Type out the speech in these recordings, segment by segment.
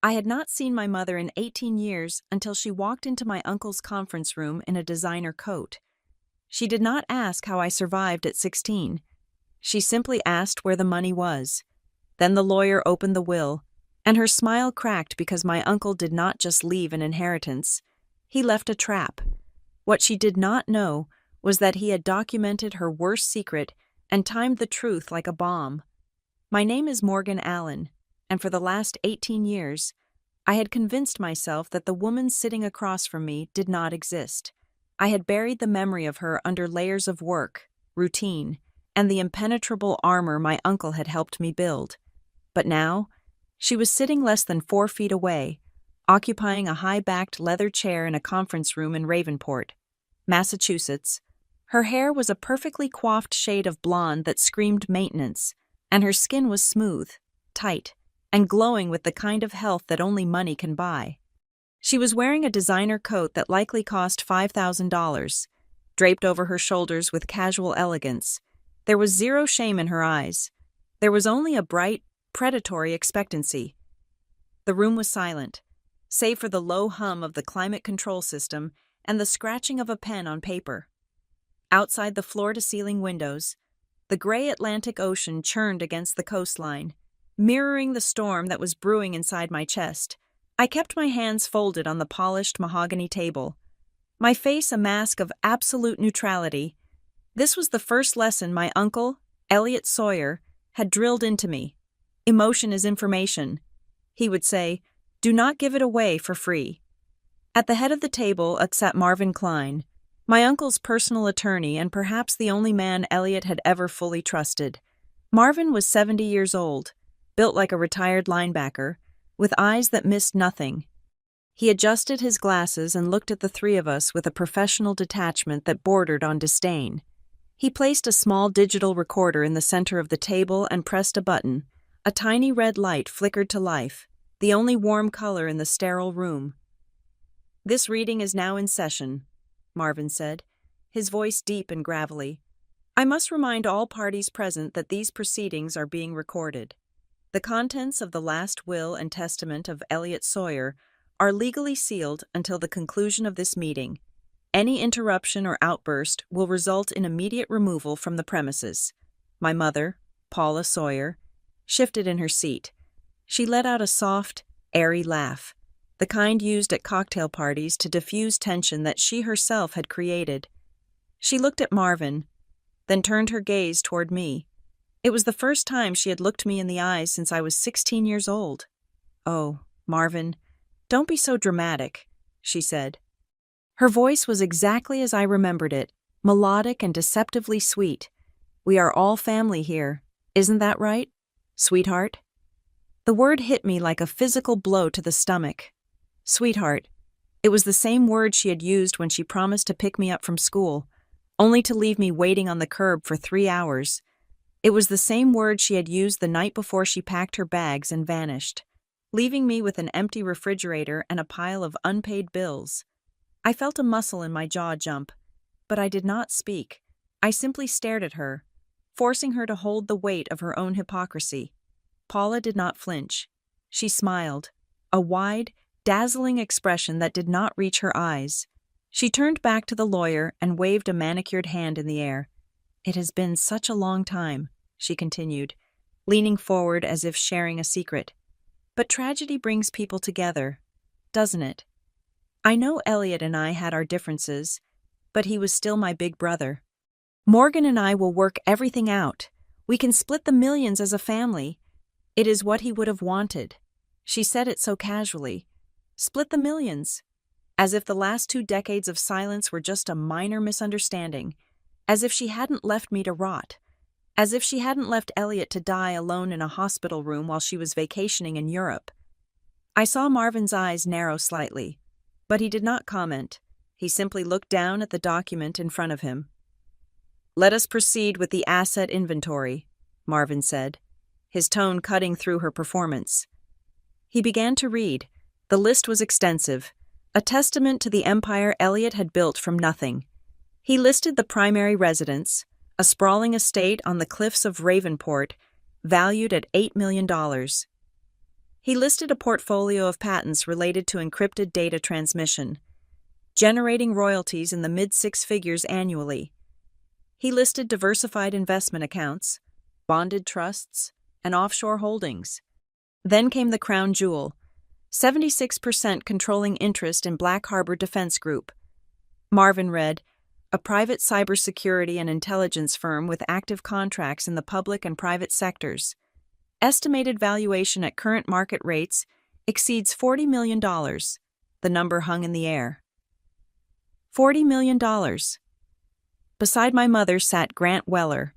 I had not seen my mother in 18 years until she walked into my uncle's conference room in a designer coat. She did not ask how I survived at 16. She simply asked where the money was. Then the lawyer opened the will, and her smile cracked because my uncle did not just leave an inheritance. He left a trap. What she did not know was that he had documented her worst secret and timed the truth like a bomb. My name is Morgan Allen, and for the last 18 years, I had convinced myself that the woman sitting across from me did not exist. I had buried the memory of her under layers of work, routine, and the impenetrable armor my uncle had helped me build. But now, she was sitting less than 4 feet away, occupying a high-backed leather chair in a conference room in Ravenport, Massachusetts. Her hair was a perfectly coiffed shade of blonde that screamed maintenance, and her skin was smooth, tight, and glowing with the kind of health that only money can buy. She was wearing a designer coat that likely cost $5,000, draped over her shoulders with casual elegance. There was zero shame in her eyes. There was only a bright, predatory expectancy. The room was silent, save for the low hum of the climate control system and the scratching of a pen on paper. Outside the floor-to-ceiling windows, the gray Atlantic Ocean churned against the coastline, mirroring the storm that was brewing inside my chest. I kept my hands folded on the polished mahogany table, my face a mask of absolute neutrality. This was the first lesson my uncle, Elliot Sawyer, had drilled into me. Emotion is information. He would say, do not give it away for free. At the head of the table sat Marvin Klein, my uncle's personal attorney and perhaps the only man Elliot had ever fully trusted. Marvin was 70 years old, built like a retired linebacker, with eyes that missed nothing. He adjusted his glasses and looked at the three of us with a professional detachment that bordered on disdain. He placed a small digital recorder in the center of the table and pressed a button. A tiny red light flickered to life, the only warm color in the sterile room. "This reading is now in session," Marvin said, his voice deep and gravelly. "I must remind all parties present that these proceedings are being recorded. The contents of the last will and testament of Elliot Sawyer are legally sealed until the conclusion of this meeting. Any interruption or outburst will result in immediate removal from the premises." My mother, Paula Sawyer, shifted in her seat. She let out a soft, airy laugh, the kind used at cocktail parties to diffuse tension that she herself had created. She looked at Marvin, then turned her gaze toward me. It was the first time she had looked me in the eyes since I was 16 years old. "Oh, Marvin, don't be so dramatic," she said. Her voice was exactly as I remembered it, melodic and deceptively sweet. "We are all family here. Isn't that right, sweetheart?" The word hit me like a physical blow to the stomach. Sweetheart. It was the same word she had used when she promised to pick me up from school, only to leave me waiting on the curb for 3 hours. It was the same word she had used the night before she packed her bags and vanished, leaving me with an empty refrigerator and a pile of unpaid bills. I felt a muscle in my jaw jump, but I did not speak. I simply stared at her, forcing her to hold the weight of her own hypocrisy. Paula did not flinch. She smiled, a wide, dazzling expression that did not reach her eyes. She turned back to the lawyer and waved a manicured hand in the air. "It has been such a long time," she continued, leaning forward as if sharing a secret. "But tragedy brings people together, doesn't it? I know Elliot and I had our differences, but he was still my big brother. Morgan and I will work everything out. We can split the millions as a family. It is what he would have wanted." She said it so casually. Split the millions. As if the last 2 decades of silence were just a minor misunderstanding. As if she hadn't left me to rot. As if she hadn't left Elliot to die alone in a hospital room while she was vacationing in Europe. I saw Marvin's eyes narrow slightly, but he did not comment. He simply looked down at the document in front of him. "Let us proceed with the asset inventory," Marvin said, his tone cutting through her performance. He began to read. The list was extensive, a testament to the empire Elliot had built from nothing. He listed the primary residence, a sprawling estate on the cliffs of Ravenport, valued at $8 million. He listed a portfolio of patents related to encrypted data transmission, generating royalties in the mid-six figures annually. He listed diversified investment accounts, bonded trusts, and offshore holdings. Then came the crown jewel, 76% controlling interest in Black Harbor Defense Group. Marvin read, a private cybersecurity and intelligence firm with active contracts in the public and private sectors. Estimated valuation at current market rates exceeds $40 million. The number hung in the air. $40 million. Beside my mother sat Grant Weller.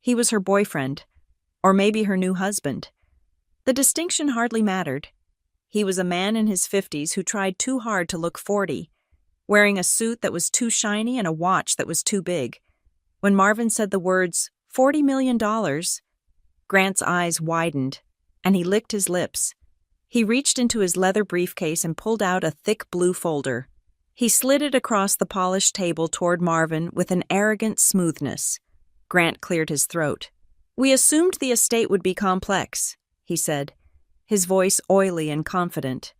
He was her boyfriend, or maybe her new husband. The distinction hardly mattered. He was a man in his 50s who tried too hard to look 40, wearing a suit that was too shiny and a watch that was too big. When Marvin said the words, $40 million, Grant's eyes widened, and he licked his lips. He reached into his leather briefcase and pulled out a thick blue folder. He slid it across the polished table toward Marvin with an arrogant smoothness. Grant cleared his throat. We assumed the estate would be complex, he said, his voice oily and confident.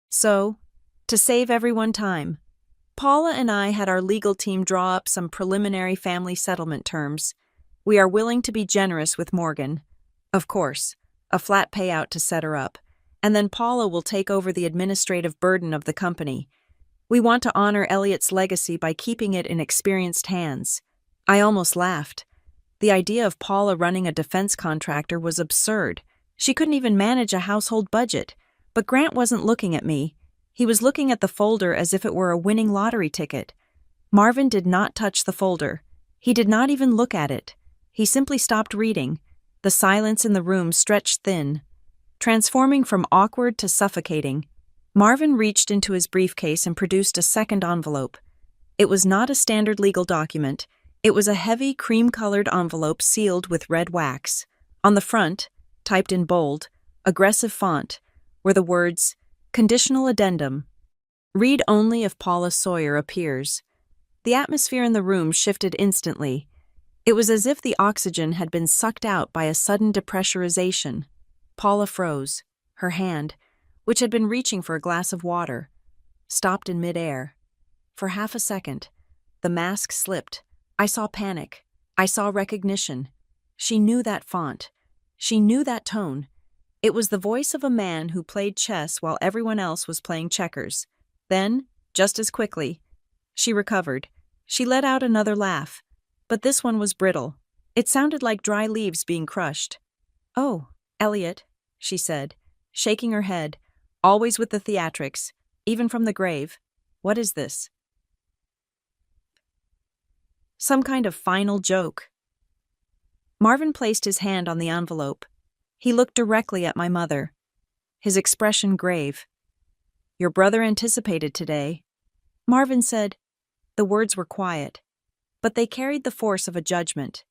So, to save everyone time, Paula and I had our legal team draw up some preliminary family settlement terms. We are willing to be generous with Morgan. Of course, a flat payout to set her up, and then Paula will take over the administrative burden of the company. We want to honor Elliot's legacy by keeping it in experienced hands. I almost laughed. The idea of Paula running a defense contractor was absurd. She couldn't even manage a household budget. But Grant wasn't looking at me. He was looking at the folder as if it were a winning lottery ticket. Marvin did not touch the folder. He did not even look at it. He simply stopped reading. The silence in the room stretched thin, transforming from awkward to suffocating. Marvin reached into his briefcase and produced a second envelope. It was not a standard legal document. It was a heavy, cream-colored envelope sealed with red wax. On the front, typed in bold, aggressive font, were the words, Conditional Addendum. Read only if Paula Sawyer appears. The atmosphere in the room shifted instantly. It was as if the oxygen had been sucked out by a sudden depressurization. Paula froze. Her hand, which had been reaching for a glass of water, stopped in midair. For half a second, the mask slipped. I saw panic. I saw recognition. She knew that font. She knew that tone. It was the voice of a man who played chess while everyone else was playing checkers. Then, just as quickly, she recovered. She let out another laugh. But this one was brittle. It sounded like dry leaves being crushed. Oh, Elliot, she said, shaking her head, always with the theatrics, even from the grave. What is this? Some kind of final joke. Marvin placed his hand on the envelope. He looked directly at my mother, his expression grave. Your brother anticipated today. Marvin said. The words were quiet, but they carried the force of a judgment.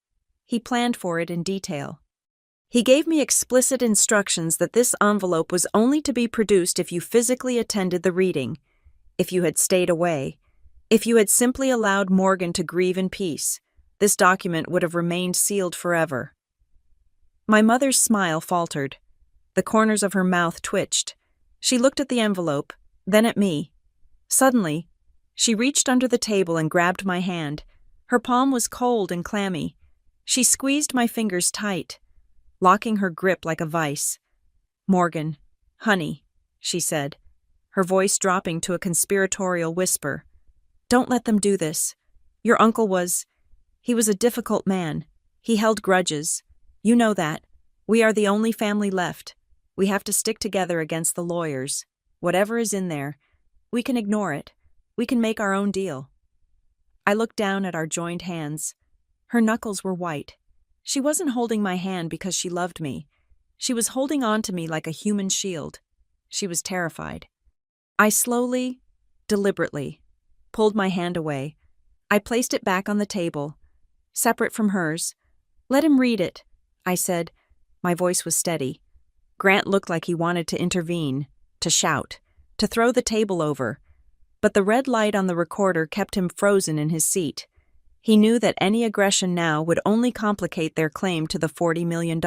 He planned for it in detail. He gave me explicit instructions that this envelope was only to be produced if you physically attended the reading, if you had stayed away, if you had simply allowed Morgan to grieve in peace. This document would have remained sealed forever. My mother's smile faltered. The corners of her mouth twitched. She looked at the envelope, then at me. Suddenly, she reached under the table and grabbed my hand. Her palm was cold and clammy. She squeezed my fingers tight, locking her grip like a vice. Morgan, honey, she said, her voice dropping to a conspiratorial whisper. Don't let them do this. Your uncle he was a difficult man. He held grudges. You know that. We are the only family left. We have to stick together against the lawyers. Whatever is in there, we can ignore it. We can make our own deal. I looked down at our joined hands. Her knuckles were white. She wasn't holding my hand because she loved me. She was holding on to me like a human shield. She was terrified. I slowly, deliberately, pulled my hand away. I placed it back on the table, separate from hers. Let him read it, I said. My voice was steady. Grant looked like he wanted to intervene, to shout, to throw the table over. But the red light on the recorder kept him frozen in his seat. He knew that any aggression now would only complicate their claim to the $40 million.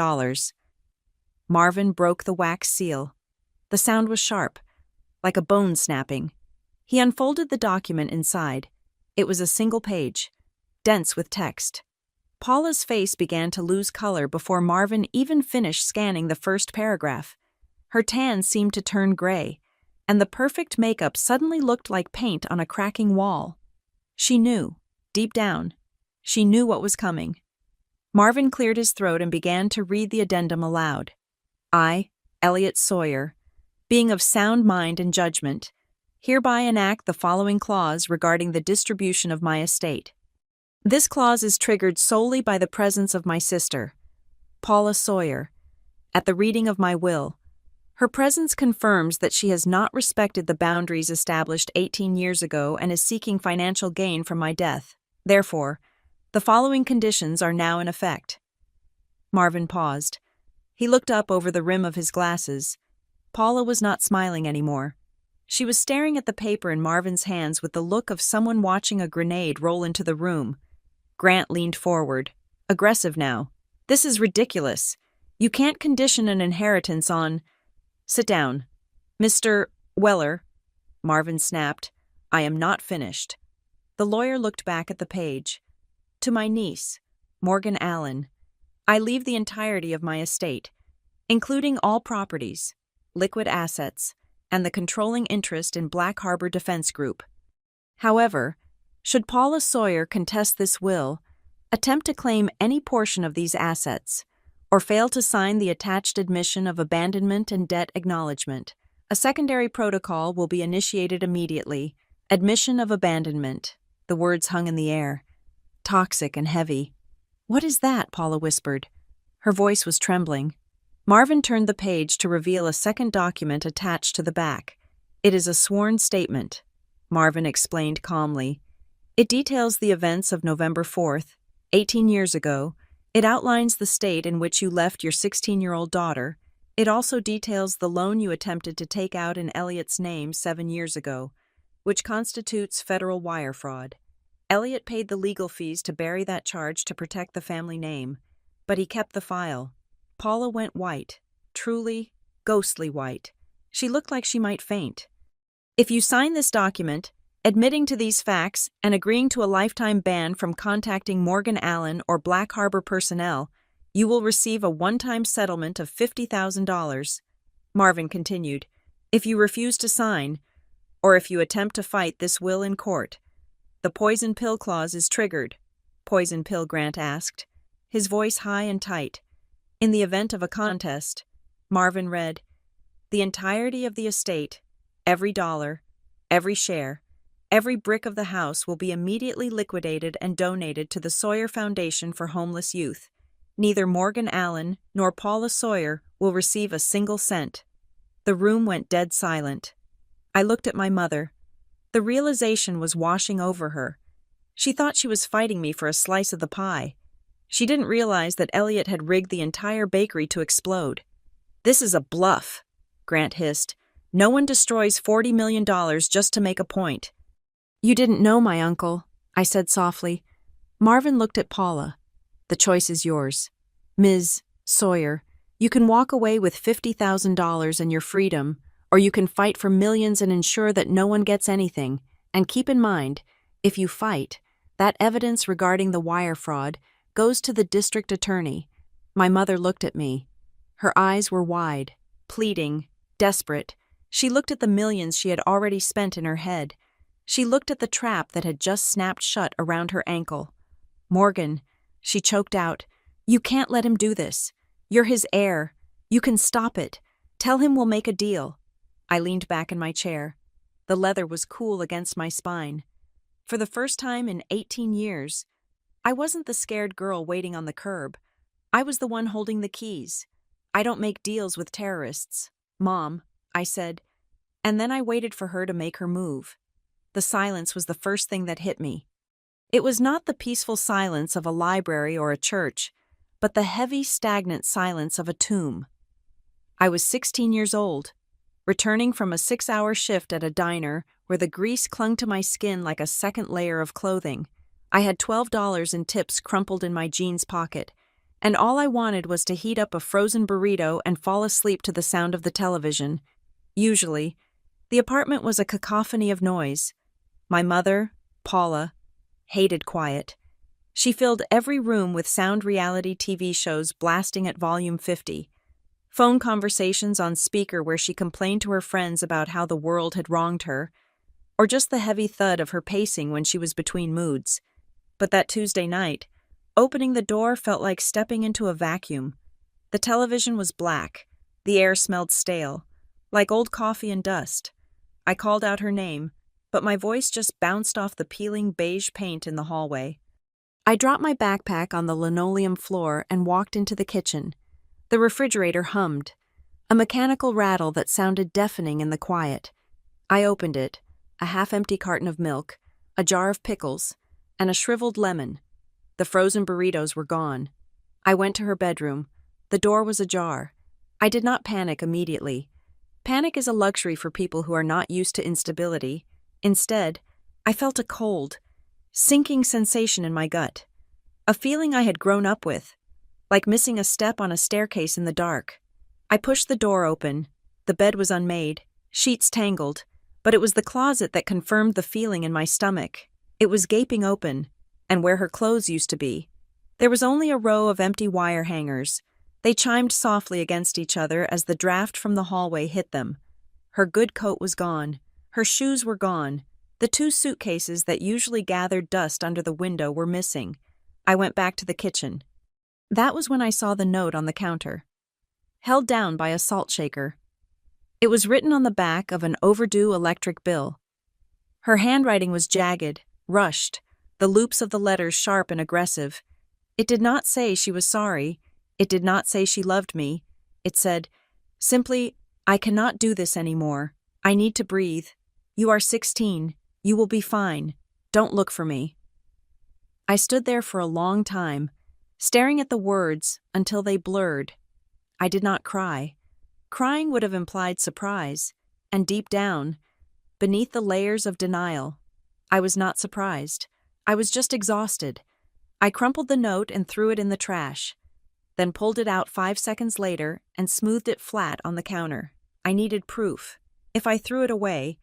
Marvin broke the wax seal. The sound was sharp, like a bone snapping. He unfolded the document inside. It was a single page, dense with text. Paula's face began to lose color before Marvin even finished scanning the first paragraph. Her tan seemed to turn gray, and the perfect makeup suddenly looked like paint on a cracking wall. She knew, deep down, she knew what was coming. Marvin cleared his throat and began to read the addendum aloud. I, Elliot Sawyer, being of sound mind and judgment, hereby enact the following clause regarding the distribution of my estate. This clause is triggered solely by the presence of my sister, Paula Sawyer, at the reading of my will. Her presence confirms that she has not respected the boundaries established 18 years ago and is seeking financial gain from my death. Therefore, the following conditions are now in effect. Marvin paused. He looked up over the rim of his glasses. Paula was not smiling anymore. She was staring at the paper in Marvin's hands with the look of someone watching a grenade roll into the room. Grant leaned forward, aggressive now. This is ridiculous. You can't condition an inheritance on... Sit down. Mr. Weller, Marvin snapped. I am not finished. The lawyer looked back at the page. To my niece, Morgan Allen, I leave the entirety of my estate, including all properties, liquid assets, and the controlling interest in Black Harbor Defense Group. However, should Paula Sawyer contest this will, attempt to claim any portion of these assets, or fail to sign the attached admission of abandonment and debt acknowledgement, a secondary protocol will be initiated immediately. Admission of abandonment. The words hung in the air, toxic and heavy. What is that? Paula whispered. Her voice was trembling. Marvin turned the page to reveal a second document attached to the back. It is a sworn statement, Marvin explained calmly. It details the events of November 4th, 18 years ago. It outlines the state in which you left your 16-year-old daughter. It also details the loan you attempted to take out in Elliot's name 7 years ago, which constitutes federal wire fraud. Elliot paid the legal fees to bury that charge to protect the family name, but he kept the file. Paula went white, truly, ghostly white. She looked like she might faint. If you sign this document, admitting to these facts and agreeing to a lifetime ban from contacting Morgan Allen or Black Harbor personnel, you will receive a one-time settlement of $50,000. Marvin continued, if you refuse to sign, or if you attempt to fight this will in court, the poison pill clause is triggered. Poison pill, Grant asked, his voice high and tight. In the event of a contest, Marvin read, the entirety of the estate, every dollar, every share, every brick of the house will be immediately liquidated and donated to the Sawyer Foundation for Homeless Youth. Neither Morgan Allen nor Paula Sawyer will receive a single cent. The room went dead silent. I looked at my mother. The realization was washing over her. She thought she was fighting me for a slice of the pie. She didn't realize that Elliot had rigged the entire bakery to explode. This is a bluff, Grant hissed. No one destroys $40 million just to make a point. You didn't know my uncle, I said softly. Marvin looked at Paula. The choice is yours. Ms. Sawyer, you can walk away with $50,000 and your freedom, or you can fight for millions and ensure that no one gets anything. And keep in mind, if you fight, that evidence regarding the wire fraud goes to the district attorney. My mother looked at me. Her eyes were wide, pleading, desperate. She looked at the millions she had already spent in her head. She looked at the trap that had just snapped shut around her ankle. Morgan, she choked out, you can't let him do this. You're his heir. You can stop it. Tell him we'll make a deal. I leaned back in my chair. The leather was cool against my spine. For the first time in 18 years, I wasn't the scared girl waiting on the curb. I was the one holding the keys. I don't make deals with terrorists, Mom, I said, and then I waited for her to make her move. The silence was the first thing that hit me. It was not the peaceful silence of a library or a church, but the heavy, stagnant silence of a tomb. I was 16 years old, returning from a 6-hour shift at a diner where the grease clung to my skin like a second layer of clothing. I had $12 in tips crumpled in my jeans pocket, and all I wanted was to heat up a frozen burrito and fall asleep to the sound of the television. Usually, the apartment was a cacophony of noise. My mother, Paula, hated quiet. She filled every room with sound reality TV shows blasting at volume 50, phone conversations on speaker where she complained to her friends about how the world had wronged her, or just the heavy thud of her pacing when she was between moods. But that Tuesday night, opening the door felt like stepping into a vacuum. The television was black. The air smelled stale, like old coffee and dust. I called out her name, but my voice just bounced off the peeling beige paint in the hallway. I dropped my backpack on the linoleum floor and walked into the kitchen. The refrigerator hummed, a mechanical rattle that sounded deafening in the quiet. I opened it, a half-empty carton of milk, a jar of pickles, and a shriveled lemon. The frozen burritos were gone. I went to her bedroom. The door was ajar. I did not panic immediately. Panic is a luxury for people who are not used to instability. Instead, I felt a cold, sinking sensation in my gut. A feeling I had grown up with, like missing a step on a staircase in the dark. I pushed the door open. The bed was unmade, sheets tangled, but it was the closet that confirmed the feeling in my stomach. It was gaping open, and where her clothes used to be, there was only a row of empty wire hangers. They chimed softly against each other as the draft from the hallway hit them. Her good coat was gone. Her shoes were gone. The 2 suitcases that usually gathered dust under the window were missing. I went back to the kitchen. That was when I saw the note on the counter, held down by a salt shaker. It was written on the back of an overdue electric bill. Her handwriting was jagged, rushed, the loops of the letters sharp and aggressive. It did not say she was sorry. It did not say she loved me. It said, simply, I cannot do this anymore. I need to breathe. You are 16. You will be fine. Don't look for me. I stood there for a long time, staring at the words until they blurred. I did not cry. Crying would have implied surprise, and deep down, beneath the layers of denial, I was not surprised. I was just exhausted. I crumpled the note and threw it in the trash, then pulled it out 5 seconds later and smoothed it flat on the counter. I needed proof. If I threw it away,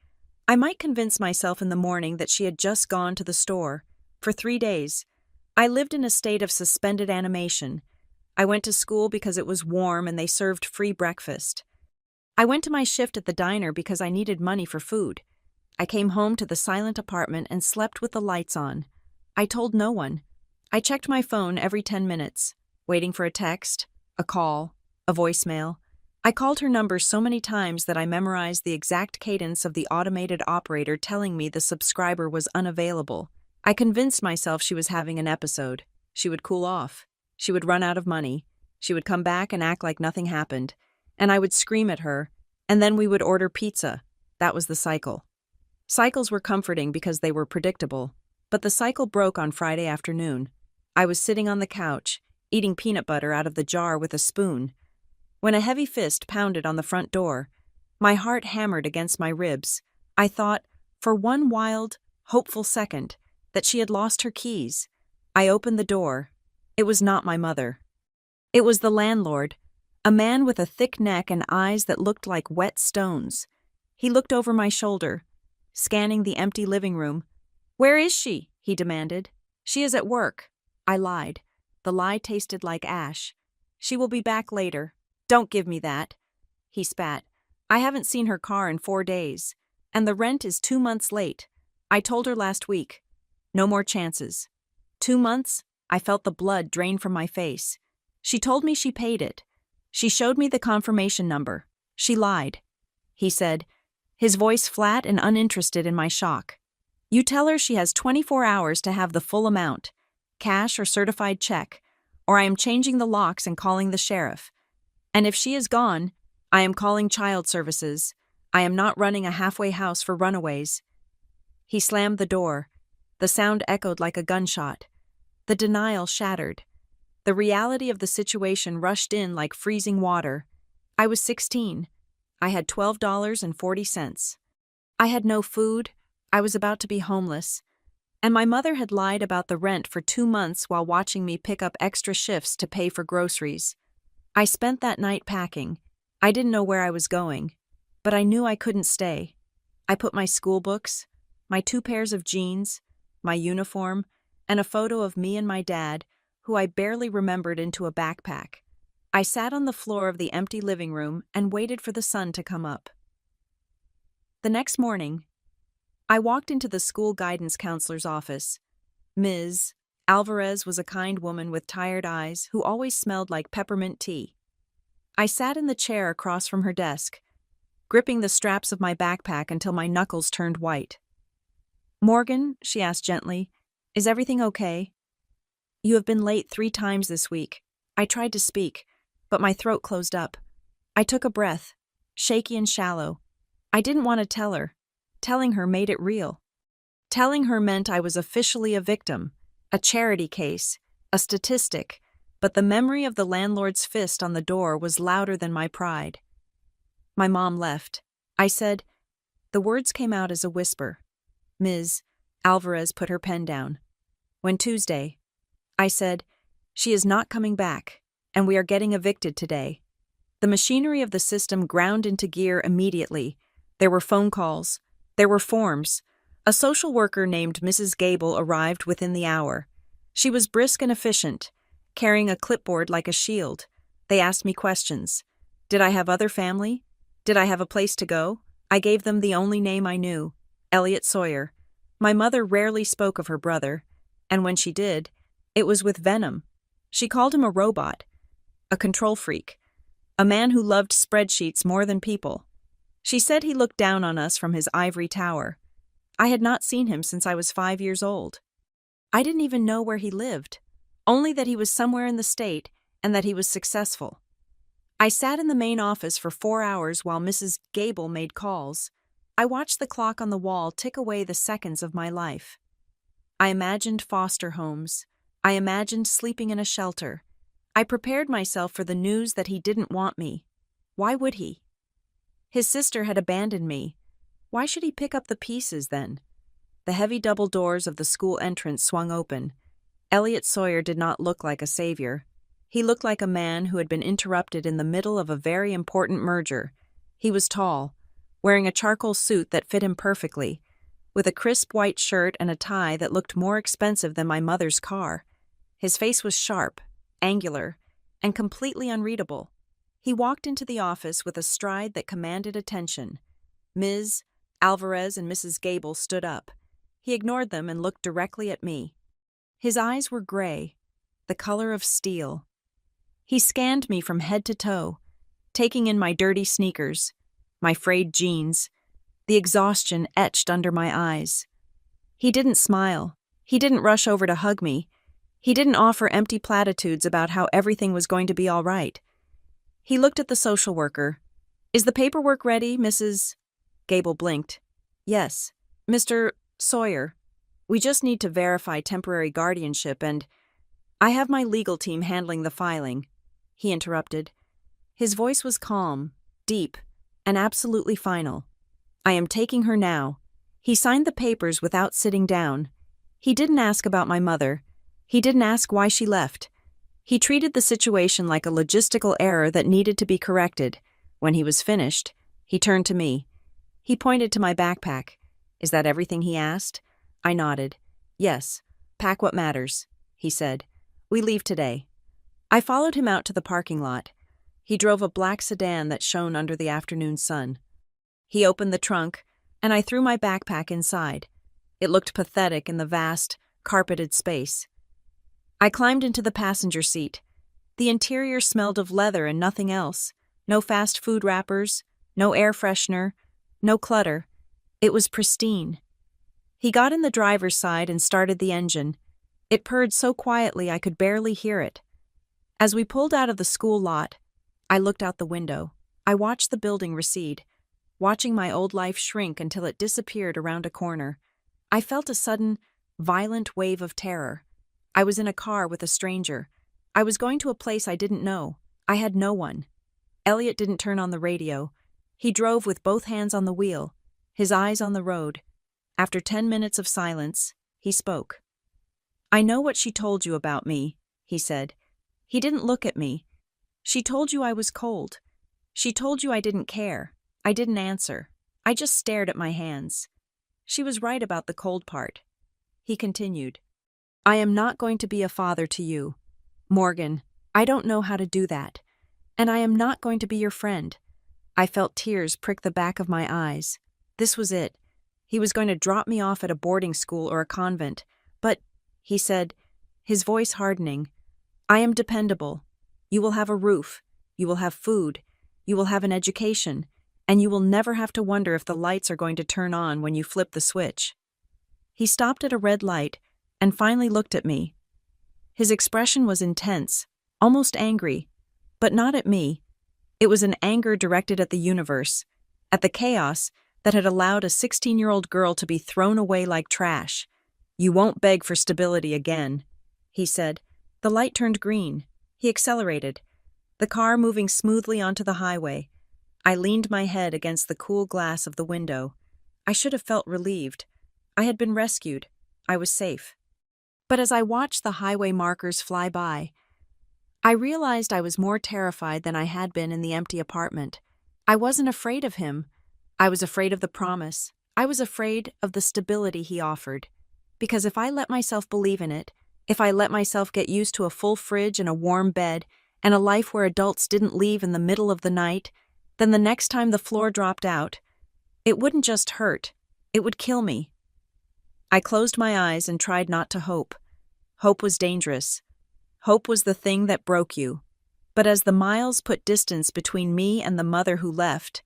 I might convince myself in the morning that she had just gone to the store. For 3 days, I lived in a state of suspended animation. I went to school because it was warm and they served free breakfast. I went to my shift at the diner because I needed money for food. I came home to the silent apartment and slept with the lights on. I told no one. I checked my phone every 10 minutes, waiting for a text, a call, a voicemail. I called her number so many times that I memorized the exact cadence of the automated operator telling me the subscriber was unavailable. I convinced myself she was having an episode. She would cool off. She would run out of money. She would come back and act like nothing happened. And I would scream at her, and then we would order pizza. That was the cycle. Cycles were comforting because they were predictable, but the cycle broke on Friday afternoon. I was sitting on the couch, eating peanut butter out of the jar with a spoon, when a heavy fist pounded on the front door. My heart hammered against my ribs. I thought, for one wild, hopeful second, that she had lost her keys. I opened the door. It was not my mother. It was the landlord, a man with a thick neck and eyes that looked like wet stones. He looked over my shoulder, scanning the empty living room. "Where is she?" he demanded. "She is at work." I lied. The lie tasted like ash. "She will be back later." "Don't give me that." He spat. "I haven't seen her car in 4 days, and the rent is 2 months late. I told her last week. No more chances." 2 months? I felt the blood drain from my face. She told me she paid it. She showed me the confirmation number. She lied. He said, his voice flat and uninterested in my shock. "You tell her she has 24 hours to have the full amount, cash or certified check, or I am changing the locks and calling the sheriff. And if she is gone, I am calling child services. I am not running a halfway house for runaways." He slammed the door. The sound echoed like a gunshot. The denial shattered. The reality of the situation rushed in like freezing water. I was 16. I had $12.40. I had no food. I was about to be homeless. And my mother had lied about the rent for 2 months while watching me pick up extra shifts to pay for groceries. I spent that night packing. I didn't know where I was going. but I knew I couldn't stay. I put my school books, my 2 pairs of jeans, my uniform, and a photo of me and my dad, who I barely remembered, into a backpack. I sat on the floor of the empty living room and waited for the sun to come up. The next morning, I walked into the school guidance counselor's office. Ms. Alvarez was a kind woman with tired eyes who always smelled like peppermint tea. I sat in the chair across from her desk, gripping the straps of my backpack until my knuckles turned white. "Morgan," she asked gently, "is everything okay? You have been late 3 times this week." I tried to speak, but my throat closed up. I took a breath, shaky and shallow. I didn't want to tell her. Telling her made it real. Telling her meant I was officially a victim, a charity case, a statistic, but the memory of the landlord's fist on the door was louder than my pride. My mom left. I said, the words came out as a whisper. Ms. Alvarez put her pen down. "When Tuesday," I said, "she is not coming back, and we are getting evicted today." The machinery of the system ground into gear immediately. There were phone calls. There were forms. A social worker named Mrs. Gable arrived within the hour. She was brisk and efficient, carrying a clipboard like a shield. They asked me questions. Did I have other family? Did I have a place to go? I gave them the only name I knew, Elliot Sawyer. My mother rarely spoke of her brother, and when she did, it was with venom. She called him a robot, a control freak, a man who loved spreadsheets more than people. She said he looked down on us from his ivory tower. I had not seen him since I was 5 years old. I didn't even know where he lived, only that he was somewhere in the state and that he was successful. I sat in the main office for 4 hours while Mrs. Gable made calls. I watched the clock on the wall tick away the seconds of my life. I imagined foster homes. I imagined sleeping in a shelter. I prepared myself for the news that he didn't want me. Why would he? His sister had abandoned me. Why should he pick up the pieces then? The heavy double doors of the school entrance swung open. Elliot Sawyer did not look like a savior. He looked like a man who had been interrupted in the middle of a very important merger. He was tall, wearing a charcoal suit that fit him perfectly, with a crisp white shirt and a tie that looked more expensive than my mother's car. His face was sharp, angular, and completely unreadable. He walked into the office with a stride that commanded attention. Ms. Alvarez and Mrs. Gable stood up. He ignored them and looked directly at me. His eyes were gray, the color of steel. He scanned me from head to toe, taking in my dirty sneakers, my frayed jeans, the exhaustion etched under my eyes. He didn't smile. He didn't rush over to hug me. He didn't offer empty platitudes about how everything was going to be all right. He looked at the social worker. "Is the paperwork ready, Mrs.?" Gable blinked. "Yes. Mr. Sawyer, we just need to verify temporary guardianship and—" "I have my legal team handling the filing," he interrupted. His voice was calm, deep, and absolutely final. "I am taking her now." He signed the papers without sitting down. He didn't ask about my mother. He didn't ask why she left. He treated the situation like a logistical error that needed to be corrected. When he was finished, he turned to me. He pointed to my backpack. "Is that everything?" he asked. I nodded. "Yes. Pack what matters," he said. "We leave today." I followed him out to the parking lot. He drove a black sedan that shone under the afternoon sun. He opened the trunk, and I threw my backpack inside. It looked pathetic in the vast, carpeted space. I climbed into the passenger seat. The interior smelled of leather and nothing else. No fast food wrappers, no air freshener, no clutter. It was pristine. He got in the driver's side and started the engine. It purred so quietly I could barely hear it. As we pulled out of the school lot, I looked out the window. I watched the building recede, watching my old life shrink until it disappeared around a corner. I felt a sudden, violent wave of terror. I was in a car with a stranger. I was going to a place I didn't know. I had no one. Elliot didn't turn on the radio. He drove with both hands on the wheel, his eyes on the road. After 10 minutes of silence, he spoke. "I know what she told you about me," he said. He didn't look at me. "She told you I was cold. She told you I didn't care. I didn't answer. I just stared at my hands. She was right about the cold part. He continued. I am not going to be a father to you. Morgan, I don't know how to do that. And I am not going to be your friend. I felt tears prick the back of my eyes. This was it. He was going to drop me off at a boarding school or a convent. But, he said, his voice hardening, I am dependable. You will have a roof. You will have food. You will have an education. And you will never have to wonder if the lights are going to turn on when you flip the switch. He stopped at a red light and finally looked at me. His expression was intense, almost angry, but not at me. It was an anger directed at the universe, at the chaos that had allowed a 16-year-old girl to be thrown away like trash. You won't beg for stability again, he said. The light turned green. He accelerated, the car moving smoothly onto the highway. I leaned my head against the cool glass of the window. I should have felt relieved. I had been rescued. I was safe. But as I watched the highway markers fly by, I realized I was more terrified than I had been in the empty apartment. I wasn't afraid of him. I was afraid of the promise. I was afraid of the stability he offered. Because if I let myself believe in it, if I let myself get used to a full fridge and a warm bed and a life where adults didn't leave in the middle of the night, then the next time the floor dropped out, it wouldn't just hurt, it would kill me. I closed my eyes and tried not to hope. Hope was dangerous. Hope was the thing that broke you. But as the miles put distance between me and the mother who left,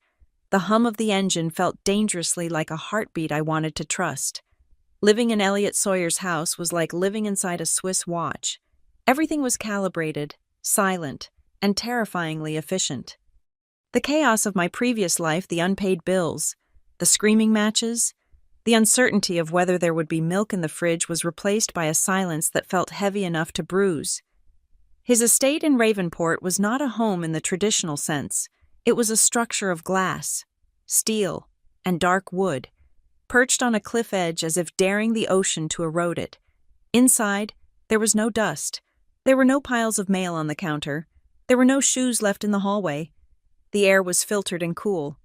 the hum of the engine felt dangerously like a heartbeat I wanted to trust. Living in Elliot Sawyer's house was like living inside a Swiss watch. Everything was calibrated, silent, and terrifyingly efficient. The chaos of my previous life, the unpaid bills, the screaming matches, the uncertainty of whether there would be milk in the fridge was replaced by a silence that felt heavy enough to bruise. His estate in Ravenport was not a home in the traditional sense. It was a structure of glass, steel, and dark wood, perched on a cliff edge as if daring the ocean to erode it. Inside, there was no dust. There were no piles of mail on the counter. There were no shoes left in the hallway. The air was filtered and cool,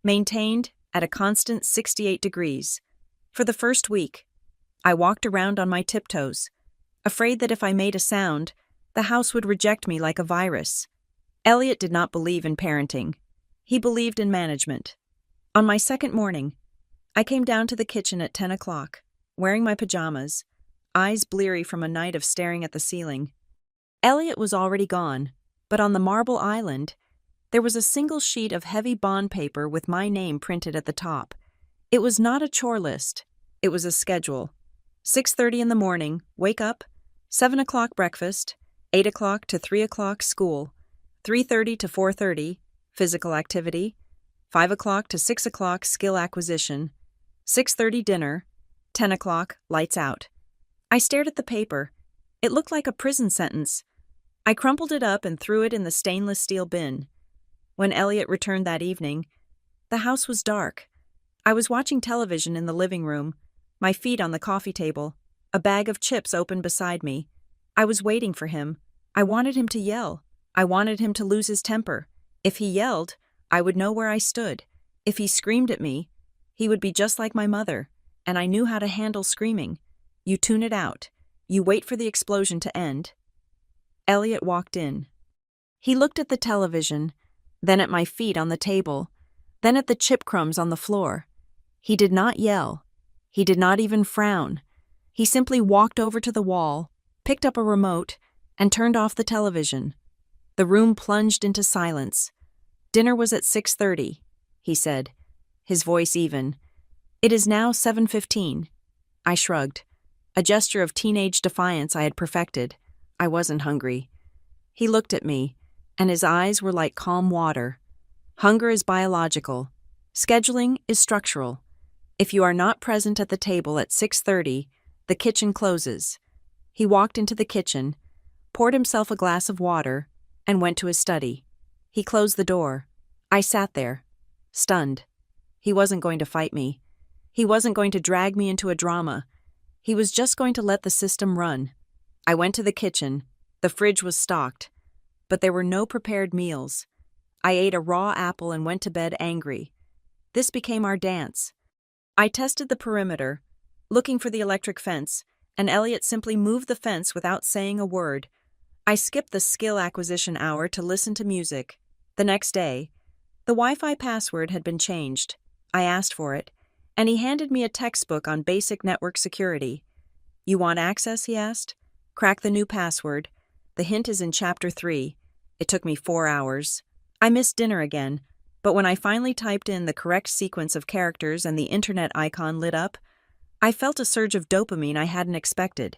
maintained at a constant 68 degrees. For the first week, I walked around on my tiptoes, afraid that if I made a sound, the house would reject me like a virus. Elliot did not believe in parenting. He believed in management. On my second morning, I came down to the kitchen at 10 o'clock, wearing my pajamas, eyes bleary from a night of staring at the ceiling. Elliot was already gone, but on the marble island, there was a single sheet of heavy bond paper with my name printed at the top. It was not a chore list. It was a schedule. 6:30 in the morning, wake up. 7 o'clock breakfast. 8 o'clock to 3 o'clock school. 3:30 to 4:30, physical activity. 5 o'clock to 6 o'clock skill acquisition. 6:30 dinner. 10 o'clock lights out. I stared at the paper. It looked like a prison sentence. I crumpled it up and threw it in the stainless steel bin. When Elliot returned that evening, the house was dark. I was watching television in the living room, my feet on the coffee table, a bag of chips open beside me. I was waiting for him. I wanted him to yell. I wanted him to lose his temper. If he yelled, I would know where I stood. If he screamed at me, he would be just like my mother, and I knew how to handle screaming. You tune it out. You wait for the explosion to end. Elliot walked in. He looked at the television, then at my feet on the table, then at the chip crumbs on the floor. He did not yell. He did not even frown. He simply walked over to the wall, picked up a remote, and turned off the television. The room plunged into silence. Dinner was at 6:30, he said, his voice even. It is now 7:15. I shrugged, a gesture of teenage defiance I had perfected. I wasn't hungry. He looked at me, and his eyes were like calm water. Hunger is biological. Scheduling is structural. If you are not present at the table at 6:30, the kitchen closes. He walked into the kitchen, poured himself a glass of water, and went to his study. He closed the door. I sat there, stunned. He wasn't going to fight me. He wasn't going to drag me into a drama. He was just going to let the system run. I went to the kitchen. The fridge was stocked, but there were no prepared meals. I ate a raw apple and went to bed angry. This became our dance. I tested the perimeter, looking for the electric fence, and Elliot simply moved the fence without saying a word. I skipped the skill acquisition hour to listen to music. The next day, the Wi-Fi password had been changed. I asked for it, and he handed me a textbook on basic network security. "You want access?" he asked. "Crack the new password. The hint is in Chapter 3. It took me 4 hours. I missed dinner again, but when I finally typed in the correct sequence of characters and the internet icon lit up, I felt a surge of dopamine I hadn't expected.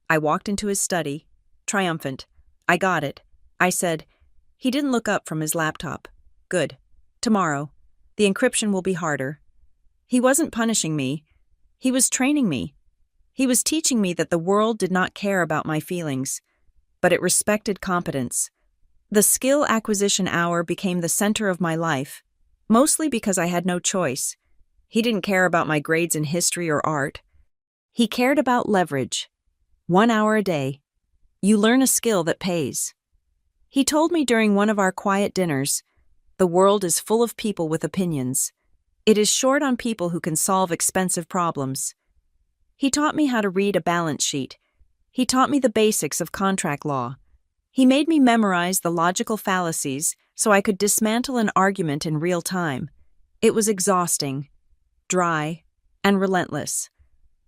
I walked into his study, triumphant. "I got it," I said. He didn't look up from his laptop. "Good. Tomorrow. The encryption will be harder." He wasn't punishing me. He was training me. He was teaching me that the world did not care about my feelings, but it respected competence. The skill acquisition hour became the center of my life, mostly because I had no choice. He didn't care about my grades in history or art. He cared about leverage. 1 hour a day. You learn a skill that pays. He told me during one of our quiet dinners, "The world is full of people with opinions. It is short on people who can solve expensive problems." He taught me how to read a balance sheet. He taught me the basics of contract law. He made me memorize the logical fallacies so I could dismantle an argument in real time. It was exhausting, dry, and relentless.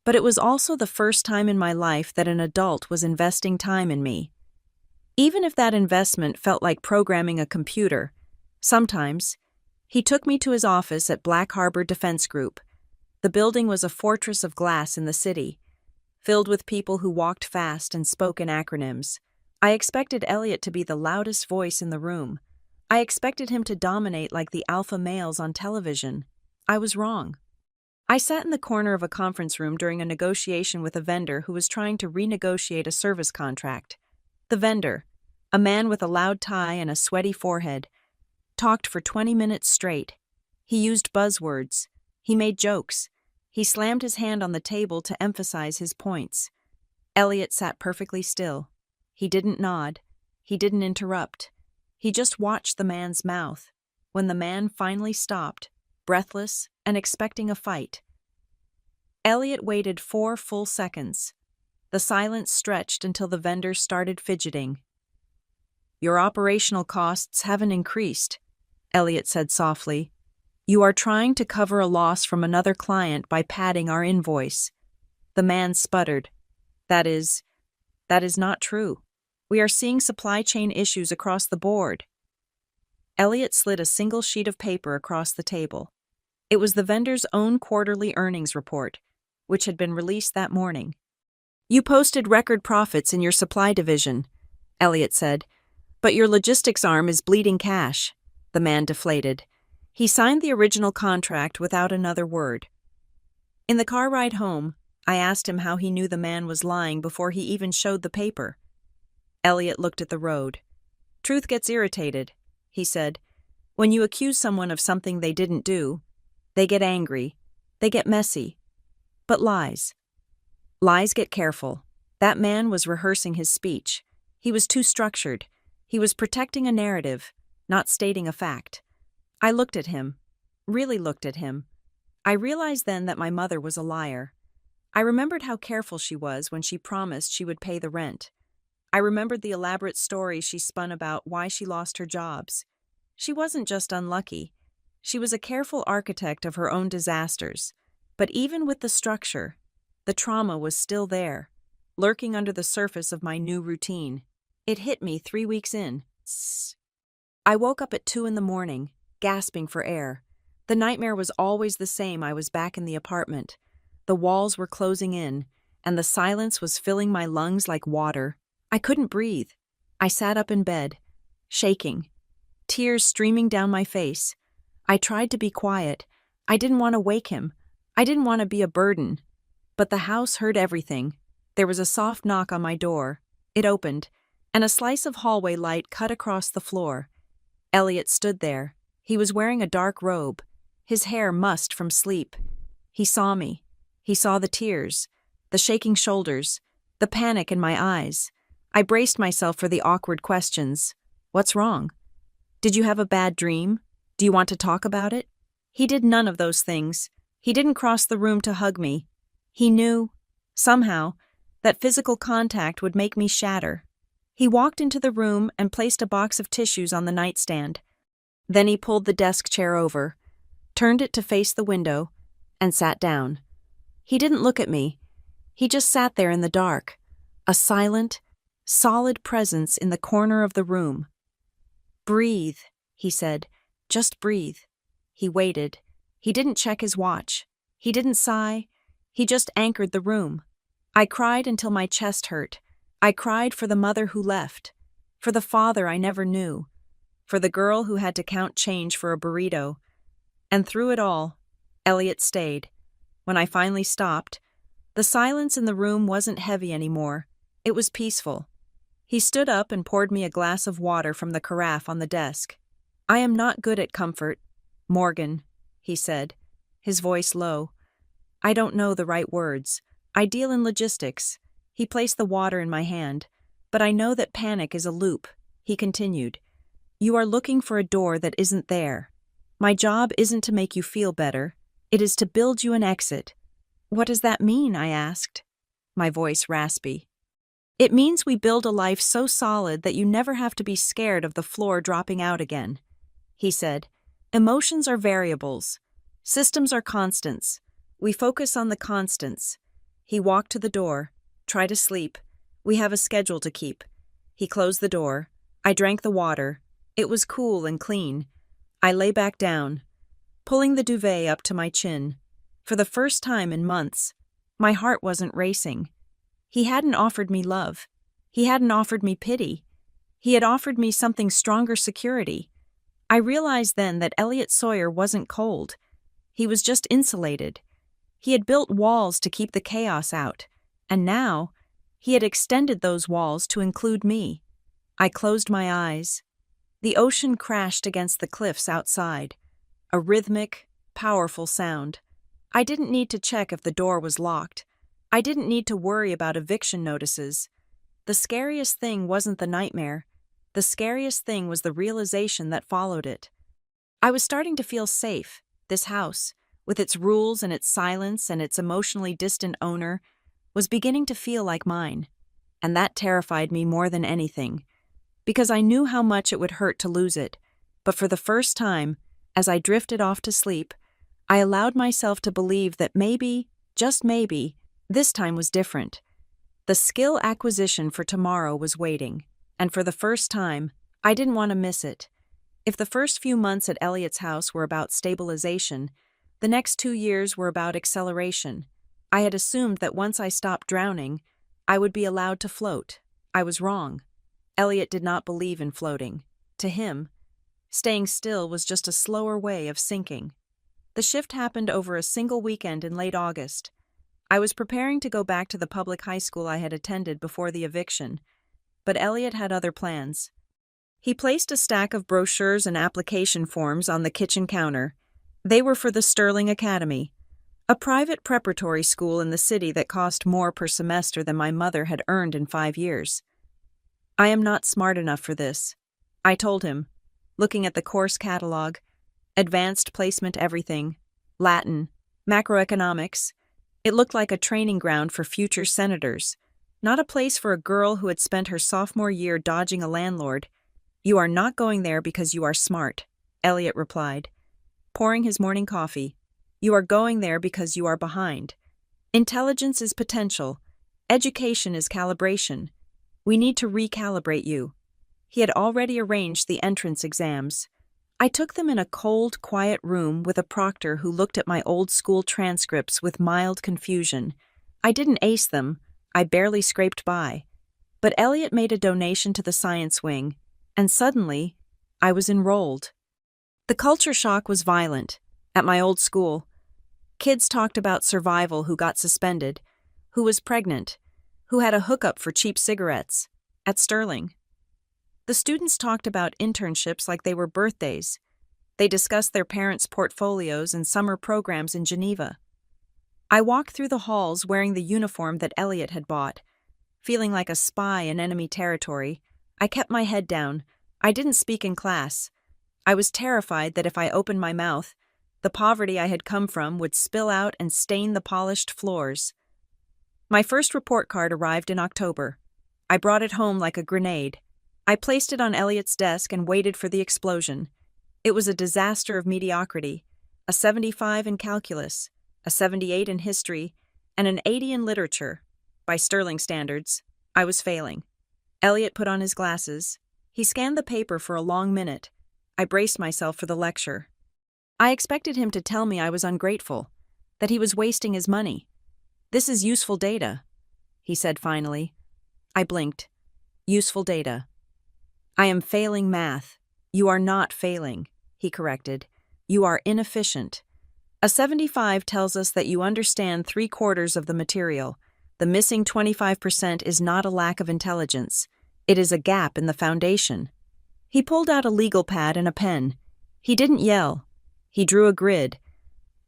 But it was also the first time in my life that an adult was investing time in me. Even if that investment felt like programming a computer, sometimes, he took me to his office at Black Harbor Defense Group. The building was a fortress of glass in the city, filled with people who walked fast and spoke in acronyms. I expected Elliot to be the loudest voice in the room. I expected him to dominate like the alpha males on television. I was wrong. I sat in the corner of a conference room during a negotiation with a vendor who was trying to renegotiate a service contract. The vendor, a man with a loud tie and a sweaty forehead, talked for 20 minutes straight. He used buzzwords. He made jokes. He slammed his hand on the table to emphasize his points. Elliot sat perfectly still. He didn't nod. He didn't interrupt. He just watched the man's mouth. When the man finally stopped, breathless and expecting a fight, Elliot waited 4 full seconds. The silence stretched until the vendor started fidgeting. "Your operational costs haven't increased," Elliot said softly. "You are trying to cover a loss from another client by padding our invoice." The man sputtered. That is not true. We are seeing supply chain issues across the board." Elliot slid a single sheet of paper across the table. It was the vendor's own quarterly earnings report, which had been released that morning. "You posted record profits in your supply division," Elliot said, "but your logistics arm is bleeding cash." The man deflated. He signed the original contract without another word. In the car ride home, I asked him how he knew the man was lying before he even showed the paper. Elliot looked at the road. "Truth gets irritated," he said. "When you accuse someone of something they didn't do, they get angry, they get messy. But lies get careful." That man was rehearsing his speech. He was too structured. He was protecting a narrative, not stating a fact. I looked at him, really looked at him. I realized then that my mother was a liar. I remembered how careful she was when she promised she would pay the rent. I remembered the elaborate stories she spun about why she lost her jobs. She wasn't just unlucky. She was a careful architect of her own disasters. But even with the structure, the trauma was still there, lurking under the surface of my new routine. It hit me 3 weeks in. I woke up at 2 a.m, gasping for air. The nightmare was always the same. I was back in the apartment. The walls were closing in, and the silence was filling my lungs like water. I couldn't breathe. I sat up in bed, shaking, tears streaming down my face. I tried to be quiet. I didn't want to wake him. I didn't want to be a burden. But the house heard everything. There was a soft knock on my door. It opened, and a slice of hallway light cut across the floor. Elliot stood there. He was wearing a dark robe, his hair mussed from sleep. He saw me. He saw the tears, the shaking shoulders, the panic in my eyes. I braced myself for the awkward questions. "What's wrong?" Did you have a bad dream? Do you want to talk about it? He did none of those things. He didn't cross the room to hug me. He knew, somehow, that physical contact would make me shatter. He walked into the room and placed a box of tissues on the nightstand. Then he pulled the desk chair over, turned it to face the window, and sat down. He didn't look at me. He just sat there in the dark, a silent, solid presence in the corner of the room. "Breathe," he said. "Just breathe." He waited. He didn't check his watch. He didn't sigh. He just anchored the room. I cried until my chest hurt. I cried for the mother who left, for the father I never knew, for the girl who had to count change for a burrito. And through it all, Elliot stayed. When I finally stopped, the silence in the room wasn't heavy anymore. It was peaceful. He stood up and poured me a glass of water from the carafe on the desk. "I am not good at comfort, Morgan," he said, his voice low. "I don't know the right words. I deal in logistics." He placed the water in my hand. "But I know that panic is a loop," he continued. "You are looking for a door that isn't there. My job isn't to make you feel better. It is to build you an exit." "What does that mean?" I asked, my voice raspy. "It means we build a life so solid that you never have to be scared of the floor dropping out again," he said. "Emotions are variables. Systems are constants. We focus on the constants." He walked to the door. "Try to sleep. We have a schedule to keep." He closed the door. I drank the water. It was cool and clean. I lay back down, pulling the duvet up to my chin. For the first time in months, my heart wasn't racing. He hadn't offered me love. He hadn't offered me pity. He had offered me something stronger: security. I realized then that Elliot Sawyer wasn't cold. He was just insulated. He had built walls to keep the chaos out, and now he had extended those walls to include me. I closed my eyes. The ocean crashed against the cliffs outside, a rhythmic, powerful sound. I didn't need to check if the door was locked. I didn't need to worry about eviction notices. The scariest thing wasn't the nightmare. The scariest thing was the realization that followed it. I was starting to feel safe. This house, with its rules and its silence and its emotionally distant owner, was beginning to feel like mine. And that terrified me more than anything, because I knew how much it would hurt to lose it. But for the first time, as I drifted off to sleep, I allowed myself to believe that maybe, just maybe, this time was different. The skill acquisition for tomorrow was waiting, and for the first time, I didn't want to miss it. If the first few months at Elliot's house were about stabilization, the next 2 years were about acceleration. I had assumed that once I stopped drowning, I would be allowed to float. I was wrong. Elliot did not believe in floating. To him, staying still was just a slower way of sinking. The shift happened over a single weekend in late August. I was preparing to go back to the public high school I had attended before the eviction, but Elliot had other plans. He placed a stack of brochures and application forms on the kitchen counter. They were for the Sterling Academy, a private preparatory school in the city that cost more per semester than my mother had earned in 5 years. "I am not smart enough for this," I told him, looking at the course catalog. Advanced placement everything, Latin, macroeconomics. It looked like a training ground for future senators, not a place for a girl who had spent her sophomore year dodging a landlord. "You are not going there because you are smart," Elliot replied, pouring his morning coffee. "You are going there because you are behind. Intelligence is potential. Education is calibration. We need to recalibrate you." He had already arranged the entrance exams. I took them in a cold, quiet room with a proctor who looked at my old school transcripts with mild confusion. I didn't ace them. I barely scraped by. But Elliot made a donation to the science wing, and suddenly, I was enrolled. The culture shock was violent. At my old school, kids talked about survival who got suspended, who was pregnant, who had a hookup for cheap cigarettes. At Sterling, the students talked about internships like they were birthdays. They discussed their parents' portfolios and summer programs in Geneva. I walked through the halls wearing the uniform that Elliot had bought. Feeling like a spy in enemy territory, I kept my head down. I didn't speak in class. I was terrified that if I opened my mouth, the poverty I had come from would spill out and stain the polished floors. My first report card arrived in October. I brought it home like a grenade. I placed it on Elliot's desk and waited for the explosion. It was a disaster of mediocrity, a 75 in calculus, a 78 in history, and an 80 in literature. By Sterling standards, I was failing. Elliot put on his glasses. He scanned the paper for a long minute. I braced myself for the lecture. I expected him to tell me I was ungrateful, that he was wasting his money. "This is useful data," he said finally. I blinked. "Useful data." "I am failing math." "You are not failing," he corrected. "You are inefficient. A 75 tells us that you understand 3/4 of the material. The missing 25% is not a lack of intelligence. It is a gap in the foundation." He pulled out a legal pad and a pen. He didn't yell. He drew a grid.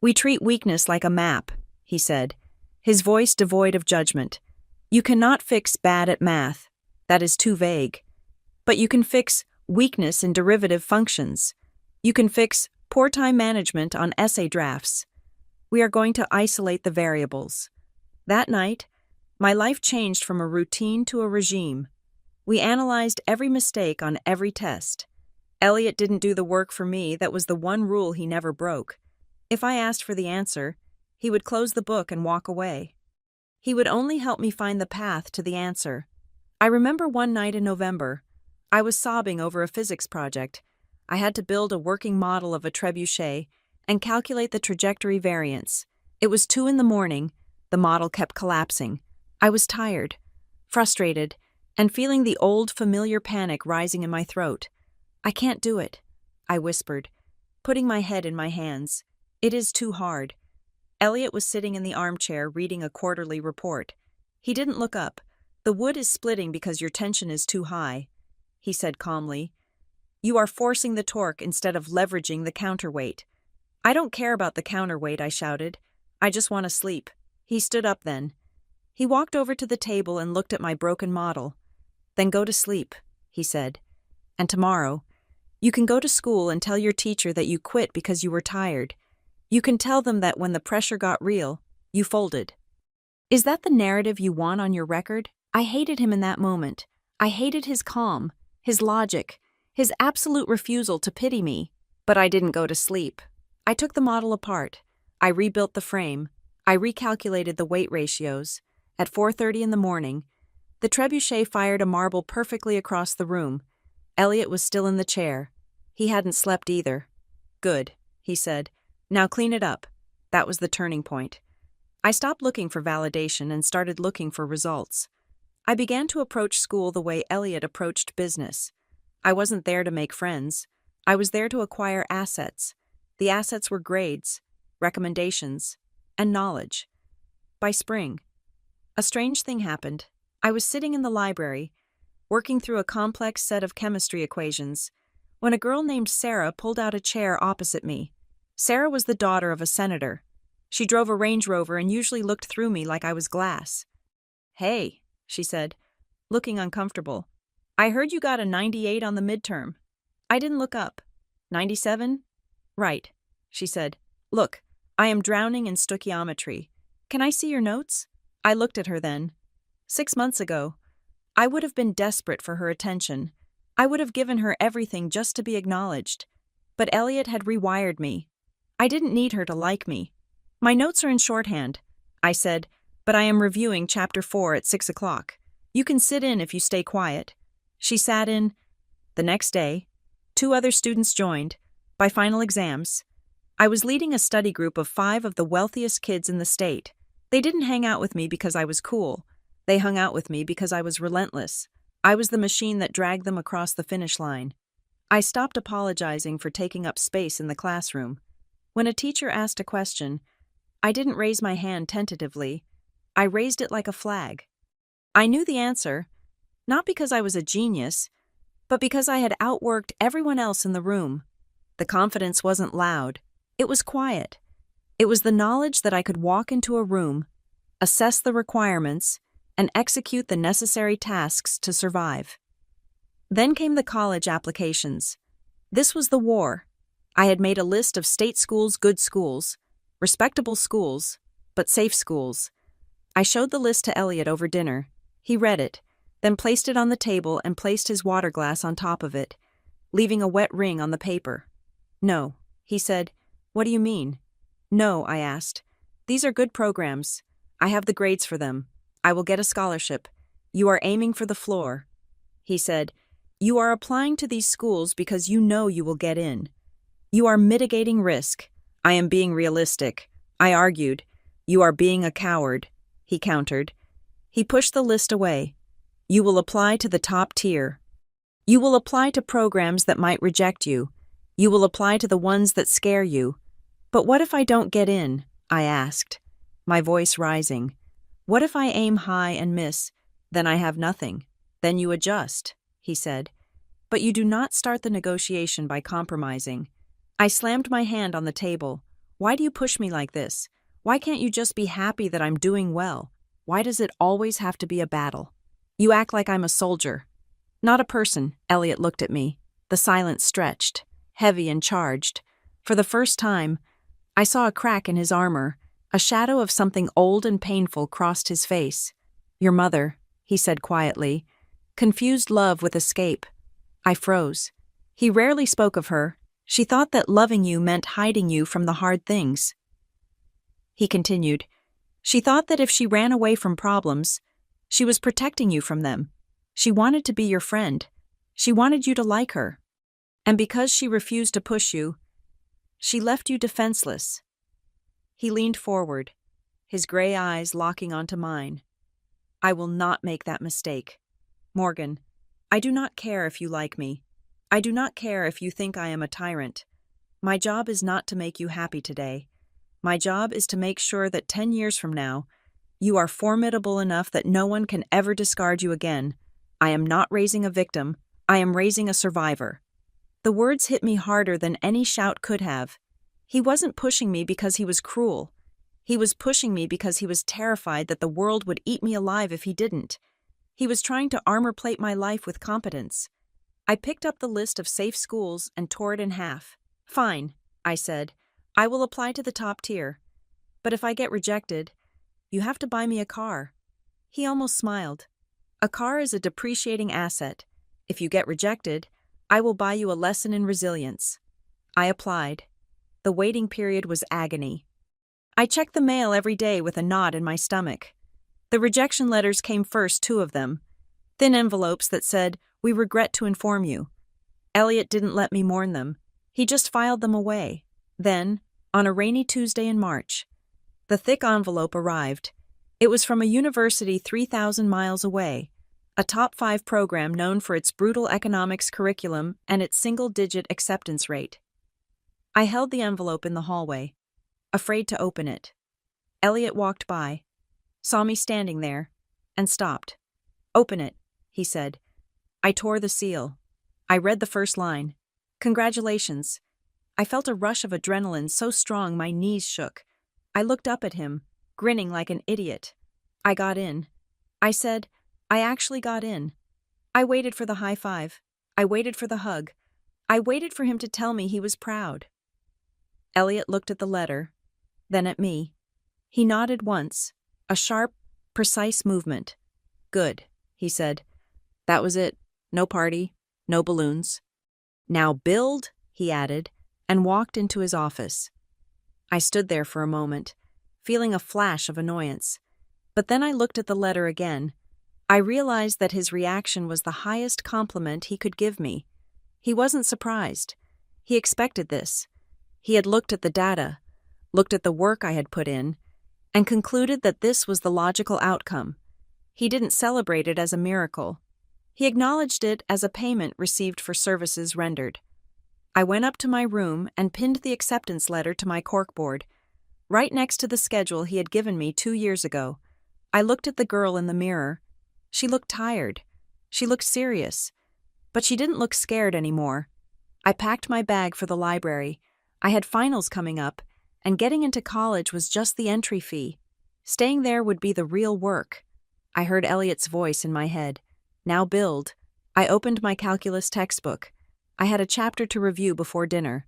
"We treat weakness like a map," he said, his voice devoid of judgment. "You cannot fix bad at math. That is too vague. But you can fix weakness in derivative functions. You can fix poor time management on essay drafts. We are going to isolate the variables." That night, my life changed from a routine to a regime. We analyzed every mistake on every test. Elliot didn't do the work for me. That was the one rule he never broke. If I asked for the answer, he would close the book and walk away. He would only help me find the path to the answer. I remember one night in November. I was sobbing over a physics project. I had to build a working model of a trebuchet and calculate the trajectory variance. It was 2 a.m. The model kept collapsing. I was tired, frustrated, and feeling the old familiar panic rising in my throat. "I can't do it," I whispered, putting my head in my hands. "It is too hard." Elliot was sitting in the armchair reading a quarterly report. He didn't look up. "The wood is splitting because your tension is too high," he said calmly. "You are forcing the torque instead of leveraging the counterweight." "I don't care about the counterweight," I shouted. "I just want to sleep." He stood up then. He walked over to the table and looked at my broken model. "Then go to sleep," he said. "And tomorrow, you can go to school and tell your teacher that you quit because you were tired. You can tell them that when the pressure got real, you folded." Is that the narrative you want on your record? I hated him in that moment. I hated his calm, his logic, his absolute refusal to pity me. But I didn't go to sleep. I took the model apart. I rebuilt the frame. I recalculated the weight ratios. At 4:30 in the morning, the trebuchet fired a marble perfectly across the room. Elliot was still in the chair. He hadn't slept either. "Good," he said. "Now clean it up." That was the turning point. I stopped looking for validation and started looking for results. I began to approach school the way Elliot approached business. I wasn't there to make friends. I was there to acquire assets. The assets were grades, recommendations, and knowledge. By spring, a strange thing happened. I was sitting in the library, working through a complex set of chemistry equations, when a girl named Sarah pulled out a chair opposite me. Sarah was the daughter of a senator. She drove a Range Rover and usually looked through me like I was glass. "Hey," she said, looking uncomfortable. "I heard you got a 98 on the midterm." I didn't look up. 97? "Right," she said. "Look, I am drowning in stoichiometry. Can I see your notes?" I looked at her then. 6 months ago, I would have been desperate for her attention. I would have given her everything just to be acknowledged. But Elliot had rewired me. I didn't need her to like me. "My notes are in shorthand," I said, "but I am reviewing Chapter 4 at 6 o'clock. You can sit in if you stay quiet." She sat in. The next day, 2 other students joined. By final exams, I was leading a study group of 5 of the wealthiest kids in the state. They didn't hang out with me because I was cool. They hung out with me because I was relentless. I was the machine that dragged them across the finish line. I stopped apologizing for taking up space in the classroom. When a teacher asked a question, I didn't raise my hand tentatively. I raised it like a flag. I knew the answer, not because I was a genius, but because I had outworked everyone else in the room. The confidence wasn't loud. It was quiet. It was the knowledge that I could walk into a room, assess the requirements, and execute the necessary tasks to survive. Then came the college applications. This was the war. I had made a list of state schools, good schools, respectable schools, but safe schools. I showed the list to Elliot over dinner. He read it, then placed it on the table and placed his water glass on top of it, leaving a wet ring on the paper. "No," he said. "What do you mean?" "No," I asked. "These are good programs. I have the grades for them. I will get a scholarship. You are aiming for the floor." He said, "You are applying to these schools because you know you will get in. You are mitigating risk." "I am being realistic," I argued. "You are being a coward," he countered. He pushed the list away. "You will apply to the top tier. You will apply to programs that might reject you. You will apply to the ones that scare you. But what if I don't get in?" I asked, my voice rising. "What if I aim high and miss? Then I have nothing." "Then you adjust," he said. "But you do not start the negotiation by compromising." I slammed my hand on the table. "Why do you push me like this? Why can't you just be happy that I'm doing well? Why does it always have to be a battle? You act like I'm a soldier." "Not a person." Elliot looked at me. The silence stretched, heavy and charged. For the first time, I saw a crack in his armor. A shadow of something old and painful crossed his face. "Your mother," he said quietly, "confused love with escape." I froze. He rarely spoke of her. She thought that loving you meant hiding you from the hard things. He continued, "She thought that if she ran away from problems, she was protecting you from them. She wanted to be your friend. She wanted you to like her. And because she refused to push you, she left you defenseless." He leaned forward, his gray eyes locking onto mine. "I will not make that mistake. Morgan, I do not care if you like me. I do not care if you think I am a tyrant. My job is not to make you happy today. My job is to make sure that 10 years from now, you are formidable enough that no one can ever discard you again. I am not raising a victim. I am raising a survivor." The words hit me harder than any shout could have. He wasn't pushing me because he was cruel. He was pushing me because he was terrified that the world would eat me alive if he didn't. He was trying to armor plate my life with competence. I picked up the list of safe schools and tore it in half. "Fine," I said. "I will apply to the top tier. But if I get rejected, you have to buy me a car." He almost smiled. "A car is a depreciating asset. If you get rejected, I will buy you a lesson in resilience." I applied. The waiting period was agony. I checked the mail every day with a knot in my stomach. The rejection letters came first, 2 of them. Thin envelopes that said, "We regret to inform you." Elliot didn't let me mourn them. He just filed them away. Then, on a rainy Tuesday in March, the thick envelope arrived. It was from a university 3,000 miles away, a top 5 program known for its brutal economics curriculum and its single-digit acceptance rate. I held the envelope in the hallway, afraid to open it. Elliot walked by, saw me standing there, and stopped. "Open it," he said. I tore the seal. I read the first line. "Congratulations." I felt a rush of adrenaline so strong my knees shook. I looked up at him, grinning like an idiot. "I got in." I said, "I actually got in." I waited for the high five. I waited for the hug. I waited for him to tell me he was proud. Elliot looked at the letter, then at me. He nodded once, a sharp, precise movement. "Good," he said. "That was it. No party, no balloons. Now build," he added, and walked into his office. I stood there for a moment, feeling a flash of annoyance. But then I looked at the letter again. I realized that his reaction was the highest compliment he could give me. He wasn't surprised. He expected this. He had looked at the data, looked at the work I had put in, and concluded that this was the logical outcome. He didn't celebrate it as a miracle. He acknowledged it as a payment received for services rendered. I went up to my room and pinned the acceptance letter to my corkboard, right next to the schedule he had given me 2 years ago. I looked at the girl in the mirror. She looked tired. She looked serious. But she didn't look scared anymore. I packed my bag for the library. I had finals coming up, and getting into college was just the entry fee. Staying there would be the real work. I heard Elliot's voice in my head. "Now build." I opened my calculus textbook. I had a chapter to review before dinner.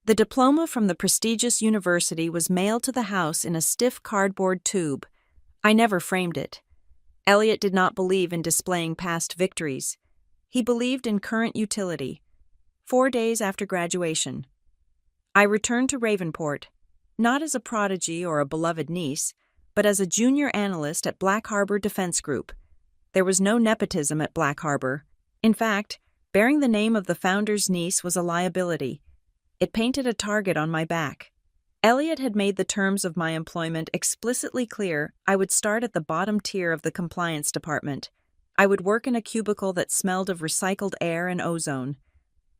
The diploma from the prestigious university was mailed to the house in a stiff cardboard tube. I never framed it. Elliot did not believe in displaying past victories. He believed in current utility. 4 days after graduation, I returned to Ravenport, not as a prodigy or a beloved niece, but as a junior analyst at Black Harbor Defense Group. There was no nepotism at Black Harbor. In fact, bearing the name of the founder's niece was a liability. It painted a target on my back. Elliot had made the terms of my employment explicitly clear. I would start at the bottom tier of the compliance department. I would work in a cubicle that smelled of recycled air and ozone.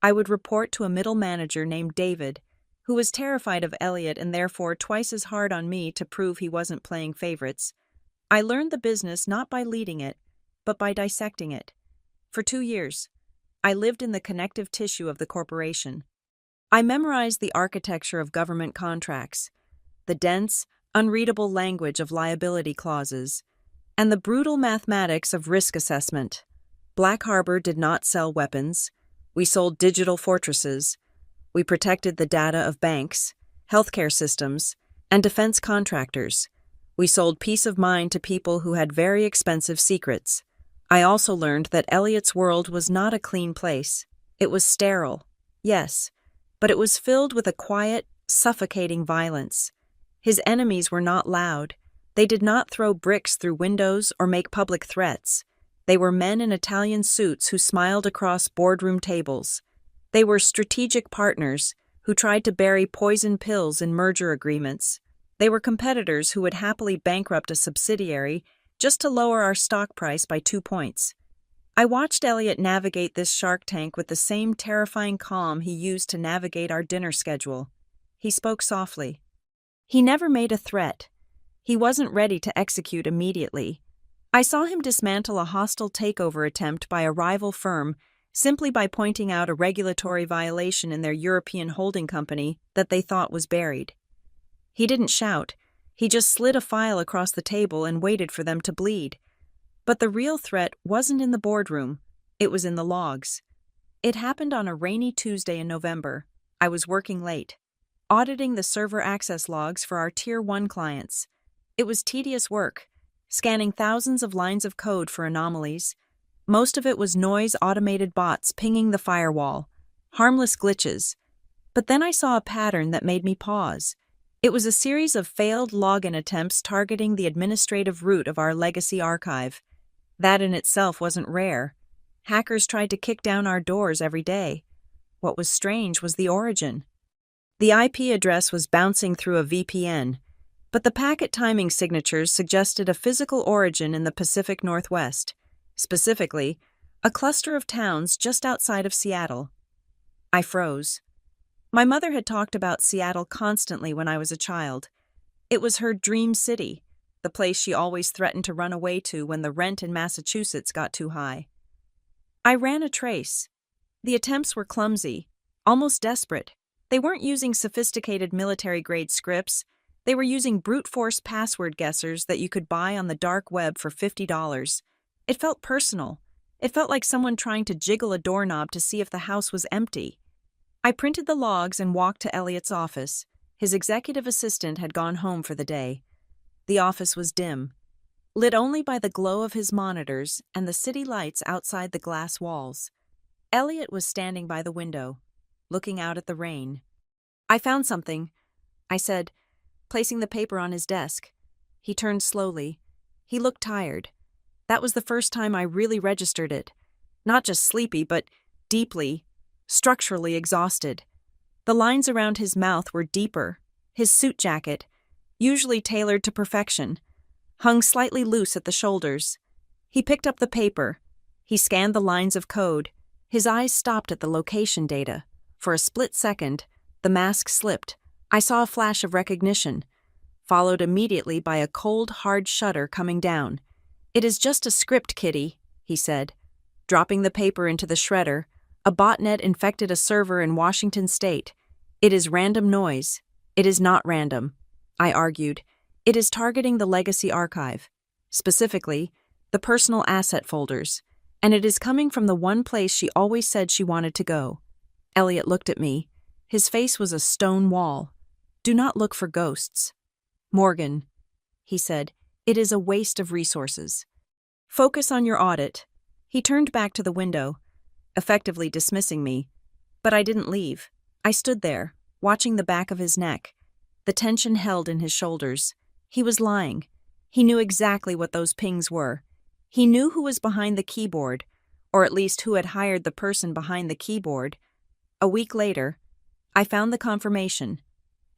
I would report to a middle manager named David, who was terrified of Elliot and therefore twice as hard on me to prove he wasn't playing favorites. I learned the business not by leading it, but by dissecting it. For 2 years, I lived in the connective tissue of the corporation. I memorized the architecture of government contracts, the dense, unreadable language of liability clauses, and the brutal mathematics of risk assessment. Black Harbor did not sell weapons. We sold digital fortresses. We protected the data of banks, healthcare systems, and defense contractors. We sold peace of mind to people who had very expensive secrets. I also learned that Elliot's world was not a clean place. It was sterile, yes, but it was filled with a quiet, suffocating violence. His enemies were not loud. They did not throw bricks through windows or make public threats. They were men in Italian suits who smiled across boardroom tables. They were strategic partners who tried to bury poison pills in merger agreements. They were competitors who would happily bankrupt a subsidiary just to lower our stock price by 2 points. I watched Elliot navigate this shark tank with the same terrifying calm he used to navigate our dinner schedule. He spoke softly. He never made a threat. He wasn't ready to execute immediately. I saw him dismantle a hostile takeover attempt by a rival firm simply by pointing out a regulatory violation in their European holding company that they thought was buried. He didn't shout. He just slid a file across the table and waited for them to bleed. But the real threat wasn't in the boardroom. It was in the logs. It happened on a rainy Tuesday in November. I was working late, auditing the server access logs for our Tier 1 clients. It was tedious work, scanning thousands of lines of code for anomalies. Most of it was noise-automated bots pinging the firewall, harmless glitches. But then I saw a pattern that made me pause. It was a series of failed login attempts targeting the administrative root of our legacy archive. That in itself wasn't rare. Hackers tried to kick down our doors every day. What was strange was the origin. The IP address was bouncing through a VPN, but the packet timing signatures suggested a physical origin in the Pacific Northwest, specifically, a cluster of towns just outside of Seattle. I froze. My mother had talked about Seattle constantly when I was a child. It was her dream city, the place she always threatened to run away to when the rent in Massachusetts got too high. I ran a trace. The attempts were clumsy, almost desperate. They weren't using sophisticated military-grade scripts. They were using brute-force password guessers that you could buy on the dark web for $50. It felt personal. It felt like someone trying to jiggle a doorknob to see if the house was empty. I printed the logs and walked to Elliot's office. His executive assistant had gone home for the day. The office was dim, lit only by the glow of his monitors and the city lights outside the glass walls. Elliot was standing by the window, looking out at the rain. "I found something," I said, placing the paper on his desk. He turned slowly. He looked tired. That was the first time I really registered it. Not just sleepy, but deeply, structurally exhausted. The lines around his mouth were deeper. His suit jacket, usually tailored to perfection, hung slightly loose at the shoulders. He picked up the paper. He scanned the lines of code. His eyes stopped at the location data. For a split second, the mask slipped. I saw a flash of recognition, followed immediately by a cold, hard shudder coming down. "It is just a script, Kitty," he said. Dropping the paper into the shredder, a botnet infected a server in Washington state. "It is random noise." "It is not random," I argued. "It is targeting the legacy archive, specifically, the personal asset folders, and it is coming from the one place she always said she wanted to go, Elliot looked at me. His face was a stone wall. "Do not look for ghosts. Morgan," he said, "it is a waste of resources. Focus on your audit." He turned back to the window, effectively dismissing me. But I didn't leave. I stood there, watching the back of his neck, the tension held in his shoulders. He was lying. He knew exactly what those pings were. He knew who was behind the keyboard, or at least who had hired the person behind the keyboard. A week later, I found the confirmation.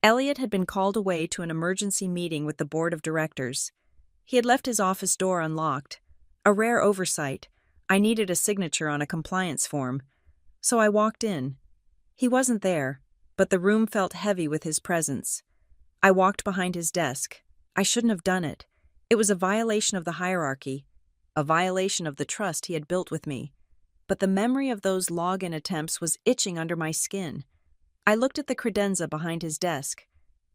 Elliot had been called away to an emergency meeting with the board of directors. He had left his office door unlocked. A rare oversight. I needed a signature on a compliance form. So I walked in. He wasn't there, but the room felt heavy with his presence. I walked behind his desk. I shouldn't have done it. It was a violation of the hierarchy, a violation of the trust he had built with me. But the memory of those login attempts was itching under my skin. I looked at the credenza behind his desk.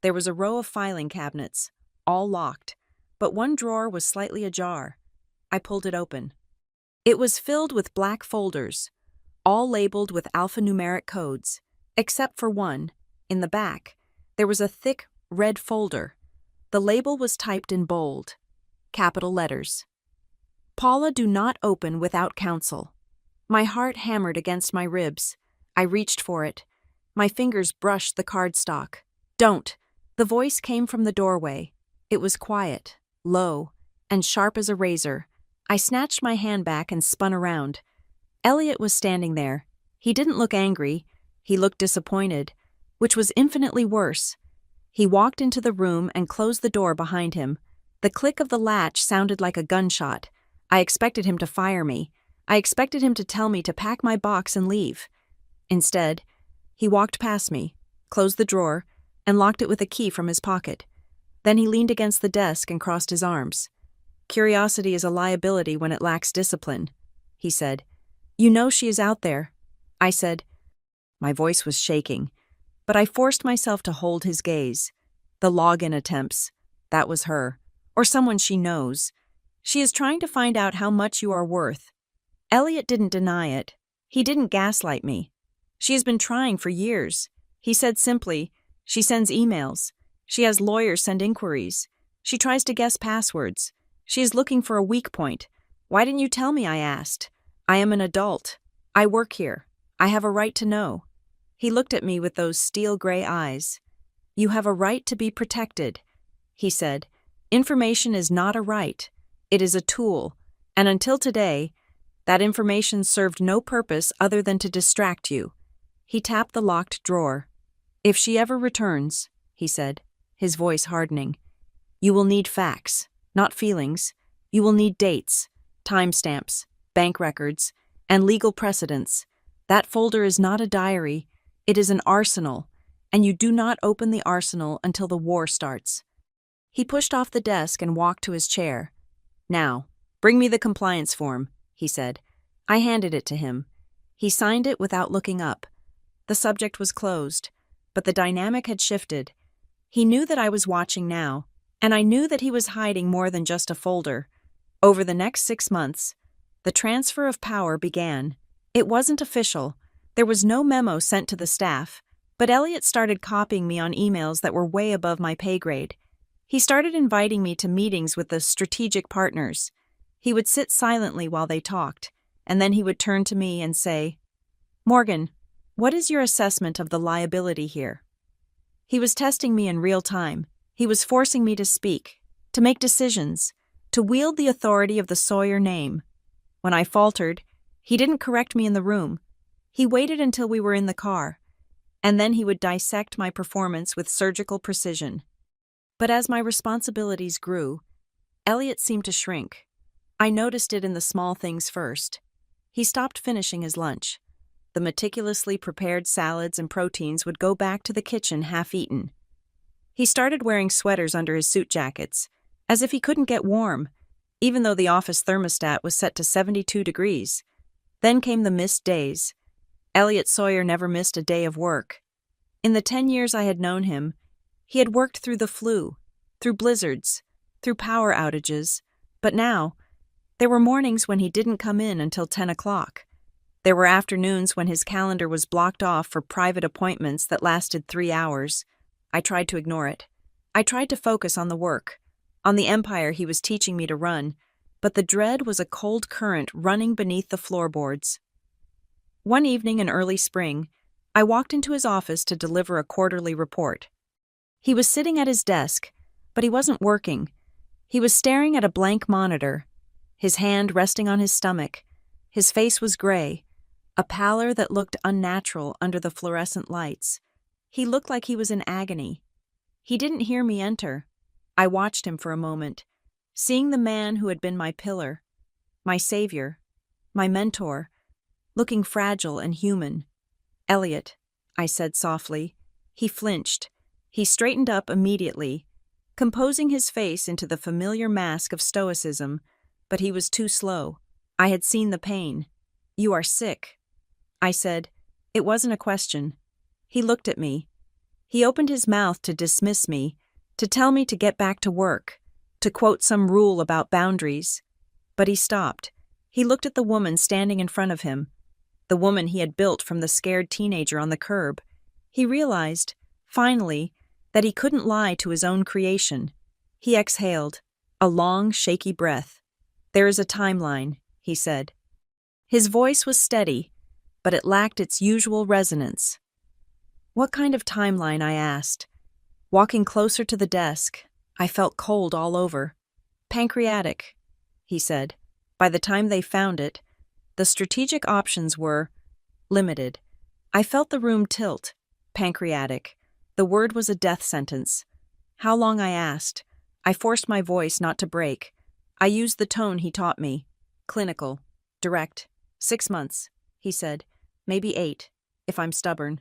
There was a row of filing cabinets, all locked, but one drawer was slightly ajar. I pulled it open. It was filled with black folders, all labeled with alphanumeric codes, except for one. In the back, there was a thick red folder. The label was typed in bold, capital letters. "Paula, do not open without counsel." My heart hammered against my ribs. I reached for it. My fingers brushed the cardstock. "Don't." The voice came from the doorway. It was quiet, low, and sharp as a razor. I snatched my hand back and spun around. Elliot was standing there. He didn't look angry. He looked disappointed, which was infinitely worse. He walked into the room and closed the door behind him. The click of the latch sounded like a gunshot. I expected him to fire me. I expected him to tell me to pack my box and leave. Instead, he walked past me, closed the drawer, and locked it with a key from his pocket. Then he leaned against the desk and crossed his arms. "Curiosity is a liability when it lacks discipline," he said. "You know she is out there," I said. My voice was shaking, but I forced myself to hold his gaze. The login attempts. That was her, or someone she knows. "She is trying to find out how much you are worth." Elliot didn't deny it. He didn't gaslight me. "She has been trying for years." He said simply, "She sends emails. She has lawyers send inquiries. She tries to guess passwords. She is looking for a weak point." "Why didn't you tell me?" I asked. "I am an adult. I work here. I have a right to know." He looked at me with those steel gray eyes. "You have a right to be protected," he said. "Information is not a right. It is a tool. And until today, that information served no purpose other than to distract you." He tapped the locked drawer. "If she ever returns," he said, his voice hardening, "you will need facts, not feelings. You will need dates, timestamps, bank records, and legal precedents. That folder is not a diary. It is an arsenal, and you do not open the arsenal until the war starts." He pushed off the desk and walked to his chair. "Now, bring me the compliance form," he said. I handed it to him. He signed it without looking up. The subject was closed, but the dynamic had shifted. He knew that I was watching now, and I knew that he was hiding more than just a folder. Over the next 6 months, the transfer of power began. It wasn't official. There was no memo sent to the staff, but Elliot started copying me on emails that were way above my pay grade. He started inviting me to meetings with the strategic partners. He would sit silently while they talked, and then he would turn to me and say, "Morgan, what is your assessment of the liability here?" He was testing me in real time. He was forcing me to speak, to make decisions, to wield the authority of the Sawyer name. When I faltered, he didn't correct me in the room. He waited until we were in the car, and then he would dissect my performance with surgical precision. But as my responsibilities grew, Elliot seemed to shrink. I noticed it in the small things first. He stopped finishing his lunch. The meticulously prepared salads and proteins would go back to the kitchen half-eaten. He started wearing sweaters under his suit jackets, as if he couldn't get warm, even though the office thermostat was set to 72 degrees. Then came the missed days. Elliot Sawyer never missed a day of work. In the 10 years I had known him, he had worked through the flu, through blizzards, through power outages, but now, there were mornings when he didn't come in until 10 o'clock. There were afternoons when his calendar was blocked off for private appointments that lasted 3 hours. I tried to ignore it. I tried to focus on the work, on the empire he was teaching me to run, but the dread was a cold current running beneath the floorboards. One evening in early spring, I walked into his office to deliver a quarterly report. He was sitting at his desk, but he wasn't working. He was staring at a blank monitor, his hand resting on his stomach. His face was gray, a pallor that looked unnatural under the fluorescent lights. He looked like he was in agony. He didn't hear me enter. I watched him for a moment, seeing the man who had been my pillar, my savior, my mentor, looking fragile and human. "Elliot," I said softly. He flinched. He straightened up immediately, composing his face into the familiar mask of stoicism, but he was too slow. I had seen the pain. "You are sick," I said. It wasn't a question. He looked at me. He opened his mouth to dismiss me, to tell me to get back to work, to quote some rule about boundaries. But he stopped. He looked at the woman standing in front of him, the woman he had built from the scared teenager on the curb. He realized, finally, that he couldn't lie to his own creation. He exhaled, a long, shaky breath. "There is a timeline," he said. His voice was steady, but it lacked its usual resonance. "What kind of timeline?" I asked. Walking closer to the desk, I felt cold all over. "Pancreatic," he said. "By the time they found it, the strategic options were limited." I felt the room tilt. Pancreatic. The word was a death sentence. "How long?" I asked. I forced my voice not to break. I used the tone he taught me. Clinical. Direct. 6 months, he said. Maybe 8, if I'm stubborn.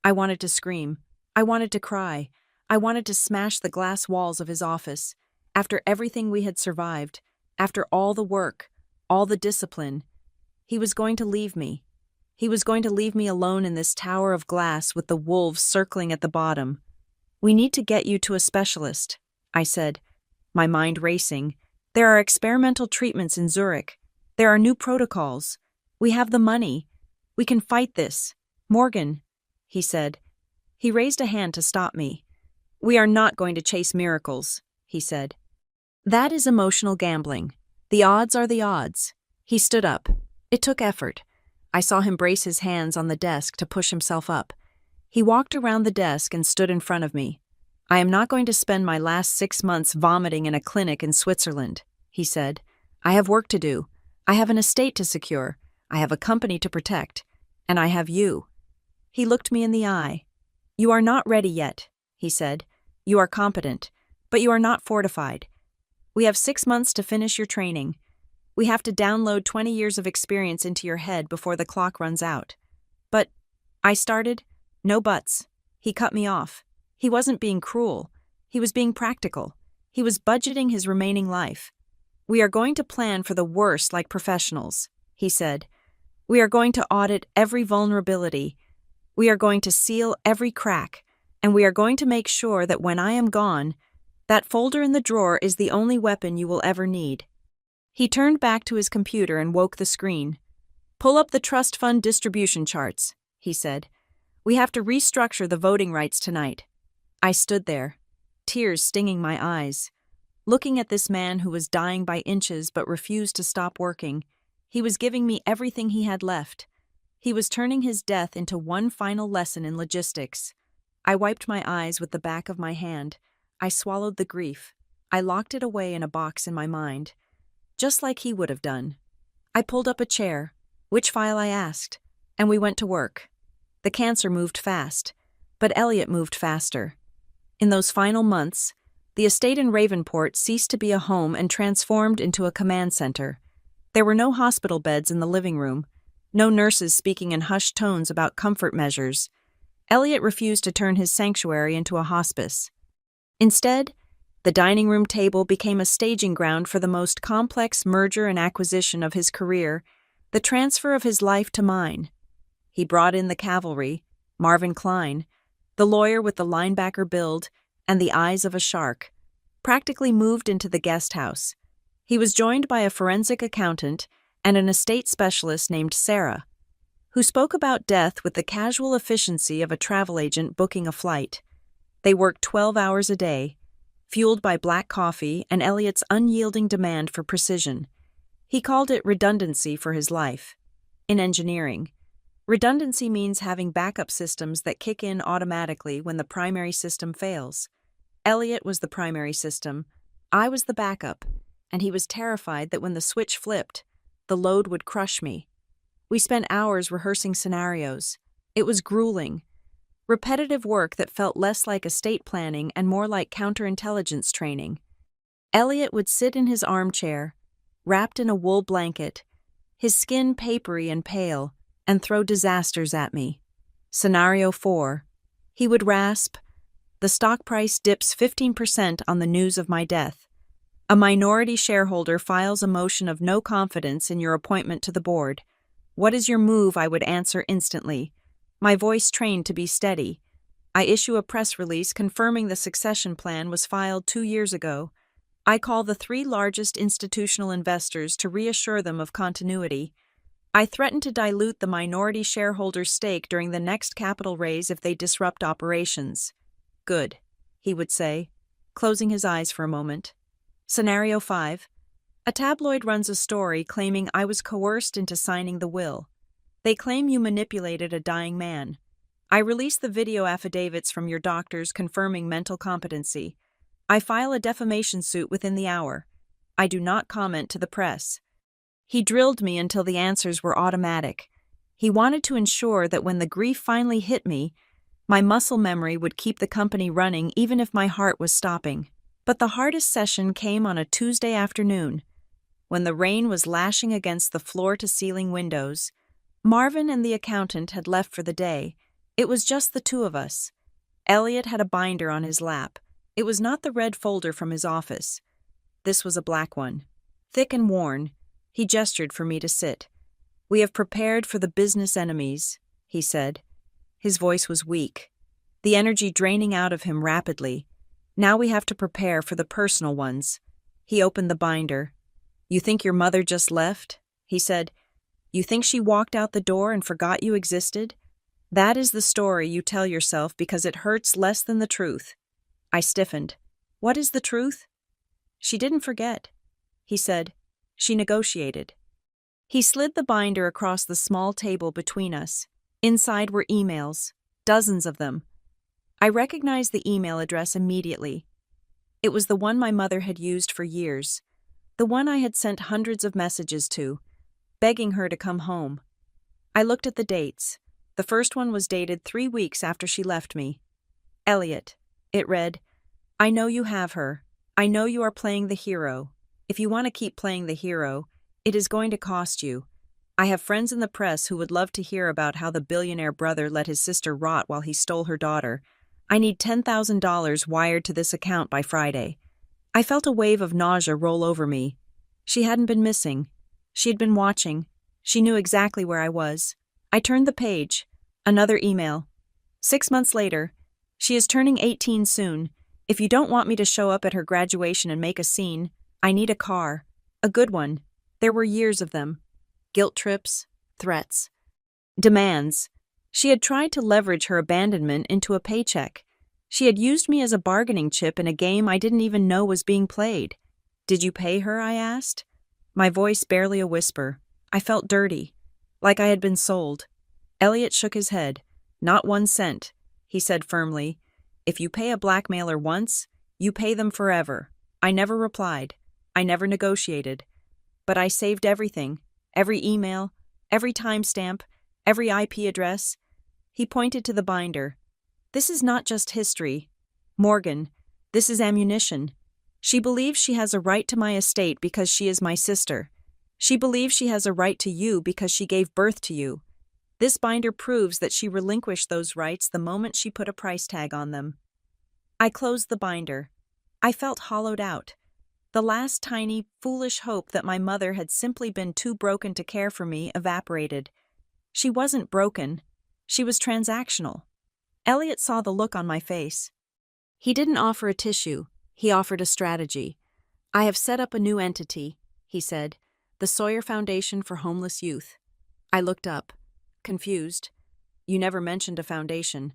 I wanted to scream. I wanted to cry. I wanted to smash the glass walls of his office. After everything we had survived, after all the work, all the discipline, he was going to leave me. He was going to leave me alone in this tower of glass with the wolves circling at the bottom. "We need to get you to a specialist," I said, my mind racing. "There are experimental treatments in Zurich. There are new protocols. We have the money. We can fight this." "Morgan," he said. He raised a hand to stop me. "We are not going to chase miracles," he said. "That is emotional gambling. The odds are the odds." He stood up. It took effort. I saw him brace his hands on the desk to push himself up. He walked around the desk and stood in front of me. "I am not going to spend my last 6 months vomiting in a clinic in Switzerland," he said. "I have work to do. I have an estate to secure. I have a company to protect. And I have you." He looked me in the eye. "You are not ready yet," he said. "You are competent, but you are not fortified. We have 6 months to finish your training. We have to download 20 years of experience into your head before the clock runs out." "But," I started. "No buts." He cut me off. He wasn't being cruel. He was being practical. He was budgeting his remaining life. "We are going to plan for the worst like professionals," he said. "We are going to audit every vulnerability. We are going to seal every crack, and we are going to make sure that when I am gone, that folder in the drawer is the only weapon you will ever need." He turned back to his computer and woke the screen. "Pull up the trust fund distribution charts," he said. "We have to restructure the voting rights tonight." I stood there, tears stinging my eyes, looking at this man who was dying by inches but refused to stop working. He was giving me everything he had left. He was turning his death into one final lesson in logistics. I wiped my eyes with the back of my hand. I swallowed the grief. I locked it away in a box in my mind, just like he would have done. I pulled up a chair. "Which file?" I asked, and we went to work. The cancer moved fast, but Elliot moved faster. In those final months, the estate in Ravenport ceased to be a home and transformed into a command center. There were no hospital beds in the living room, no nurses speaking in hushed tones about comfort measures. Elliot refused to turn his sanctuary into a hospice. Instead, the dining room table became a staging ground for the most complex merger and acquisition of his career, the transfer of his life to mine. He brought in the cavalry, Marvin Klein, the lawyer with the linebacker build and the eyes of a shark, practically moved into the guest house. He was joined by a forensic accountant and an estate specialist named Sarah. who spoke about death with the casual efficiency of a travel agent booking a flight. They worked 12 hours a day, fueled by black coffee and Elliot's unyielding demand for precision. He called it redundancy for his life. In engineering, redundancy means having backup systems that kick in automatically when the primary system fails. Elliot was the primary system, I was the backup, and he was terrified that when the switch flipped, the load would crush me. We spent hours rehearsing scenarios. It was grueling. Repetitive work that felt less like estate planning and more like counterintelligence training. Elliot would sit in his armchair, wrapped in a wool blanket, his skin papery and pale, and throw disasters at me. Scenario 4. He would rasp, "The stock price dips 15% on the news of my death. A minority shareholder files a motion of no confidence in your appointment to the board. What is your move?" I would answer instantly, my voice trained to be steady. I issue a press release confirming the succession plan was filed 2 years ago. I call the 3 largest institutional investors to reassure them of continuity. I threaten to dilute the minority shareholder's stake during the next capital raise if they disrupt operations. "Good," he would say, closing his eyes for a moment. Scenario 5. A tabloid runs a story claiming I was coerced into signing the will. They claim you manipulated a dying man. I release the video affidavits from your doctors confirming mental competency. I file a defamation suit within the hour. I do not comment to the press. He drilled me until the answers were automatic. He wanted to ensure that when the grief finally hit me, my muscle memory would keep the company running even if my heart was stopping. But the hardest session came on a Tuesday afternoon. When the rain was lashing against the floor-to-ceiling windows, Marvin and the accountant had left for the day. It was just the 2 of us. Elliot had a binder on his lap. It was not the red folder from his office. This was a black one. Thick and worn, he gestured for me to sit. "We have prepared for the business enemies," he said. His voice was weak, the energy draining out of him rapidly. "Now we have to prepare for the personal ones." He opened the binder. "You think your mother just left?" he said. "You think she walked out the door and forgot you existed? That is the story you tell yourself because it hurts less than the truth." I stiffened. "What is the truth?" "She didn't forget," he said. "She negotiated." He slid the binder across the small table between us. Inside were emails, dozens of them. I recognized the email address immediately. It was the one my mother had used for years, the one I had sent hundreds of messages to, begging her to come home. I looked at the dates. The first one was dated 3 weeks after she left me. "Elliot," it read, "I know you have her. I know you are playing the hero. If you want to keep playing the hero, it is going to cost you. I have friends in the press who would love to hear about how the billionaire brother let his sister rot while he stole her daughter. I need $10,000 wired to this account by Friday." I felt a wave of nausea roll over me. She hadn't been missing. She had been watching. She knew exactly where I was. I turned the page. Another email. 6 months later. "She is turning 18 soon. If you don't want me to show up at her graduation and make a scene, I need a car. A good one." There were years of them. Guilt trips, threats, demands. She had tried to leverage her abandonment into a paycheck. She had used me as a bargaining chip in a game I didn't even know was being played. "Did you pay her?" I asked. My voice barely a whisper. I felt dirty, like I had been sold. Elliot shook his head. "Not 1 cent, he said firmly. "If you pay a blackmailer once, you pay them forever." I never replied. I never negotiated. But I saved everything. Every email, every timestamp, every IP address. He pointed to the binder. "This is not just history. Morgan, this is ammunition. She believes she has a right to my estate because she is my sister. She believes she has a right to you because she gave birth to you. This binder proves that she relinquished those rights the moment she put a price tag on them." I closed the binder. I felt hollowed out. The last tiny, foolish hope that my mother had simply been too broken to care for me evaporated. She wasn't broken. She was transactional. Elliot saw the look on my face. He didn't offer a tissue. He offered a strategy. "I have set up a new entity," he said, "the Sawyer Foundation for Homeless Youth." I looked up. confused. You never mentioned a foundation.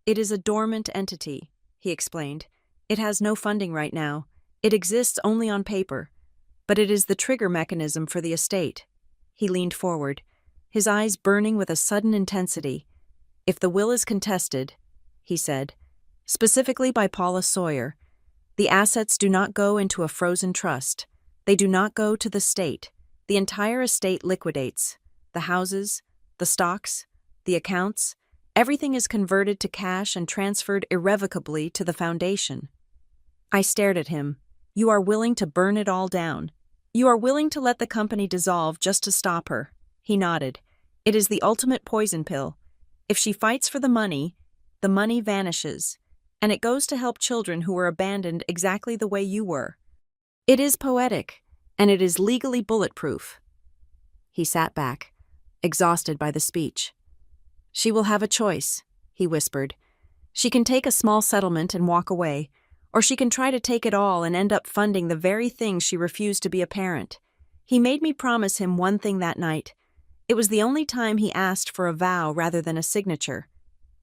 It is a dormant entity, he explained. It has no funding right now. It exists only on paper. But it is the trigger mechanism for the estate. He leaned forward, his eyes burning with a sudden intensity. If the will is contested, he said, specifically by Paula Sawyer, the assets do not go into a frozen trust. They do not go to the state. The entire estate liquidates. The houses, the stocks, the accounts, everything is converted to cash and transferred irrevocably to the foundation. I stared at him. You are willing to burn it all down. You are willing to let the company dissolve just to stop her. He nodded. It is the ultimate poison pill. If she fights for the money vanishes, and it goes to help children who were abandoned exactly the way you were. It is poetic, and it is legally bulletproof. He sat back, exhausted by the speech. She will have a choice, he whispered. She can take a small settlement and walk away, or she can try to take it all and end up funding the very thing she refused to be a parent. He made me promise him one thing that night. It was the only time he asked for a vow rather than a signature.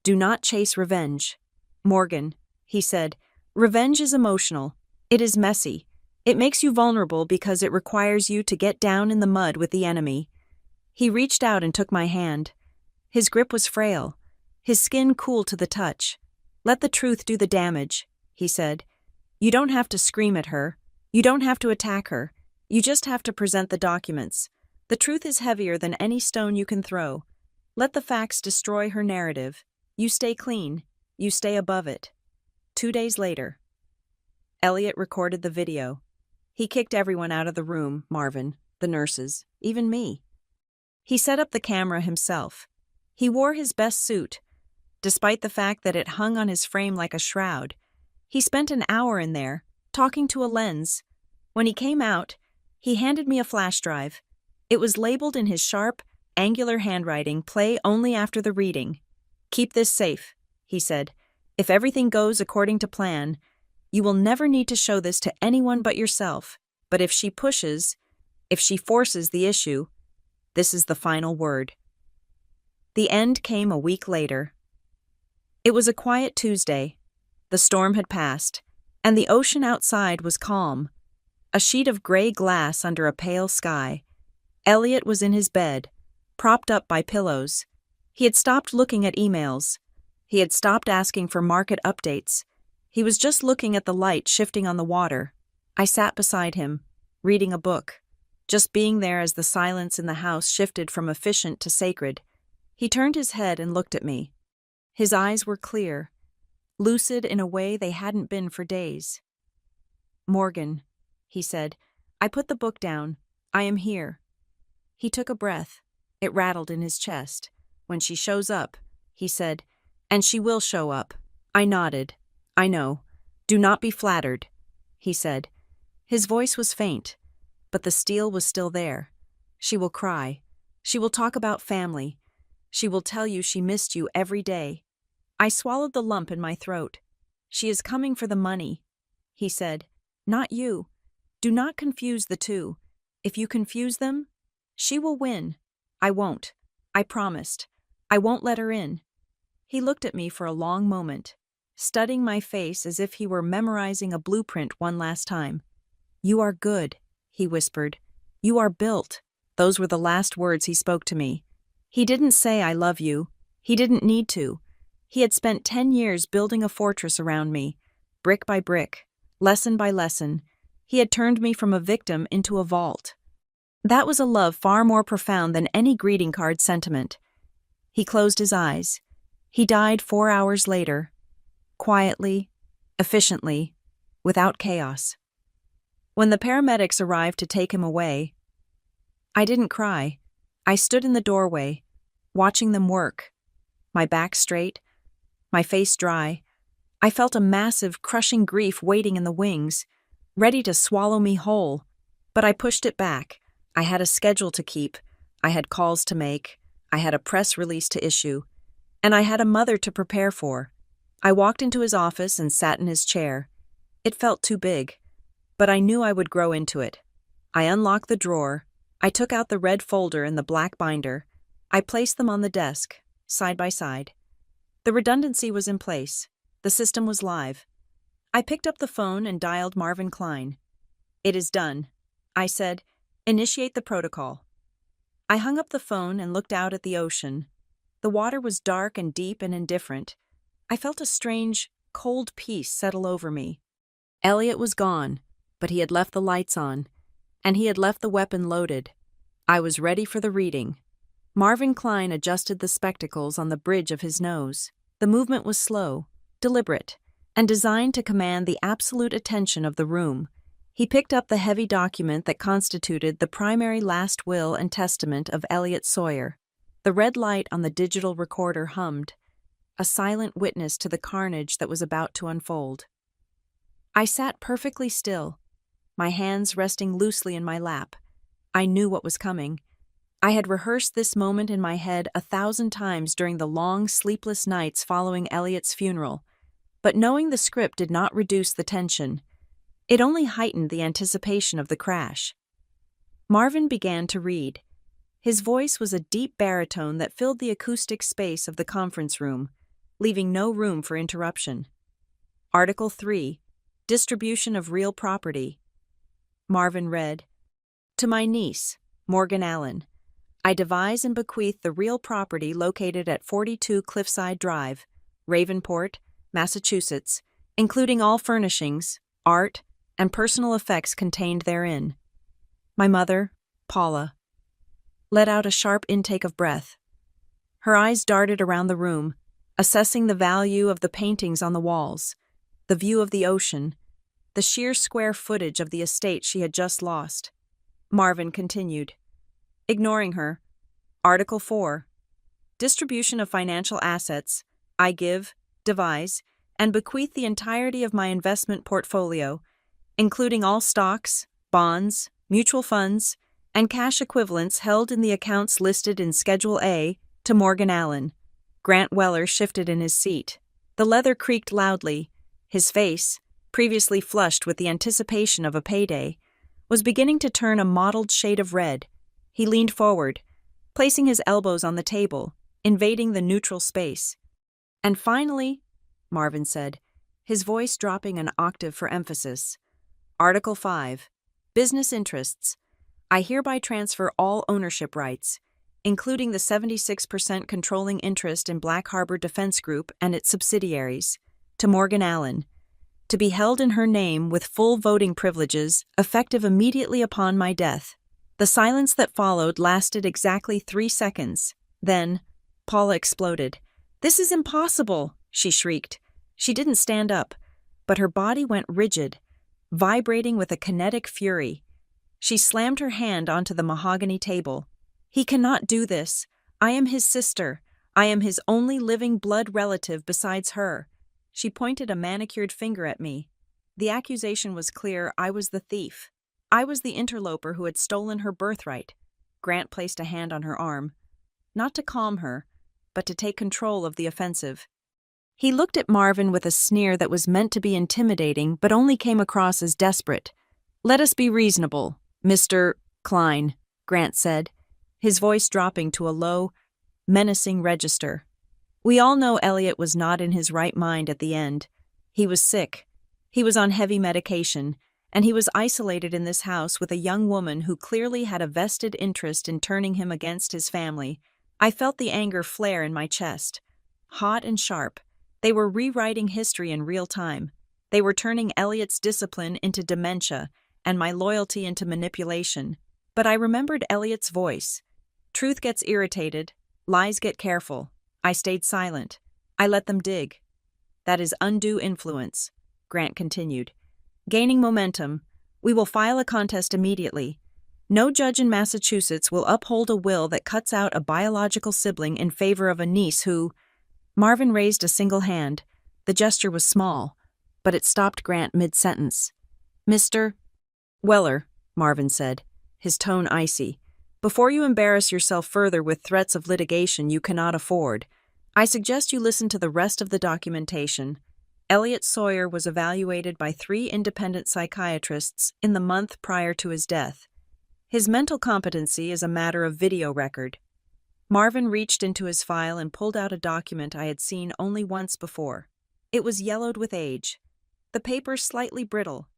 Do not chase revenge. Morgan, he said, revenge is emotional. It is messy. It makes you vulnerable because it requires you to get down in the mud with the enemy. He reached out and took my hand. His grip was frail, his skin cool to the touch. Let the truth do the damage, he said. You don't have to scream at her. You don't have to attack her. You just have to present the documents. The truth is heavier than any stone you can throw. Let the facts destroy her narrative. You stay clean. You stay above it. 2 days later. Elliot recorded the video. He kicked everyone out of the room, Marvin, the nurses, even me. He set up the camera himself. He wore his best suit, despite the fact that it hung on his frame like a shroud. He spent an hour in there, talking to a lens. When he came out, he handed me a flash drive. It was labeled in his sharp, angular handwriting, play only after the reading. Keep this safe, he said. If everything goes according to plan, you will never need to show this to anyone but yourself. But if she forces the issue, this is the final word. The end came a week later. It was a quiet Tuesday. The storm had passed, and the ocean outside was calm. A sheet of gray glass under a pale sky. Elliot was in his bed, propped up by pillows. He had stopped looking at emails. He had stopped asking for market updates. He was just looking at the light shifting on the water. I sat beside him, reading a book, just being there as the silence in the house shifted from efficient to sacred. He turned his head and looked at me. His eyes were clear, lucid in a way they hadn't been for days. Morgan, he said, I put the book down. I am here. He took a breath. It rattled in his chest. When she shows up, he said, and she will show up. I nodded. I know. Do not be flattered, he said. His voice was faint, but the steel was still there. She will cry. She will talk about family. She will tell you she missed you every day. I swallowed the lump in my throat. She is coming for the money, he said. Not you. Do not confuse the two. If you confuse them, she will win. I won't. I promised. I won't let her in. He looked at me for a long moment, studying my face as if he were memorizing a blueprint one last time. You are good, he whispered. You are built. Those were the last words he spoke to me. He didn't say I love you. He didn't need to. He had spent 10 years building a fortress around me, brick by brick, lesson by lesson. He had turned me from a victim into a vault. That was a love far more profound than any greeting card sentiment. He closed his eyes. He died 4 hours later, quietly, efficiently, without chaos. When the paramedics arrived to take him away, I didn't cry. I stood in the doorway, watching them work, my back straight, my face dry. I felt a massive, crushing grief waiting in the wings, ready to swallow me whole. But I pushed it back. I had a schedule to keep. I had calls to make. I had a press release to issue. And I had a mother to prepare for. I walked into his office and sat in his chair. It felt too big, but I knew I would grow into it. I unlocked the drawer. I took out the red folder and the black binder. I placed them on the desk, side by side. The redundancy was in place. The system was live. I picked up the phone and dialed Marvin Klein. "It is done," I said. "Initiate the protocol." I hung up the phone and looked out at the ocean. The water was dark and deep and indifferent. I felt a strange, cold peace settle over me. Elliot was gone, but he had left the lights on, and he had left the weapon loaded. I was ready for the reading. Marvin Klein adjusted the spectacles on the bridge of his nose. The movement was slow, deliberate, and designed to command the absolute attention of the room. He picked up the heavy document that constituted the primary last will and testament of Elliot Sawyer. The red light on the digital recorder hummed, a silent witness to the carnage that was about to unfold. I sat perfectly still, my hands resting loosely in my lap. I knew what was coming. I had rehearsed this moment in my head 1,000 times during the long, sleepless nights following Elliot's funeral, but knowing the script did not reduce the tension. It only heightened the anticipation of the crash. Marvin began to read. His voice was a deep baritone that filled the acoustic space of the conference room, leaving no room for interruption. Article 3, Distribution of Real Property. Marvin read, "To my niece, Morgan Allen, I devise and bequeath the real property located at 42 Cliffside Drive, Ravenport, Massachusetts, including all furnishings, art, and personal effects contained therein." My mother, Paula, let out a sharp intake of breath. Her eyes darted around the room, assessing the value of the paintings on the walls, the view of the ocean, the sheer square footage of the estate she had just lost. Marvin continued, ignoring her. Article 4. Distribution of financial assets. I give, devise, and bequeath the entirety of my investment portfolio, including all stocks, bonds, mutual funds, and cash equivalents held in the accounts listed in Schedule A, to Morgan Allen. Grant Weller shifted in his seat. The leather creaked loudly. His face, previously flushed with the anticipation of a payday, was beginning to turn a mottled shade of red. He leaned forward, placing his elbows on the table, invading the neutral space. "And finally," Marvin said, his voice dropping an octave for emphasis, Article 5. Business interests. I hereby transfer all ownership rights, including the 76% controlling interest in Black Harbor Defense Group and its subsidiaries, to Morgan Allen, to be held in her name with full voting privileges, effective immediately upon my death. The silence that followed lasted exactly 3 seconds. Then, Paula exploded. "This is impossible," she shrieked. She didn't stand up, but her body went rigid, vibrating with a kinetic fury. She slammed her hand onto the mahogany table. "He cannot do this. I am his sister. I am his only living blood relative besides her." She pointed a manicured finger at me. The accusation was clear. I was the thief. I was the interloper who had stolen her birthright. Grant placed a hand on her arm, not to calm her, but to take control of the offensive. He looked at Marvin with a sneer that was meant to be intimidating but only came across as desperate. "Let us be reasonable, Mr. Klein," Grant said, his voice dropping to a low, menacing register. "We all know Elliot was not in his right mind at the end. He was sick. He was on heavy medication, and he was isolated in this house with a young woman who clearly had a vested interest in turning him against his family." I felt the anger flare in my chest. Hot and sharp, they were rewriting history in real time. They were turning Elliot's discipline into dementia and my loyalty into manipulation. But I remembered Elliot's voice. Truth gets irritated, lies get careful. I stayed silent. I let them dig. "That is undue influence," Grant continued. "Gaining momentum, we will file a contest immediately. No judge in Massachusetts will uphold a will that cuts out a biological sibling in favor of a niece who—" Marvin raised a single hand. The gesture was small, but it stopped Grant mid-sentence. "Mr. Weller," Marvin said, his tone icy, "before you embarrass yourself further with threats of litigation you cannot afford, I suggest you listen to the rest of the documentation. Elliot Sawyer was evaluated by 3 independent psychiatrists in the month prior to his death. His mental competency is a matter of video record." Marvin reached into his file and pulled out a document I had seen only once before. It was yellowed with age, the paper slightly brittle.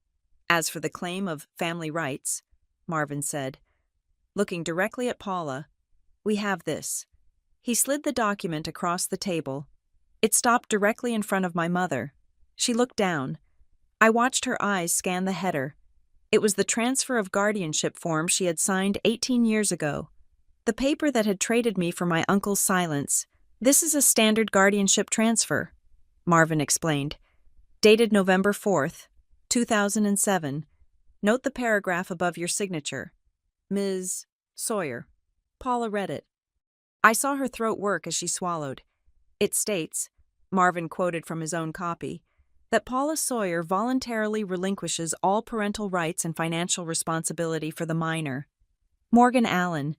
As for the claim of family rights, Marvin said, looking directly at Paula, we have this. He slid the document across the table. It stopped directly in front of my mother. She looked down. I watched her eyes scan the header. It was the transfer of guardianship form she had signed 18 years ago. The paper that had traded me for my uncle's silence. This is a standard guardianship transfer, Marvin explained. Dated November 4th, 2007. Note the paragraph above your signature. Ms. Sawyer. Paula read it. I saw her throat work as she swallowed. It states, Marvin quoted from his own copy, that Paula Sawyer voluntarily relinquishes all parental rights and financial responsibility for the minor, Morgan Allen,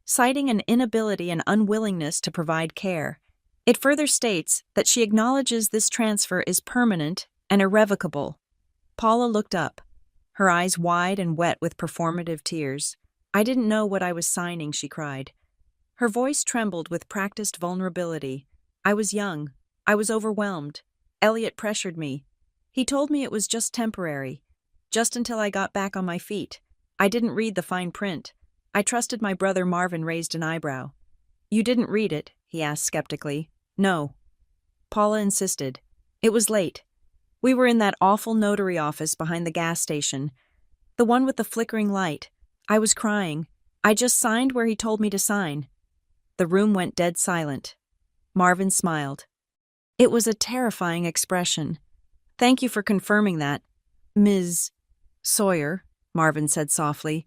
citing an inability and unwillingness to provide care. It further states that she acknowledges this transfer is permanent and irrevocable. Paula looked up, her eyes wide and wet with performative tears. I didn't know what I was signing, she cried. Her voice trembled with practiced vulnerability. I was young. I was overwhelmed. Elliot pressured me. He told me it was just temporary, just until I got back on my feet. I didn't read the fine print. I trusted my brother. Marvin raised an eyebrow. You didn't read it, he asked skeptically. No. Paula insisted. It was late. We were in that awful notary office behind the gas station, the one with the flickering light. I was crying. I just signed where he told me to sign. The room went dead silent. Marvin smiled. It was a terrifying expression. Thank you for confirming that, Ms. Sawyer, Marvin said softly.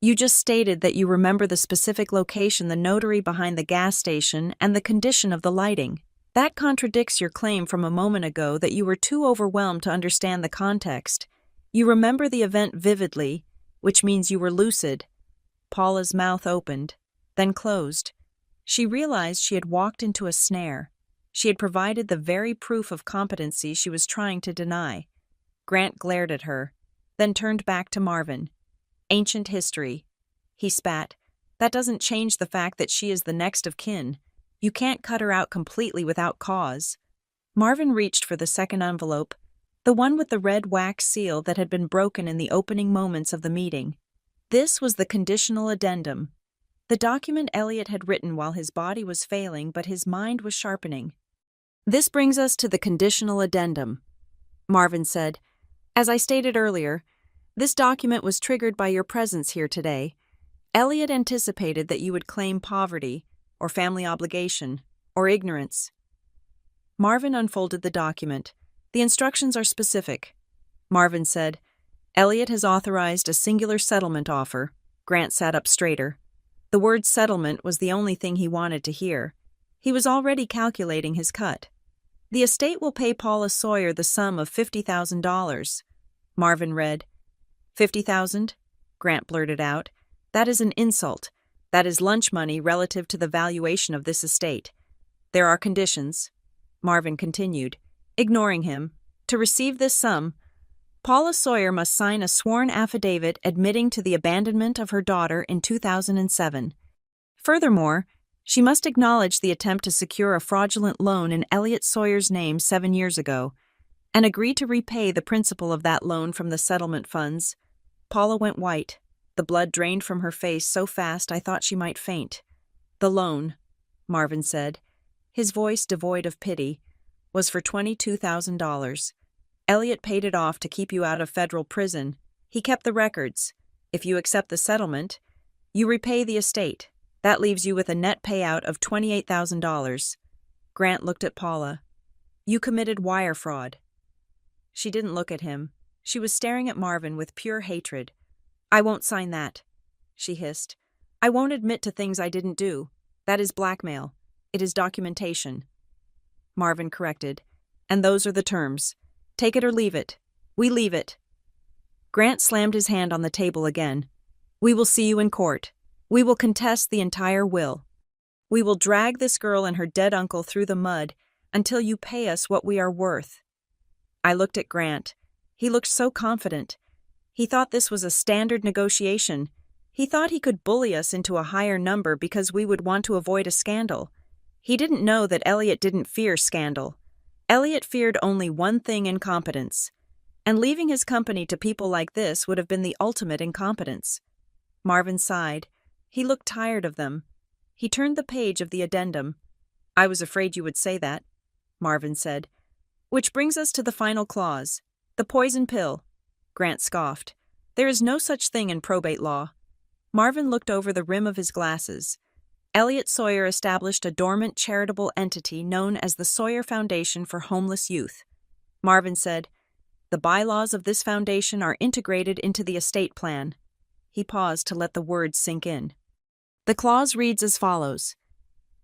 You just stated that you remember the specific location, the notary behind the gas station, and the condition of the lighting. That contradicts your claim from a moment ago that you were too overwhelmed to understand the context. You remember the event vividly, which means you were lucid. Paula's mouth opened, then closed. She realized she had walked into a snare. She had provided the very proof of competency she was trying to deny. Grant glared at her, then turned back to Marvin. Ancient history. He spat. That doesn't change the fact that she is the next of kin. You can't cut her out completely without cause. Marvin reached for the second envelope, the one with the red wax seal that had been broken in the opening moments of the meeting. This was the conditional addendum. The document Elliot had written while his body was failing but his mind was sharpening. This brings us to the conditional addendum, Marvin said. As I stated earlier, this document was triggered by your presence here today. Elliot anticipated that you would claim poverty, or family obligation, or ignorance. Marvin unfolded the document. The instructions are specific. Marvin said, Elliot has authorized a singular settlement offer. Grant sat up straighter. The word settlement was the only thing he wanted to hear. He was already calculating his cut. The estate will pay Paula Sawyer the sum of $50,000. Marvin read. $50,000? Grant blurted out. That is an insult. That is lunch money relative to the valuation of this estate. There are conditions. Marvin continued, ignoring him. To receive this sum, Paula Sawyer must sign a sworn affidavit admitting to the abandonment of her daughter in 2007. Furthermore, she must acknowledge the attempt to secure a fraudulent loan in Elliot Sawyer's name 7 years ago, and agree to repay the principal of that loan from the settlement funds. Paula went white. The blood drained from her face so fast I thought she might faint. The loan, Marvin said, his voice devoid of pity, was for $22,000. Elliot paid it off to keep you out of federal prison. He kept the records. If you accept the settlement, you repay the estate. That leaves you with a net payout of $28,000. Grant looked at Paula. You committed wire fraud. She didn't look at him. She was staring at Marvin with pure hatred. I won't sign that, she hissed. I won't admit to things I didn't do. That is blackmail. It is documentation. Marvin corrected. And those are the terms. Take it or leave it. We leave it. Grant slammed his hand on the table again. We will see you in court. We will contest the entire will. We will drag this girl and her dead uncle through the mud until you pay us what we are worth. I looked at Grant. He looked so confident. He thought this was a standard negotiation. He thought he could bully us into a higher number because we would want to avoid a scandal. He didn't know that Elliot didn't fear scandal. Elliot feared only one thing: incompetence. And leaving his company to people like this would have been the ultimate incompetence. Marvin sighed. He looked tired of them. He turned the page of the addendum. "I was afraid you would say that," Marvin said. "Which brings us to the final clause. The poison pill." Grant scoffed. "There is no such thing in probate law." Marvin looked over the rim of his glasses. Elliot Sawyer established a dormant charitable entity known as the Sawyer Foundation for Homeless Youth. Marvin said, "The bylaws of this foundation are integrated into the estate plan." He paused to let the words sink in. The clause reads as follows.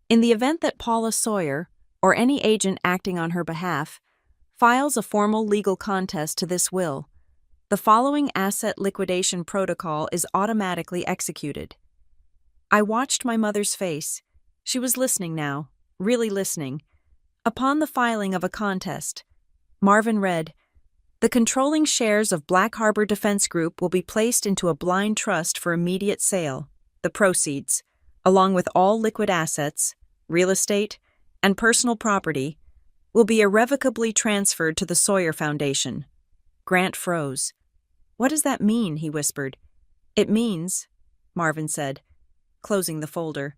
In the event that Paula Sawyer, or any agent acting on her behalf, files a formal legal contest to this will, the following asset liquidation protocol is automatically executed. I watched my mother's face. She was listening now, really listening. Upon the filing of a contest, Marvin read, "The controlling shares of Black Harbor Defense Group will be placed into a blind trust for immediate sale. The proceeds, along with all liquid assets, real estate, and personal property, will be irrevocably transferred to the Sawyer Foundation." Grant froze. "What does that mean?" he whispered. "It means," Marvin said, closing the folder,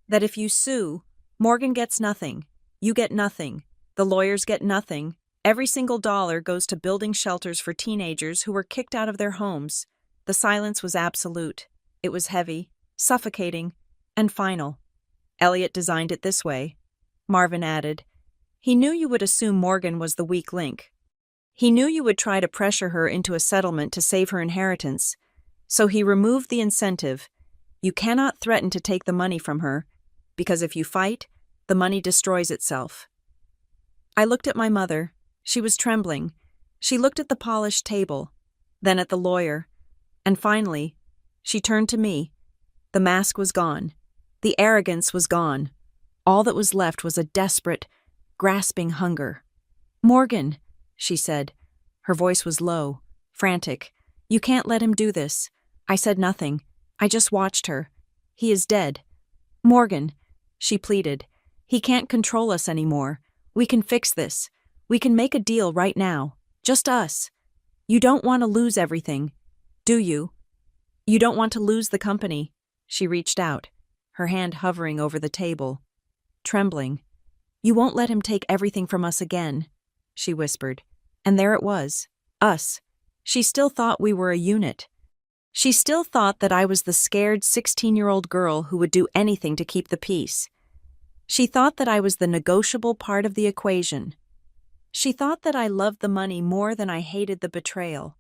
"that if you sue, Morgan gets nothing, you get nothing, the lawyers get nothing. Every single dollar goes to building shelters for teenagers who were kicked out of their homes." The silence was absolute. It was heavy, suffocating, and final. "Elliot designed it this way," Marvin added. "He knew you would assume Morgan was the weak link. He knew you would try to pressure her into a settlement to save her inheritance. So he removed the incentive. You cannot threaten to take the money from her, because if you fight, the money destroys itself." I looked at my mother. She was trembling. She looked at the polished table, then at the lawyer, and finally, she turned to me. The mask was gone. The arrogance was gone. All that was left was a desperate, grasping hunger. "Morgan," she said. Her voice was low, frantic. "You can't let him do this." I said nothing. I just watched her. "He is dead." "Morgan," she pleaded. "He can't control us anymore. We can fix this. We can make a deal right now. Just us. You don't want to lose everything, do you? You don't want to lose the company." She reached out, her hand hovering over the table, trembling. "You won't let him take everything from us again," she whispered. And there it was, us. She still thought we were a unit. She still thought that I was the scared 16-year-old girl who would do anything to keep the peace. She thought that I was the negotiable part of the equation. She thought that I loved the money more than I hated the betrayal.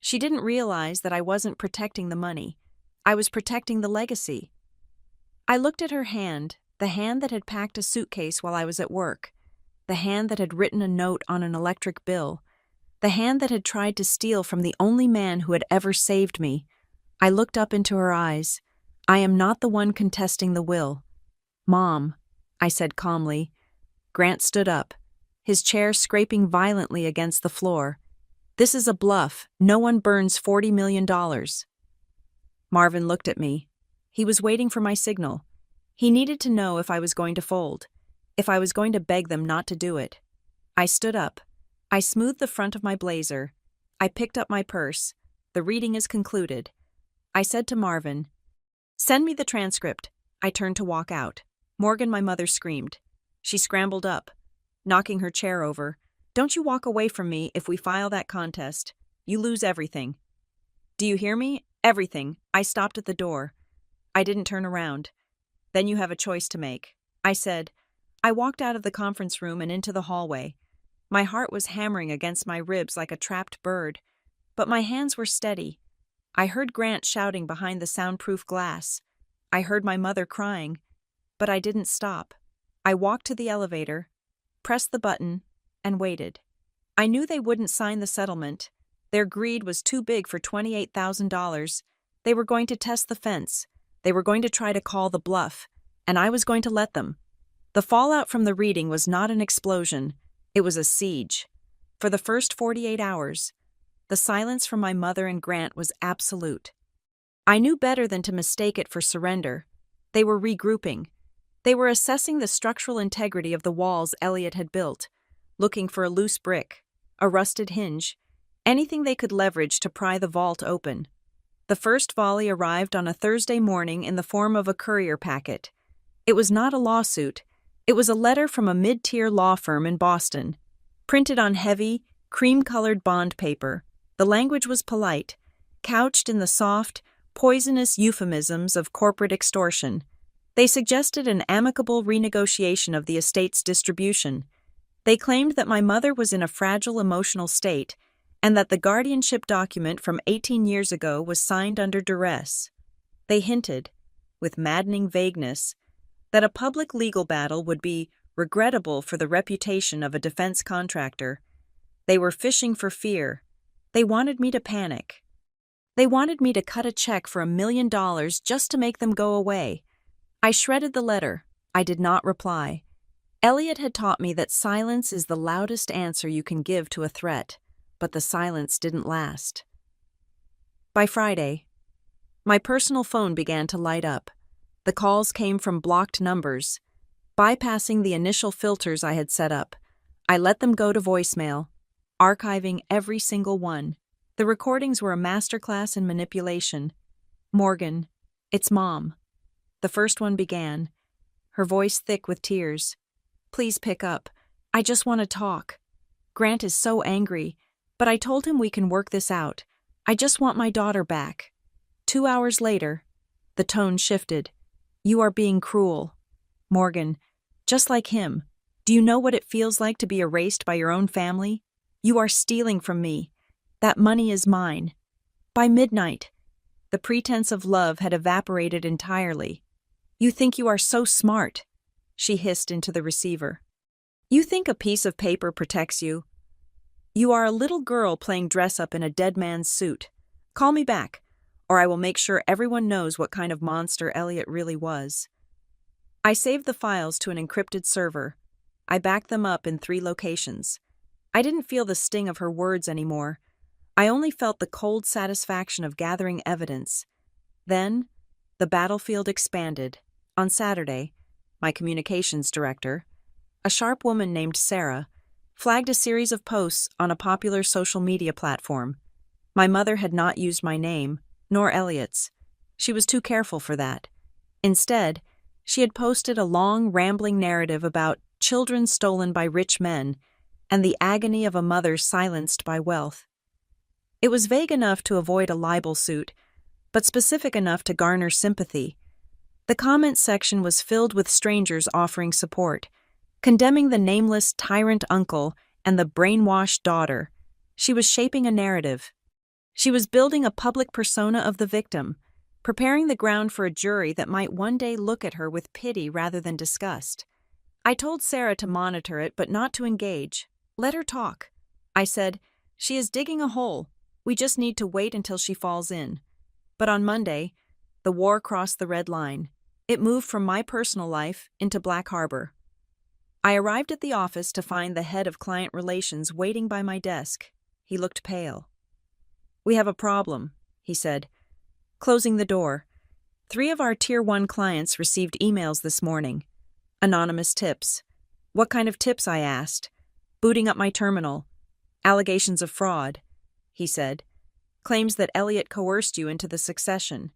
She didn't realize that I wasn't protecting the money. I was protecting the legacy. I looked at her hand, the hand that had packed a suitcase while I was at work, the hand that had written a note on an electric bill, the hand that had tried to steal from the only man who had ever saved me. I looked up into her eyes. "I am not the one contesting the will." "Mom," I said calmly. Grant stood up, his chair scraping violently against the floor. "This is a bluff. No one burns $40 million. Marvin looked at me. He was waiting for my signal. He needed to know if I was going to fold, if I was going to beg them not to do it. I stood up. I smoothed the front of my blazer. I picked up my purse. The reading is concluded. I said to Marvin, "Send me the transcript." I turned to walk out. "Morgan," my mother screamed. She scrambled up, knocking her chair over. "Don't you walk away from me if we file that contest. You lose everything." "Do you hear me? Everything." I stopped at the door. I didn't turn around. "Then you have a choice to make," I said. I walked out of the conference room and into the hallway. My heart was hammering against my ribs like a trapped bird, but my hands were steady. I heard Grant shouting behind the soundproof glass. I heard my mother crying, but I didn't stop. I walked to the elevator, pressed the button, and waited. I knew they wouldn't sign the settlement. Their greed was too big for $28,000. They were going to test the fence. They were going to try to call the bluff, and I was going to let them. The fallout from the reading was not an explosion. It was a siege. For the first 48 hours, the silence from my mother and Grant was absolute. I knew better than to mistake it for surrender. They were regrouping. They were assessing the structural integrity of the walls Elliot had built, looking for a loose brick, a rusted hinge, anything they could leverage to pry the vault open. The first volley arrived on a Thursday morning in the form of a courier packet. It was not a lawsuit. It was a letter from a mid-tier law firm in Boston. Printed on heavy, cream-colored bond paper, the language was polite, couched in the soft, poisonous euphemisms of corporate extortion. They suggested an amicable renegotiation of the estate's distribution. They claimed that my mother was in a fragile emotional state and that the guardianship document from 18 years ago was signed under duress. They hinted, with maddening vagueness, that a public legal battle would be regrettable for the reputation of a defense contractor. They were fishing for fear. They wanted me to panic. They wanted me to cut a check for $1 million just to make them go away. I shredded the letter. I did not reply. Elliot had taught me that silence is the loudest answer you can give to a threat, but the silence didn't last. By Friday, my personal phone began to light up. The calls came from blocked numbers. Bypassing the initial filters I had set up, I let them go to voicemail, archiving every single one. The recordings were a masterclass in manipulation. "Morgan, it's Mom." The first one began, her voice thick with tears. "Please pick up. I just want to talk. Grant is so angry, but I told him we can work this out. I just want my daughter back." 2 hours later, the tone shifted. "You are being cruel. Morgan, just like him, do you know what it feels like to be erased by your own family? You are stealing from me. That money is mine." By midnight, the pretense of love had evaporated entirely. "You think you are so smart," she hissed into the receiver. "You think a piece of paper protects you. You are a little girl playing dress-up in a dead man's suit. Call me back, or I will make sure everyone knows what kind of monster Elliot really was." I saved the files to an encrypted server. I backed them up in 3 locations. I didn't feel the sting of her words anymore. I only felt the cold satisfaction of gathering evidence. Then, the battlefield expanded. On Saturday, my communications director, a sharp woman named Sarah, flagged a series of posts on a popular social media platform. My mother had not used my name, nor Elliot's. She was too careful for that. Instead, she had posted a long, rambling narrative about children stolen by rich men and the agony of a mother silenced by wealth. It was vague enough to avoid a libel suit, but specific enough to garner sympathy. The comment section was filled with strangers offering support, condemning the nameless tyrant uncle and the brainwashed daughter. She was shaping a narrative. She was building a public persona of the victim, preparing the ground for a jury that might one day look at her with pity rather than disgust. I told Sarah to monitor it but not to engage. Let her talk. I said, "She is digging a hole. We just need to wait until she falls in." But on Monday, the war crossed the red line. It moved from my personal life into Black Harbor. I arrived at the office to find the head of client relations waiting by my desk. He looked pale. "We have a problem," he said, closing the door. 3 of our Tier 1 clients received emails this morning. Anonymous tips. "What kind of tips?" I asked. "Booting up my terminal. Allegations of fraud," he said. "Claims that Elliot coerced you into the succession.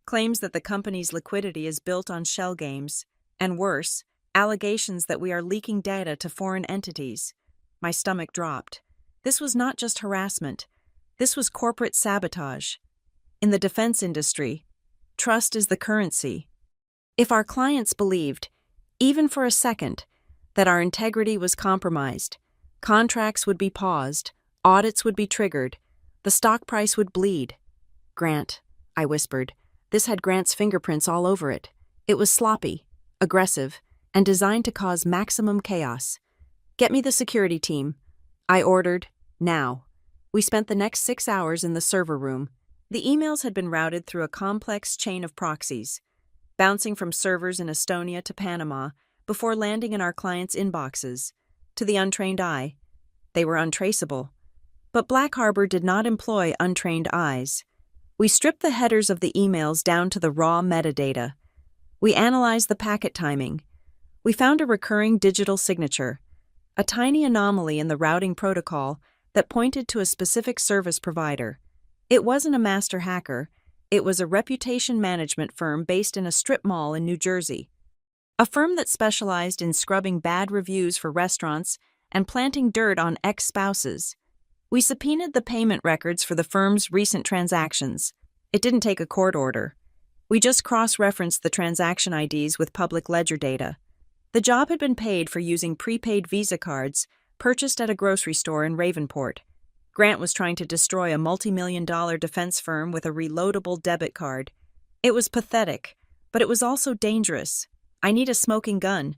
Claims that the company's liquidity is built on shell games. And worse, allegations that we are leaking data to foreign entities." My stomach dropped. This was not just harassment. This was corporate sabotage. In the defense industry, trust is the currency. If our clients believed, even for a second, that our integrity was compromised, contracts would be paused, audits would be triggered, the stock price would bleed. "Grant," I whispered. This had Grant's fingerprints all over it. It was sloppy, aggressive, and designed to cause maximum chaos. "Get me the security team," I ordered, now. We spent the next 6 hours in the server room. The emails had been routed through a complex chain of proxies, bouncing from servers in Estonia to Panama before landing in our clients' inboxes. To the untrained eye, they were untraceable. But Black Harbor did not employ untrained eyes. We stripped the headers of the emails down to the raw metadata. We analyzed the packet timing. We found a recurring digital signature, a tiny anomaly in the routing protocol that pointed to a specific service provider. It wasn't a master hacker. It was a reputation management firm based in a strip mall in New Jersey. A firm that specialized in scrubbing bad reviews for restaurants and planting dirt on ex-spouses. We subpoenaed the payment records for the firm's recent transactions. It didn't take a court order. We just cross-referenced the transaction IDs with public ledger data. The job had been paid for using prepaid Visa cards purchased at a grocery store in Ravenport. Grant was trying to destroy a multi-million-dollar defense firm with a reloadable debit card. It was pathetic, but it was also dangerous. I need a smoking gun.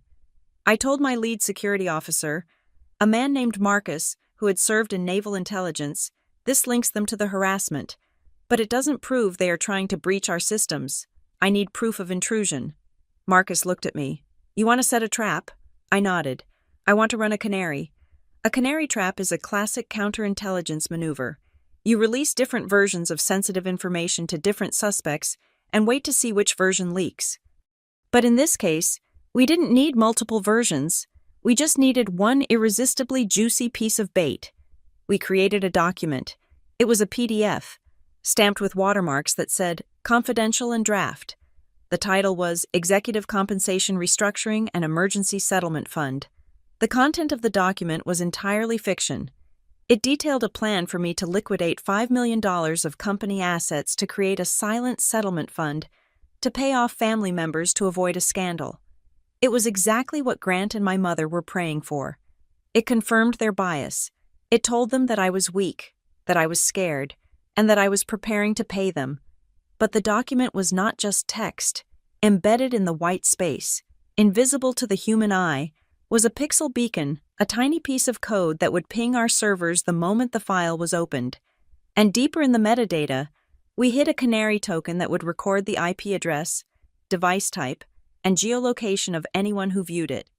I told my lead security officer, a man named Marcus, who had served in naval intelligence, this links them to the harassment, but it doesn't prove they are trying to breach our systems. I need proof of intrusion. Marcus looked at me. You want to set a trap? I nodded. I want to run a canary. A canary trap is a classic counterintelligence maneuver. You release different versions of sensitive information to different suspects and wait to see which version leaks. But in this case, we didn't need multiple versions. We just needed one irresistibly juicy piece of bait. We created a document. It was a PDF, stamped with watermarks that said, Confidential and Draft. The title was Executive Compensation Restructuring and Emergency Settlement Fund. The content of the document was entirely fiction. It detailed a plan for me to liquidate $5 million of company assets to create a silent settlement fund to pay off family members to avoid a scandal. It was exactly what Grant and my mother were praying for. It confirmed their bias. It told them that I was weak, that I was scared, and that I was preparing to pay them. But the document was not just text. Embedded in the white space, invisible to the human eye, was a pixel beacon, a tiny piece of code that would ping our servers the moment the file was opened. And deeper in the metadata, we hid a canary token that would record the IP address, device type, and geolocation of anyone who viewed it.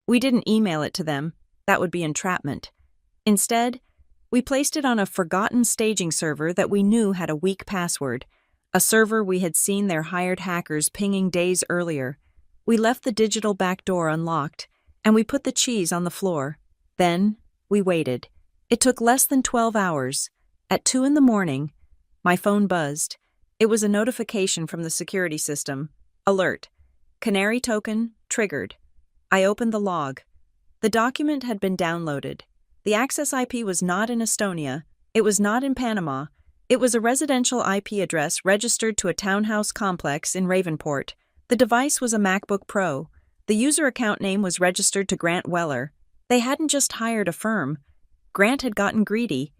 We didn't email it to them. That would be entrapment. Instead, we placed it on a forgotten staging server that we knew had a weak password, a server we had seen their hired hackers pinging days earlier. We left the digital back door unlocked, and we put the cheese on the floor. Then, we waited. It took less than 12 hours. At 2 a.m, my phone buzzed. It was a notification from the security system. Alert. Canary token triggered. I opened the log. The document had been downloaded. The access IP was not in Estonia. It was not in Panama. It was a residential IP address registered to a townhouse complex in Ravenport. The device was a MacBook Pro. The user account name was registered to Grant Weller. They hadn't just hired a firm. Grant had gotten greedy.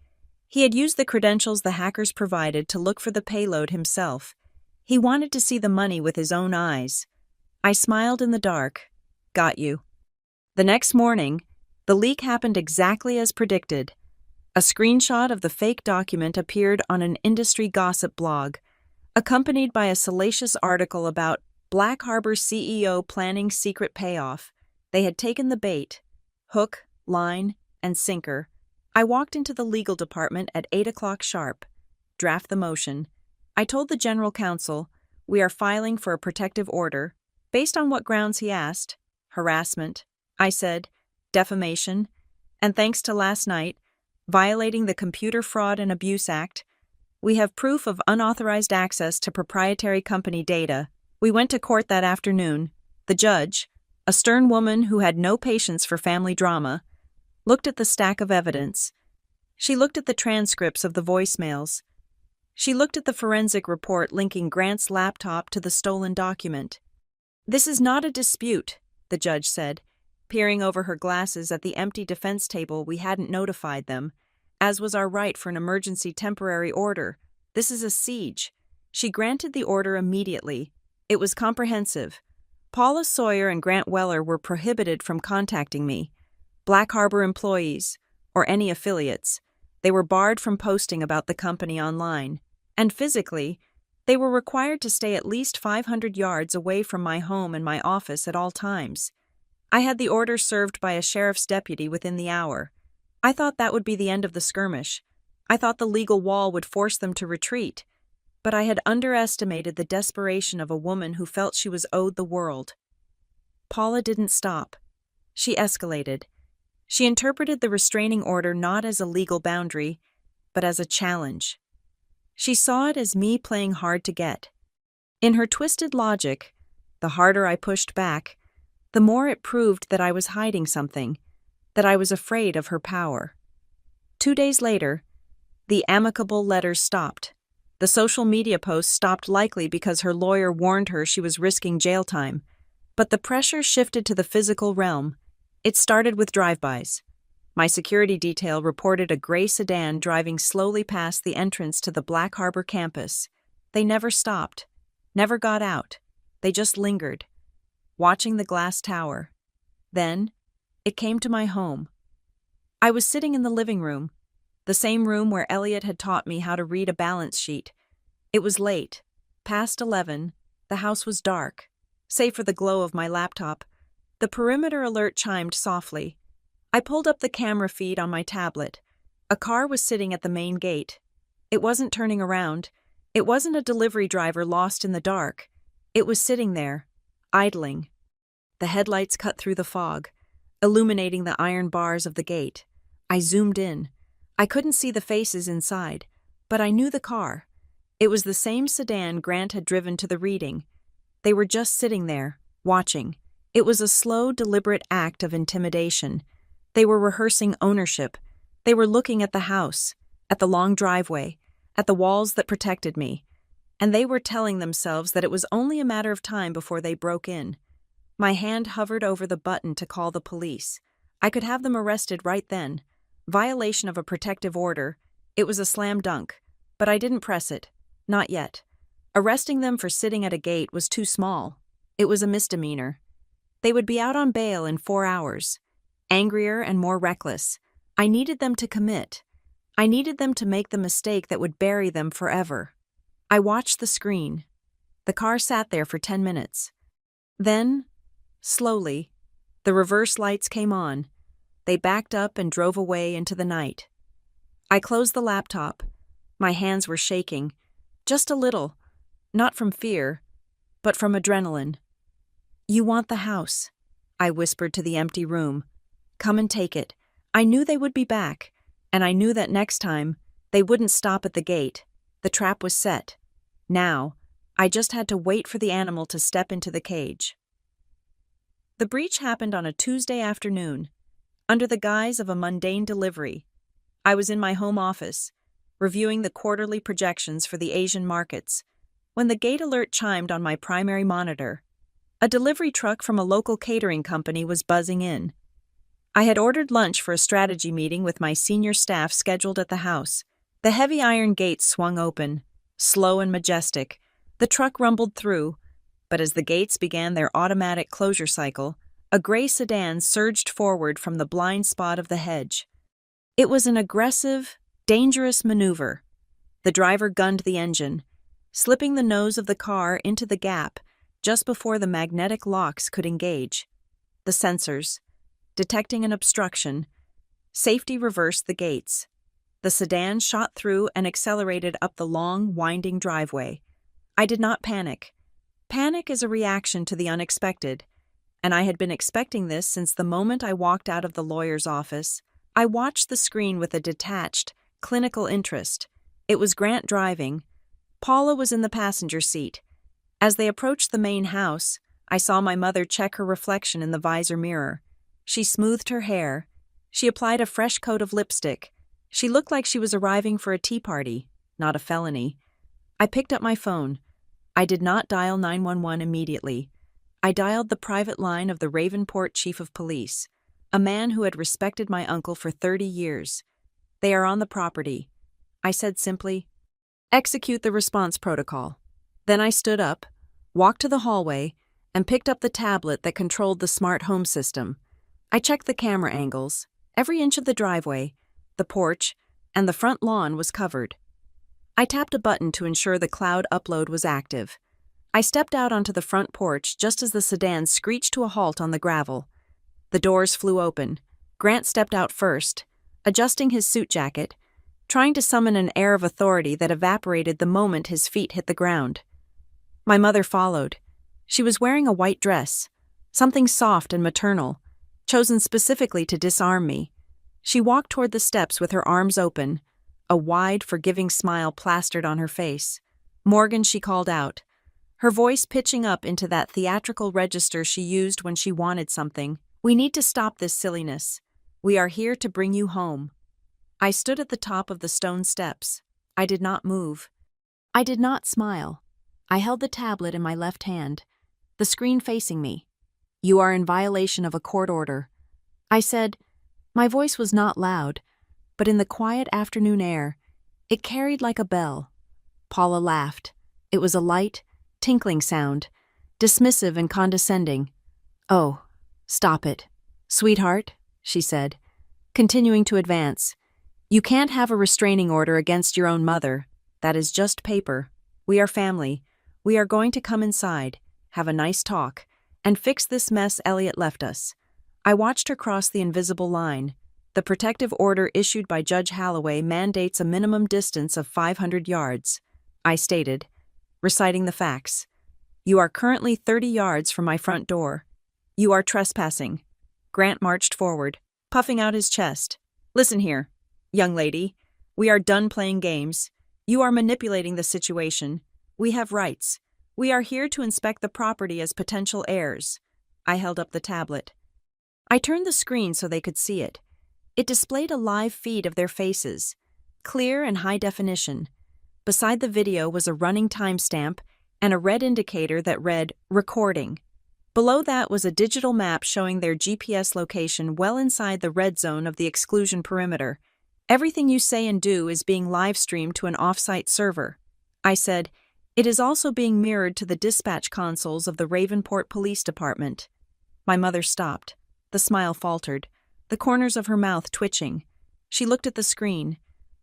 He had used the credentials the hackers provided to look for the payload himself. He wanted to see the money with his own eyes. I smiled in the dark. Got you. The next morning, the leak happened exactly as predicted. A screenshot of the fake document appeared on an industry gossip blog, accompanied by a salacious article about Black Harbor CEO planning secret payoff. They had taken the bait. Hook, line, and sinker. I walked into the legal department at 8 o'clock sharp. Draft the motion. I told the general counsel, we are filing for a protective order. Based on what grounds he asked. Harassment. I said, defamation. And thanks to last night, violating the Computer Fraud and Abuse Act, we have proof of unauthorized access to proprietary company data. We went to court that afternoon. The judge, a stern woman who had no patience for family drama, looked at the stack of evidence. She looked at the transcripts of the voicemails. She looked at the forensic report linking Grant's laptop to the stolen document. This is not a dispute, the judge said, peering over her glasses at the empty defense table. We hadn't notified them, as was our right for an emergency temporary order. This is a siege. She granted the order immediately. It was comprehensive. Paula Sawyer and Grant Weller were prohibited from contacting me. Black Harbor employees, or any affiliates. They were barred from posting about the company online. And physically, they were required to stay at least 500 yards away from my home and my office at all times. I had the order served by a sheriff's deputy within the hour. I thought that would be the end of the skirmish. I thought the legal wall would force them to retreat. but I had underestimated the desperation of a woman who felt she was owed the world. Paula didn't stop. She escalated. She interpreted the restraining order not as a legal boundary, but as a challenge. She saw it as me playing hard to get. In her twisted logic, the harder I pushed back, the more it proved that I was hiding something, that I was afraid of her power. 2 days later, the amicable letters stopped. The social media posts stopped likely because her lawyer warned her she was risking jail time. But the pressure shifted to the physical realm. It started with drive-bys. My security detail reported a gray sedan driving slowly past the entrance to the Black Harbor campus. They never stopped, never got out. They just lingered, watching the glass tower. Then, it came to my home. I was sitting in the living room, the same room where Elliot had taught me how to read a balance sheet. It was late, past 11. The house was dark, save for the glow of my laptop. The perimeter alert chimed softly. I pulled up the camera feed on my tablet. A car was sitting at the main gate. It wasn't turning around. It wasn't a delivery driver lost in the dark. It was sitting there, idling. The headlights cut through the fog, illuminating the iron bars of the gate. I zoomed in. I couldn't see the faces inside, but I knew the car. It was the same sedan Grant had driven to the reading. They were just sitting there, watching. It was a slow, deliberate act of intimidation. They were rehearsing ownership. They were looking at the house, at the long driveway, at the walls that protected me. And they were telling themselves that it was only a matter of time before they broke in. My hand hovered over the button to call the police. I could have them arrested right then. Violation of a protective order. It was a slam dunk. But I didn't press it. Not yet. Arresting them for sitting at a gate was too small. It was a misdemeanor. They would be out on bail in 4 hours. Angrier and more reckless. I needed them to commit. I needed them to make the mistake that would bury them forever. I watched the screen. The car sat there for 10 minutes. Then, slowly, the reverse lights came on. They backed up and drove away into the night. I closed the laptop. My hands were shaking. Just a little. Not from fear, but from adrenaline. "You want the house," I whispered to the empty room. "Come and take it." I knew they would be back, and I knew that next time, they wouldn't stop at the gate. The trap was set. Now, I just had to wait for the animal to step into the cage. The breach happened on a Tuesday afternoon, under the guise of a mundane delivery. I was in my home office, reviewing the quarterly projections for the Asian markets, when the gate alert chimed on my primary monitor. A delivery truck from a local catering company was buzzing in. I had ordered lunch for a strategy meeting with my senior staff scheduled at the house. The heavy iron gates swung open, slow and majestic. The truck rumbled through, but as the gates began their automatic closure cycle, a gray sedan surged forward from the blind spot of the hedge. It was an aggressive, dangerous maneuver. The driver gunned the engine, slipping the nose of the car into the gap just before the magnetic locks could engage. The sensors, detecting an obstruction, safety reversed the gates. The sedan shot through and accelerated up the long, winding driveway. I did not panic. Panic is a reaction to the unexpected, and I had been expecting this since the moment I walked out of the lawyer's office. I watched the screen with a detached, clinical interest. It was Grant driving. Paula was in the passenger seat. As they approached the main house, I saw my mother check her reflection in the visor mirror. She smoothed her hair. She applied a fresh coat of lipstick. She looked like she was arriving for a tea party, not a felony. I picked up my phone. I did not dial 911 immediately. I dialed the private line of the Ravenport Chief of Police, a man who had respected my uncle for 30 years. "They are on the property," I said simply. "Execute the response protocol." Then I stood up, walked to the hallway, and picked up the tablet that controlled the smart home system. I checked the camera angles. Every inch of the driveway, the porch, and the front lawn was covered. I tapped a button to ensure the cloud upload was active. I stepped out onto the front porch just as the sedan screeched to a halt on the gravel. The doors flew open. Grant stepped out first, adjusting his suit jacket. trying to summon an air of authority that evaporated the moment his feet hit the ground. My mother followed. She was wearing a white dress, something soft and maternal, chosen specifically to disarm me. She walked toward the steps with her arms open, a wide, forgiving smile plastered on her face. "Morgan," she called out, her voice pitching up into that theatrical register she used when she wanted something. "We need to stop this silliness. We are here to bring you home." I stood at the top of the stone steps. I did not move. I did not smile. I held the tablet in my left hand, the screen facing me. "You are in violation of a court order," I said. My voice was not loud, but in the quiet afternoon air, it carried like a bell. Paula laughed. It was a light, tinkling sound, dismissive and condescending. "Oh, stop it, sweetheart," she said, continuing to advance. "You can't have a restraining order against your own mother. That is just paper. We are family. We are going to come inside, have a nice talk, and fix this mess Elliot left us." I watched her cross the invisible line. The protective order issued by Judge Holloway mandates a minimum distance of 500 yards. I stated, reciting the facts. "You are currently 30 yards from my front door. You are trespassing." Grant marched forward, puffing out his chest. "Listen here, young lady. We are done playing games. You are manipulating the situation. We have rights. We are here to inspect the property as potential heirs." I held up the tablet. I turned the screen so they could see it. It displayed a live feed of their faces, clear and high definition. Beside the video was a running timestamp and a red indicator that read, "Recording." Below that was a digital map showing their GPS location well inside the red zone of the exclusion perimeter. "Everything you say and do is being live-streamed to an off-site server." I said, "It is also being mirrored to the dispatch consoles of the Ravenport Police Department." My mother stopped. The smile faltered, the corners of her mouth twitching. She looked at the screen,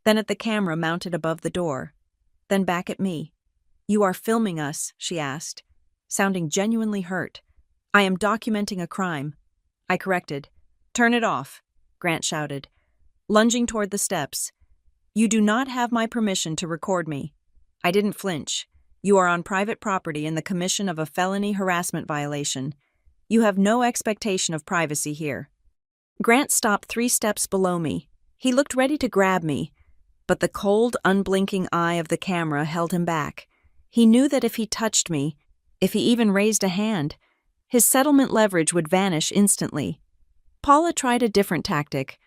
then at the camera mounted above the door, then back at me. "You are filming us?" she asked, sounding genuinely hurt. "I am documenting a crime." I corrected. "Turn it off," Grant shouted, lunging toward the steps. "You do not have my permission to record me." I didn't flinch. "You are on private property in the commission of a felony harassment violation. You have no expectation of privacy here." Grant stopped 3 steps below me. He looked ready to grab me, but the cold, unblinking eye of the camera held him back. He knew that if he touched me, if he even raised a hand, his settlement leverage would vanish instantly. Paula tried a different tactic.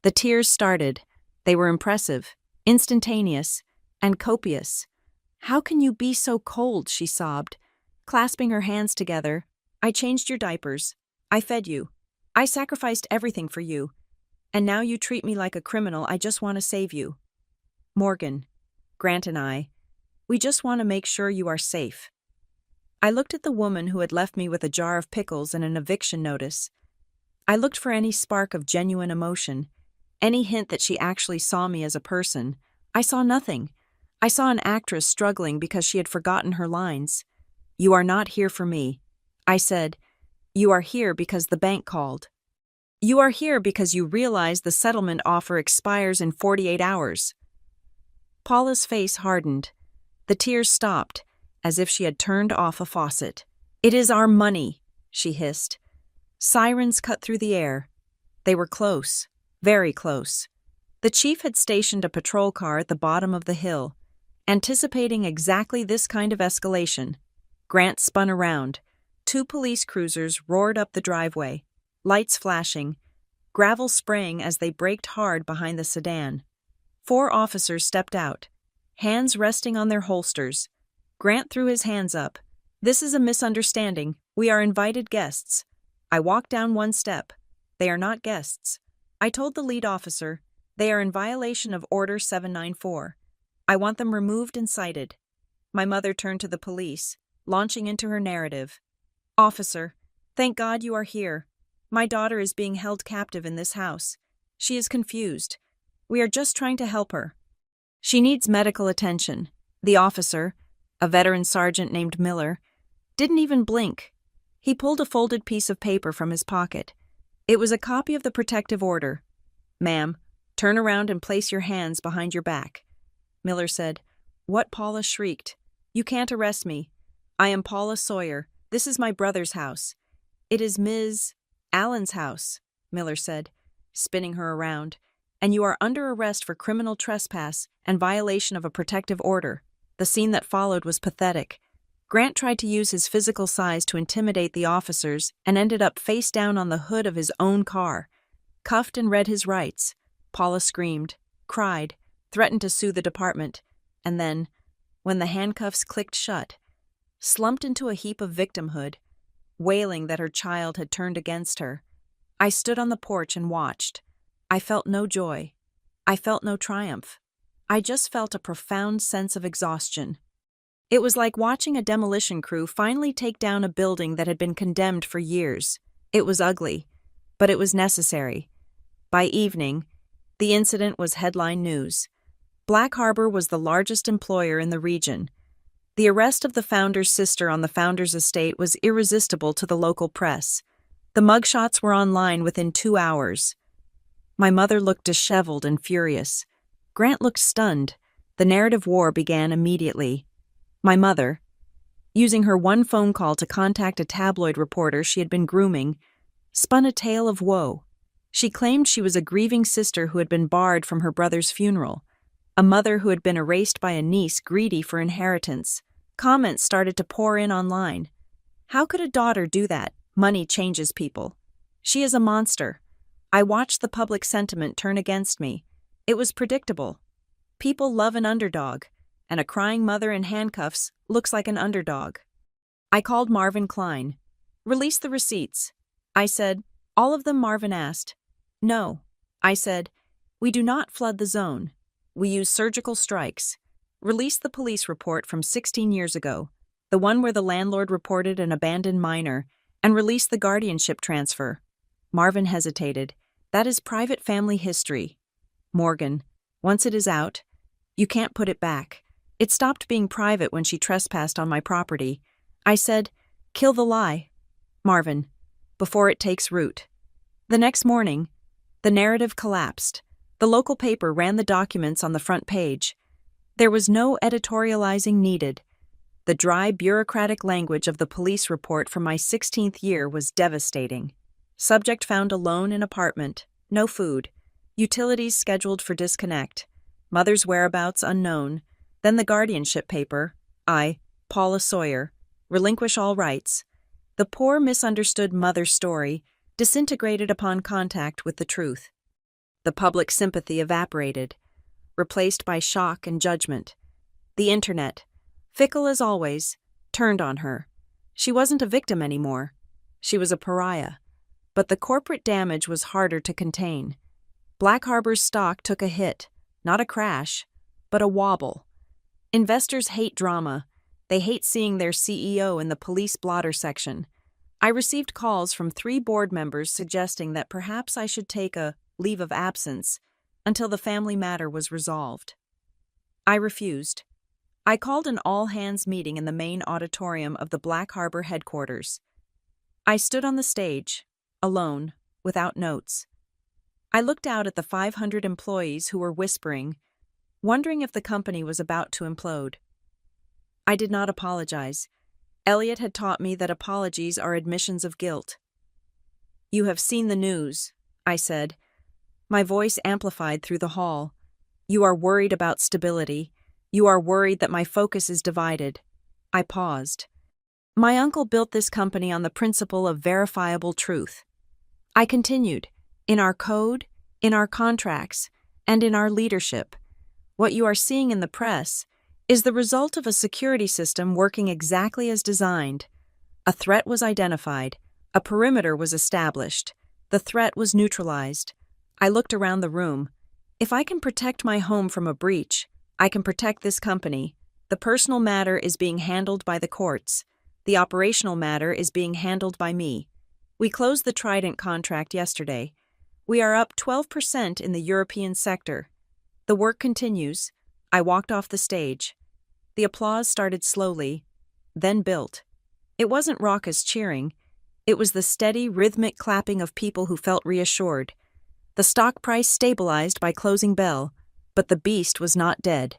The tears started. They were impressive, instantaneous, and copious. "How can you be so cold?" she sobbed, clasping her hands together. "I changed your diapers. I fed you. I sacrificed everything for you. And now you treat me like a criminal. I just want to save you. Morgan, Grant and I, we just want to make sure you are safe." I looked at the woman who had left me with a jar of pickles and an eviction notice. I looked for any spark of genuine emotion, any hint that she actually saw me as a person. I saw nothing. I saw an actress struggling because she had forgotten her lines. "You are not here for me," I said. "You are here because the bank called. You are here because you realize the settlement offer expires in 48 hours. Paula's face hardened. The tears stopped, as if she had turned off a faucet. "It is our money," she hissed. Sirens cut through the air. They were close, very close. The chief had stationed a patrol car at the bottom of the hill, anticipating exactly this kind of escalation. Grant spun around. 2 police cruisers roared up the driveway, lights flashing, gravel spraying as they braked hard behind the sedan. 4 officers stepped out, hands resting on their holsters. Grant threw his hands up. "This is a misunderstanding. We are invited guests." I walked down 1 step. "They are not guests." I told the lead officer, "They are in violation of Order 794. I want them removed and cited." My mother turned to the police, launching into her narrative. "Officer, thank God you are here. My daughter is being held captive in this house. She is confused. We are just trying to help her. She needs medical attention." The officer, a veteran sergeant named Miller, didn't even blink. He pulled a folded piece of paper from his pocket. It was a copy of the protective order. "Ma'am, Turn around and place your hands behind your back. Miller said. What? Paula shrieked. You can't arrest me. I am Paula Sawyer. This is my brother's house. It is Ms. Allen's house, Miller said, spinning her around. And you are under arrest for criminal trespass and violation of a protective order. The scene that followed was pathetic. Grant tried to use his physical size to intimidate the officers and ended up face down on the hood of his own car. Cuffed and read his rights. Paula screamed, cried, threatened to sue the department, and then, when the handcuffs clicked shut, slumped into a heap of victimhood, wailing that her child had turned against her. I stood on the porch and watched. I felt no joy. I felt no triumph. I just felt a profound sense of exhaustion. It was like watching a demolition crew finally take down a building that had been condemned for years. It was ugly, but it was necessary. By evening, the incident was headline news. Black Harbor was the largest employer in the region. The arrest of the founder's sister on the founder's estate was irresistible to the local press. The mugshots were online within 2 hours. My mother looked disheveled and furious. Grant looked stunned. The narrative war began immediately. My mother, using her one phone call to contact a tabloid reporter she had been grooming, spun a tale of woe. She claimed she was a grieving sister who had been barred from her brother's funeral, a mother who had been erased by a niece greedy for inheritance. Comments started to pour in online. How could a daughter do that? Money changes people. She is a monster. I watched the public sentiment turn against me. It was predictable. People love an underdog, and a crying mother in handcuffs looks like an underdog. I called Marvin Klein. Release the receipts. I said, all of them, Marvin asked. No. I said, we do not flood the zone. We use surgical strikes. Release the police report from 16 years ago, the one where the landlord reported an abandoned minor, and release the guardianship transfer. Marvin hesitated. That is private family history. Morgan, once it is out, you can't put it back. It stopped being private when she trespassed on my property. I said, kill the lie. Marvin, before it takes root. The next morning, the narrative collapsed. The local paper ran the documents on the front page. There was no editorializing needed. The dry, bureaucratic language of the police report from my 16th year was devastating. Subject found alone in apartment, no food, utilities scheduled for disconnect, mother's whereabouts unknown, then the guardianship paper, I, Paula Sawyer, relinquish all rights. The poor misunderstood mother's story disintegrated upon contact with the truth. The public sympathy evaporated, replaced by shock and judgment. The internet, fickle as always, turned on her. She wasn't a victim anymore. She was a pariah. But the corporate damage was harder to contain. Black Harbor's stock took a hit, not a crash, but a wobble. Investors hate drama. They hate seeing their CEO in the police blotter section. I received calls from 3 board members suggesting that perhaps I should take a leave of absence until the family matter was resolved. I refused. I called an all-hands meeting in the main auditorium of the Black Harbor headquarters. I stood on the stage, alone, without notes. I looked out at the 500 employees who were whispering, wondering if the company was about to implode. I did not apologize. Elliot had taught me that apologies are admissions of guilt. You have seen the news, I said. My voice amplified through the hall. You are worried about stability. You are worried that my focus is divided. I paused. My uncle built this company on the principle of verifiable truth. I continued, in our code, in our contracts, and in our leadership. What you are seeing in the press is the result of a security system working exactly as designed. A threat was identified. A perimeter was established. The threat was neutralized. I looked around the room. If I can protect my home from a breach, I can protect this company. The personal matter is being handled by the courts. The operational matter is being handled by me. We closed the Trident contract yesterday. We are up 12% in the European sector. The work continues. I walked off the stage. The applause started slowly, then built. It wasn't raucous cheering. It was the steady, rhythmic clapping of people who felt reassured. The stock price stabilized by closing bell, but the beast was not dead.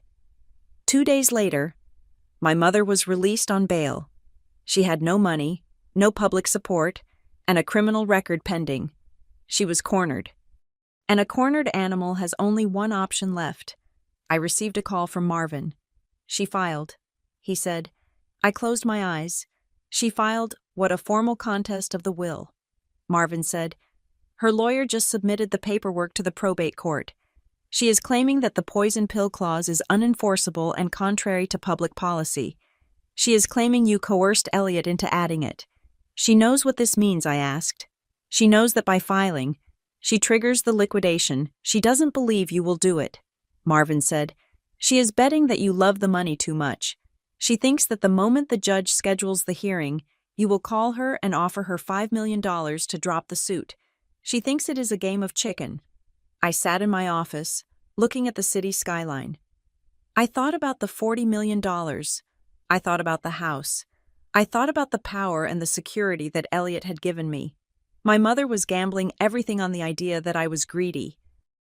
2 days later, my mother was released on bail. She had no money, no public support, and a criminal record pending. She was cornered. And a cornered animal has only one option left. I received a call from Marvin. She filed. He said. I closed my eyes. She filed, what a formal contest of the will. Marvin said. Her lawyer just submitted the paperwork to the probate court. She is claiming that the poison pill clause is unenforceable and contrary to public policy. She is claiming you coerced Elliot into adding it. She knows what this means, I asked. She knows that by filing, she triggers the liquidation. She doesn't believe you will do it. Marvin said. She is betting that you love the money too much. She thinks that the moment the judge schedules the hearing, you will call her and offer her $5 million to drop the suit. She thinks it is a game of chicken. I sat in my office, looking at the city skyline. I thought about the $40 million. I thought about the house. I thought about the power and the security that Elliot had given me. My mother was gambling everything on the idea that I was greedy.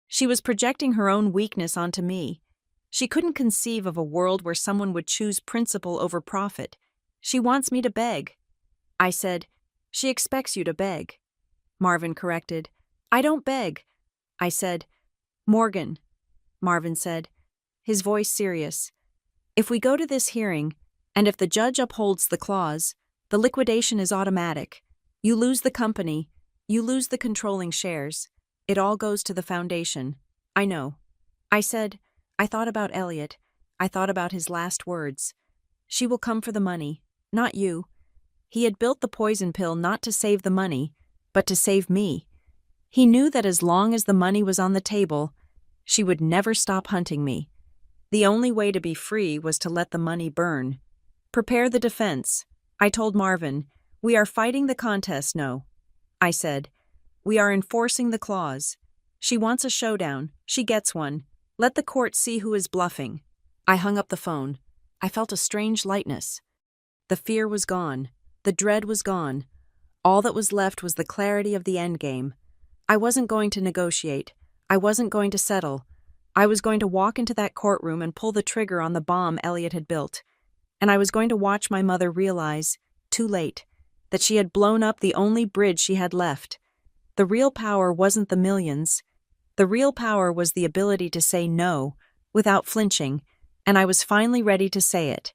She was projecting her own weakness onto me. She couldn't conceive of a world where someone would choose principle over profit. She wants me to beg. I said, she expects you to beg. Marvin corrected. I don't beg. I said, Morgan. Marvin said, his voice serious. If we go to this hearing, and if the judge upholds the clause, the liquidation is automatic. You lose the company. You lose the controlling shares. It all goes to the foundation. I know. I said, I thought about Elliot. I thought about his last words. She will come for the money, not you. He had built the poison pill not to save the money, but to save me. He knew that as long as the money was on the table, she would never stop hunting me. The only way to be free was to let the money burn. Prepare the defense. I told Marvin, we are fighting the contest, no. I said, we are enforcing the clause. She wants a showdown. She gets one. Let the court see who is bluffing. I hung up the phone. I felt a strange lightness. The fear was gone. The dread was gone. All that was left was the clarity of the endgame. I wasn't going to negotiate. I wasn't going to settle. I was going to walk into that courtroom and pull the trigger on the bomb Elliot had built. And I was going to watch my mother realize, too late, that she had blown up the only bridge she had left. The real power wasn't the millions. The real power was the ability to say no, without flinching, and I was finally ready to say it.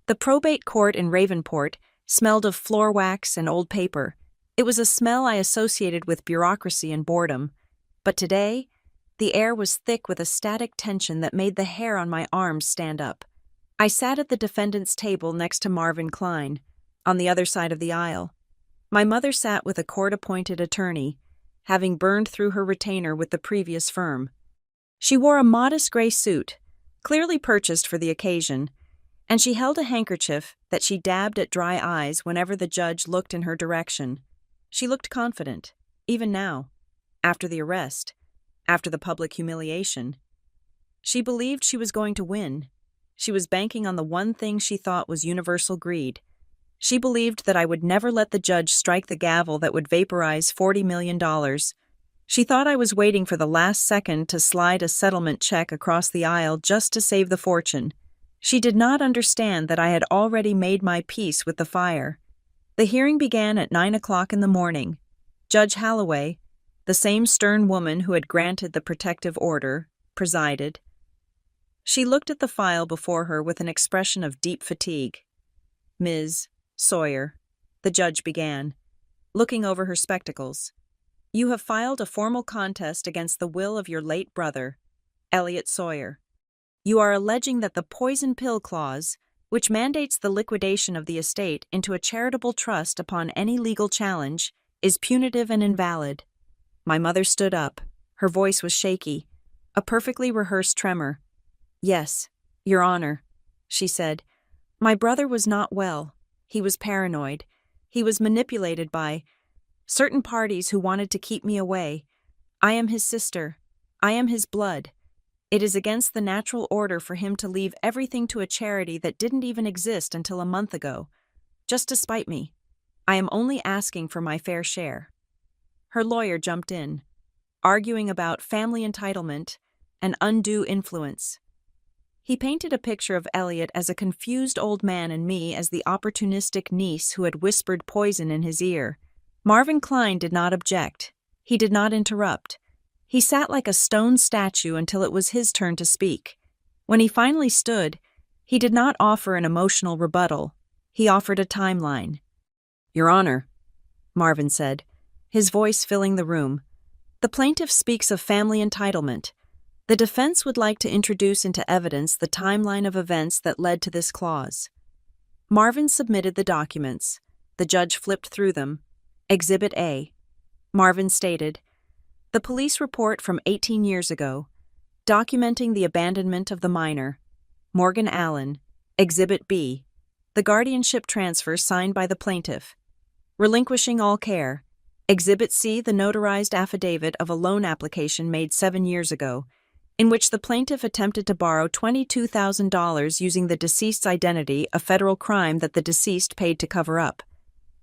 The probate court in Ravenport smelled of floor wax and old paper. It was a smell I associated with bureaucracy and boredom. But today, the air was thick with a static tension that made the hair on my arms stand up. I sat at the defendant's table next to Marvin Klein, on the other side of the aisle. My mother sat with a court-appointed attorney, having burned through her retainer with the previous firm. She wore a modest gray suit, clearly purchased for the occasion, and she held a handkerchief that she dabbed at dry eyes whenever the judge looked in her direction. She looked confident, even now, after the arrest, after the public humiliation. She believed she was going to win. She was banking on the one thing she thought was universal greed. She believed that I would never let the judge strike the gavel that would vaporize $40 million. She thought I was waiting for the last second to slide a settlement check across the aisle just to save the fortune. She did not understand that I had already made my peace with the fire. The hearing began at 9 o'clock in the morning. Judge Holloway, the same stern woman who had granted the protective order, presided. She looked at the file before her with an expression of deep fatigue. Ms. Sawyer, the judge began, looking over her spectacles. You have filed a formal contest against the will of your late brother, Elliot Sawyer. You are alleging that the poison pill clause, which mandates the liquidation of the estate into a charitable trust upon any legal challenge, is punitive and invalid. My mother stood up. Her voice was shaky, a perfectly rehearsed tremor. Yes, Your Honor, she said. My brother was not well. He was paranoid. He was manipulated by certain parties who wanted to keep me away. I am his sister. I am his blood. It is against the natural order for him to leave everything to a charity that didn't even exist until a month ago, just to spite me. I am only asking for my fair share. Her lawyer jumped in. arguing about family entitlement and undue influence. He painted a picture of Elliot as a confused old man and me as the opportunistic niece who had whispered poison in his ear. Marvin Klein did not object. He did not interrupt. He sat like a stone statue until it was his turn to speak. When he finally stood, he did not offer an emotional rebuttal. He offered a timeline. "Your Honor," Marvin said, his voice filling the room, "the plaintiff speaks of family entitlement. The defense would like to introduce into evidence the timeline of events that led to this clause." Marvin submitted the documents. The judge flipped through them. Exhibit A. Marvin stated, "The police report from 18 years ago, documenting the abandonment of the minor. Morgan Allen." Exhibit B. The guardianship transfer signed by the plaintiff. "Relinquishing all care." Exhibit C. The notarized affidavit of a loan application made 7 years ago, in which the plaintiff attempted to borrow $22,000 using the deceased's identity, a federal crime that the deceased paid to cover up.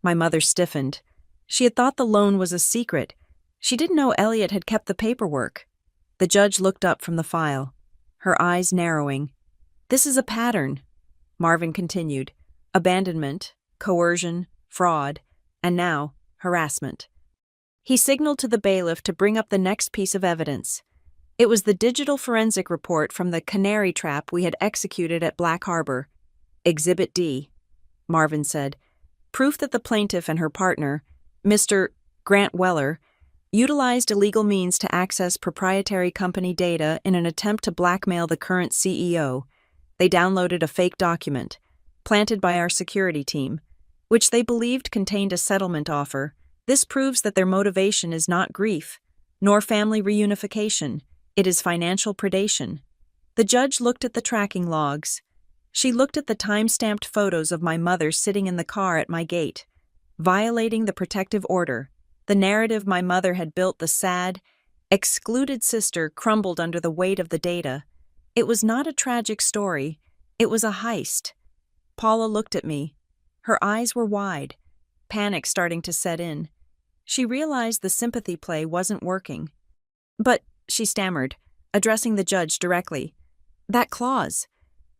My mother stiffened. She had thought the loan was a secret. She didn't know Elliot had kept the paperwork. The judge looked up from the file, her eyes narrowing. "This is a pattern," Marvin continued. "Abandonment, coercion, fraud, and now harassment." He signaled to the bailiff to bring up the next piece of evidence. It was the digital forensic report from the canary trap we had executed at Black Harbor. Exhibit D, Marvin said. Proof that the plaintiff and her partner, Mr. Grant Weller, utilized illegal means to access proprietary company data in an attempt to blackmail the current CEO. They downloaded a fake document, planted by our security team, which they believed contained a settlement offer. This proves that their motivation is not grief, nor family reunification. It is financial predation. The judge looked at the tracking logs. She looked at the time-stamped photos of my mother sitting in the car at my gate, violating the protective order. The narrative my mother had built, the sad, excluded sister, crumbled under the weight of the data. It was not a tragic story. It was a heist. Paula looked at me. Her eyes were wide, panic starting to set in. She realized the sympathy play wasn't working. "But," she stammered, addressing the judge directly, "that clause.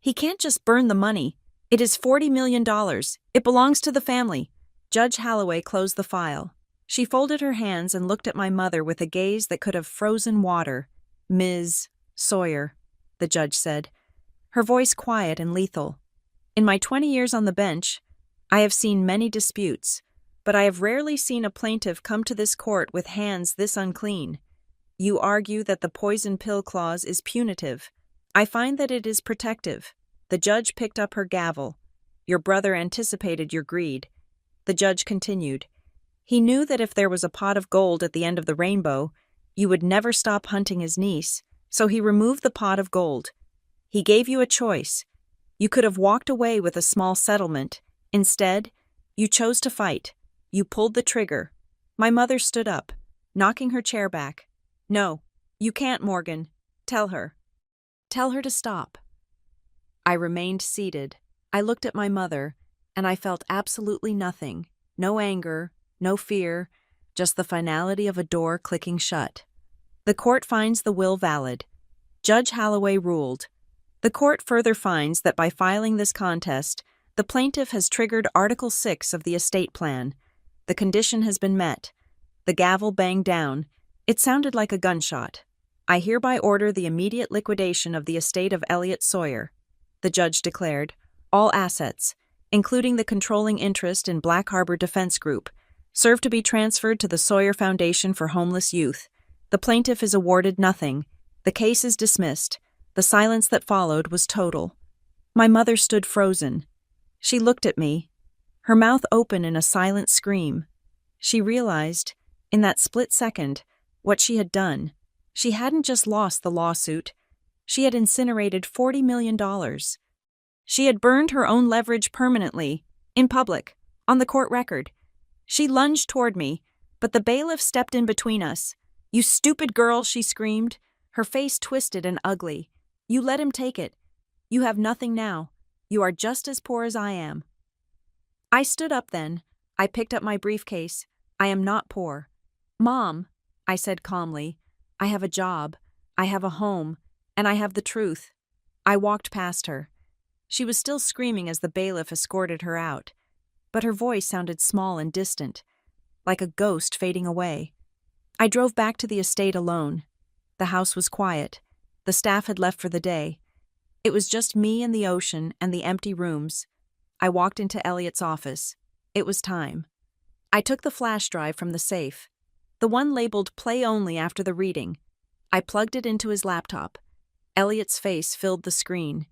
He can't just burn the money. It is $40 million. It belongs to the family." Judge Holloway closed the file. She folded her hands and looked at my mother with a gaze that could have frozen water. "Ms. Sawyer," the judge said, her voice quiet and lethal. "In my 20 years on the bench, I have seen many disputes, but I have rarely seen a plaintiff come to this court with hands this unclean. You argue that the poison pill clause is punitive. I find that it is protective." The judge picked up her gavel. "Your brother anticipated your greed." The judge continued. "He knew that if there was a pot of gold at the end of the rainbow, you would never stop hunting his niece, so he removed the pot of gold. He gave you a choice. You could have walked away with a small settlement. Instead, you chose to fight. You pulled the trigger." My mother stood up, knocking her chair back. "No, you can't, Morgan. Tell her. Tell her to stop." I remained seated. I looked at my mother, and I felt absolutely nothing. No anger, no fear, just the finality of a door clicking shut. The court finds the will valid. Judge Holloway ruled. The court further finds that by filing this contest, the plaintiff has triggered Article 6 of the estate plan. The condition has been met. The gavel banged down. It sounded like a gunshot. "I hereby order the immediate liquidation of the estate of Elliot Sawyer," the judge declared. "All assets, including the controlling interest in Black Harbor Defense Group, serve to be transferred to the Sawyer Foundation for Homeless Youth. The plaintiff is awarded nothing. The case is dismissed." The silence that followed was total. My mother stood frozen. She looked at me, her mouth open in a silent scream. She realized, in that split second, what she had done. She hadn't just lost the lawsuit. She had incinerated $40 million. She had burned her own leverage permanently, in public, on the court record. She lunged toward me, but the bailiff stepped in between us. "You stupid girl," she screamed, her face twisted and ugly. "You let him take it. You have nothing now. You are just as poor as I am." I stood up then. I picked up my briefcase. "I am not poor." "Mom," I said calmly, I have a job, I have a home, and I have the truth. I walked past her. She was still screaming as the bailiff escorted her out, but her voice sounded small and distant, like a ghost fading away. I drove back to the estate alone. The house was quiet. The staff had left for the day. It was just me and the ocean and the empty rooms. I walked into Elliot's office. It was time. I took the flash drive from the safe, the one labeled Play Only after the reading. I plugged it into his laptop. Elliot's face filled the screen.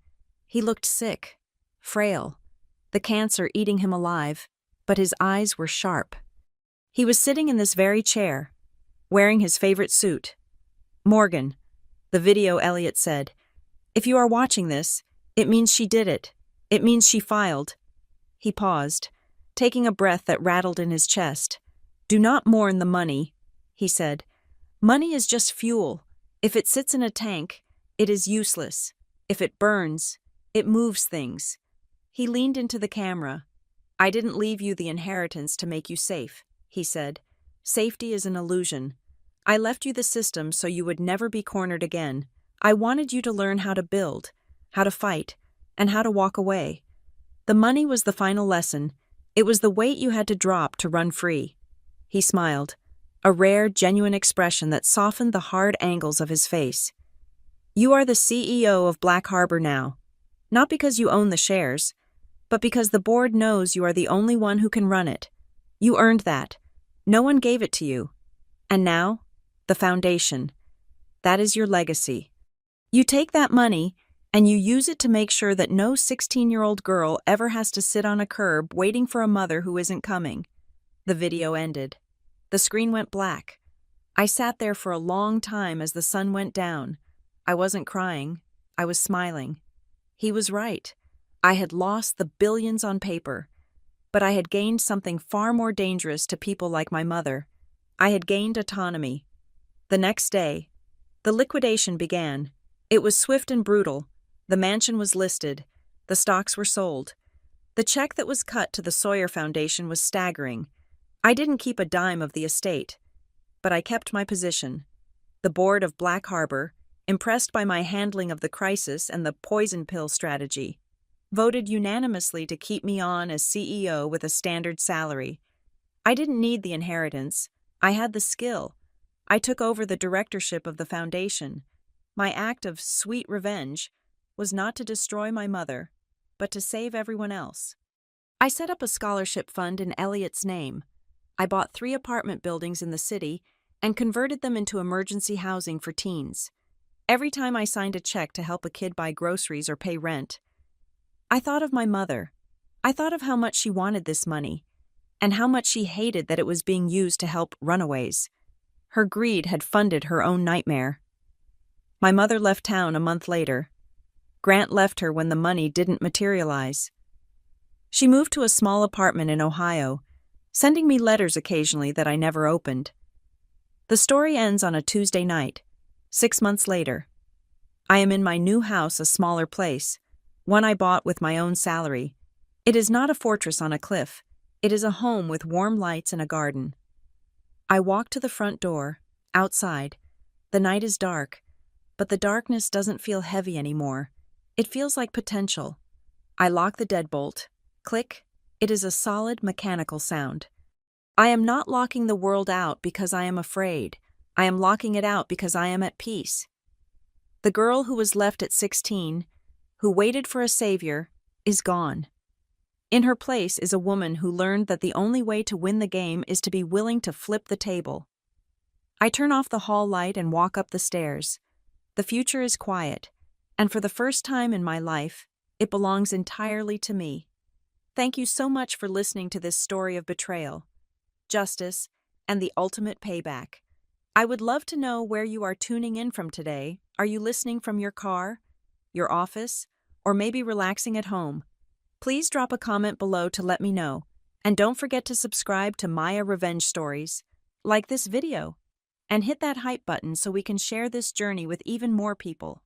He looked sick, frail, the cancer eating him alive, but his eyes were sharp. He was sitting in this very chair, wearing his favorite suit. "Morgan," the video Elliot said, "if you are watching this, it means she did it. It means she filed." He paused, taking a breath that rattled in his chest. "Do not mourn the money," he said. "Money is just fuel. If it sits in a tank, it is useless. If it burns, it moves things." He leaned into the camera. "I didn't leave you the inheritance to make you safe," he said. "Safety is an illusion. I left you the system so you would never be cornered again. I wanted you to learn how to build, how to fight, and how to walk away. The money was the final lesson. It was the weight you had to drop to run free." He smiled, a rare, genuine expression that softened the hard angles of his face. "You are the CEO of Black Harbor now. Not because you own the shares, but because the board knows you are the only one who can run it. You earned that. No one gave it to you. And now, the foundation. That is your legacy. You take that money and you use it to make sure that no 16-year-old girl ever has to sit on a curb waiting for a mother who isn't coming." The video ended. The screen went black. I sat there for a long time as the sun went down. I wasn't crying. I was smiling. He was right. I had lost the billions on paper, but I had gained something far more dangerous to people like my mother. I had gained autonomy. The next day, the liquidation began. It was swift and brutal. The mansion was listed. The stocks were sold. The check that was cut to the Sawyer Foundation was staggering. I didn't keep a dime of the estate, but I kept my position. The board of Black Harbor, impressed by my handling of the crisis and the poison pill strategy, voted unanimously to keep me on as CEO with a standard salary. I didn't need the inheritance. I had the skill. I took over the directorship of the foundation. My act of sweet revenge was not to destroy my mother, but to save everyone else. I set up a scholarship fund in Elliot's name. I bought 3 apartment buildings in the city and converted them into emergency housing for teens. Every time I signed a check to help a kid buy groceries or pay rent, I thought of my mother. I thought of how much she wanted this money, and how much she hated that it was being used to help runaways. Her greed had funded her own nightmare. My mother left town a month later. Grant left her when the money didn't materialize. She moved to a small apartment in Ohio, sending me letters occasionally that I never opened. The story ends on a Tuesday night, 6 months later. I am in my new house, a smaller place, one I bought with my own salary. It is not a fortress on a cliff. It is a home with warm lights and a garden. I walk to the front door, outside. The night is dark, but the darkness doesn't feel heavy anymore. It feels like potential. I lock the deadbolt. Click. It is a solid mechanical sound. I am not locking the world out because I am afraid. I am locking it out because I am at peace. The girl who was left at 16, who waited for a savior, is gone. In her place is a woman who learned that the only way to win the game is to be willing to flip the table. I turn off the hall light and walk up the stairs. The future is quiet, and for the first time in my life, it belongs entirely to me. Thank you so much for listening to this story of betrayal, justice, and the ultimate payback. I would love to know where you are tuning in from today. Are you listening from your car, your office, or maybe relaxing at home? Please drop a comment below to let me know. And don't forget to subscribe to Maya Revenge Stories, like this video, and hit that hype button so we can share this journey with even more people.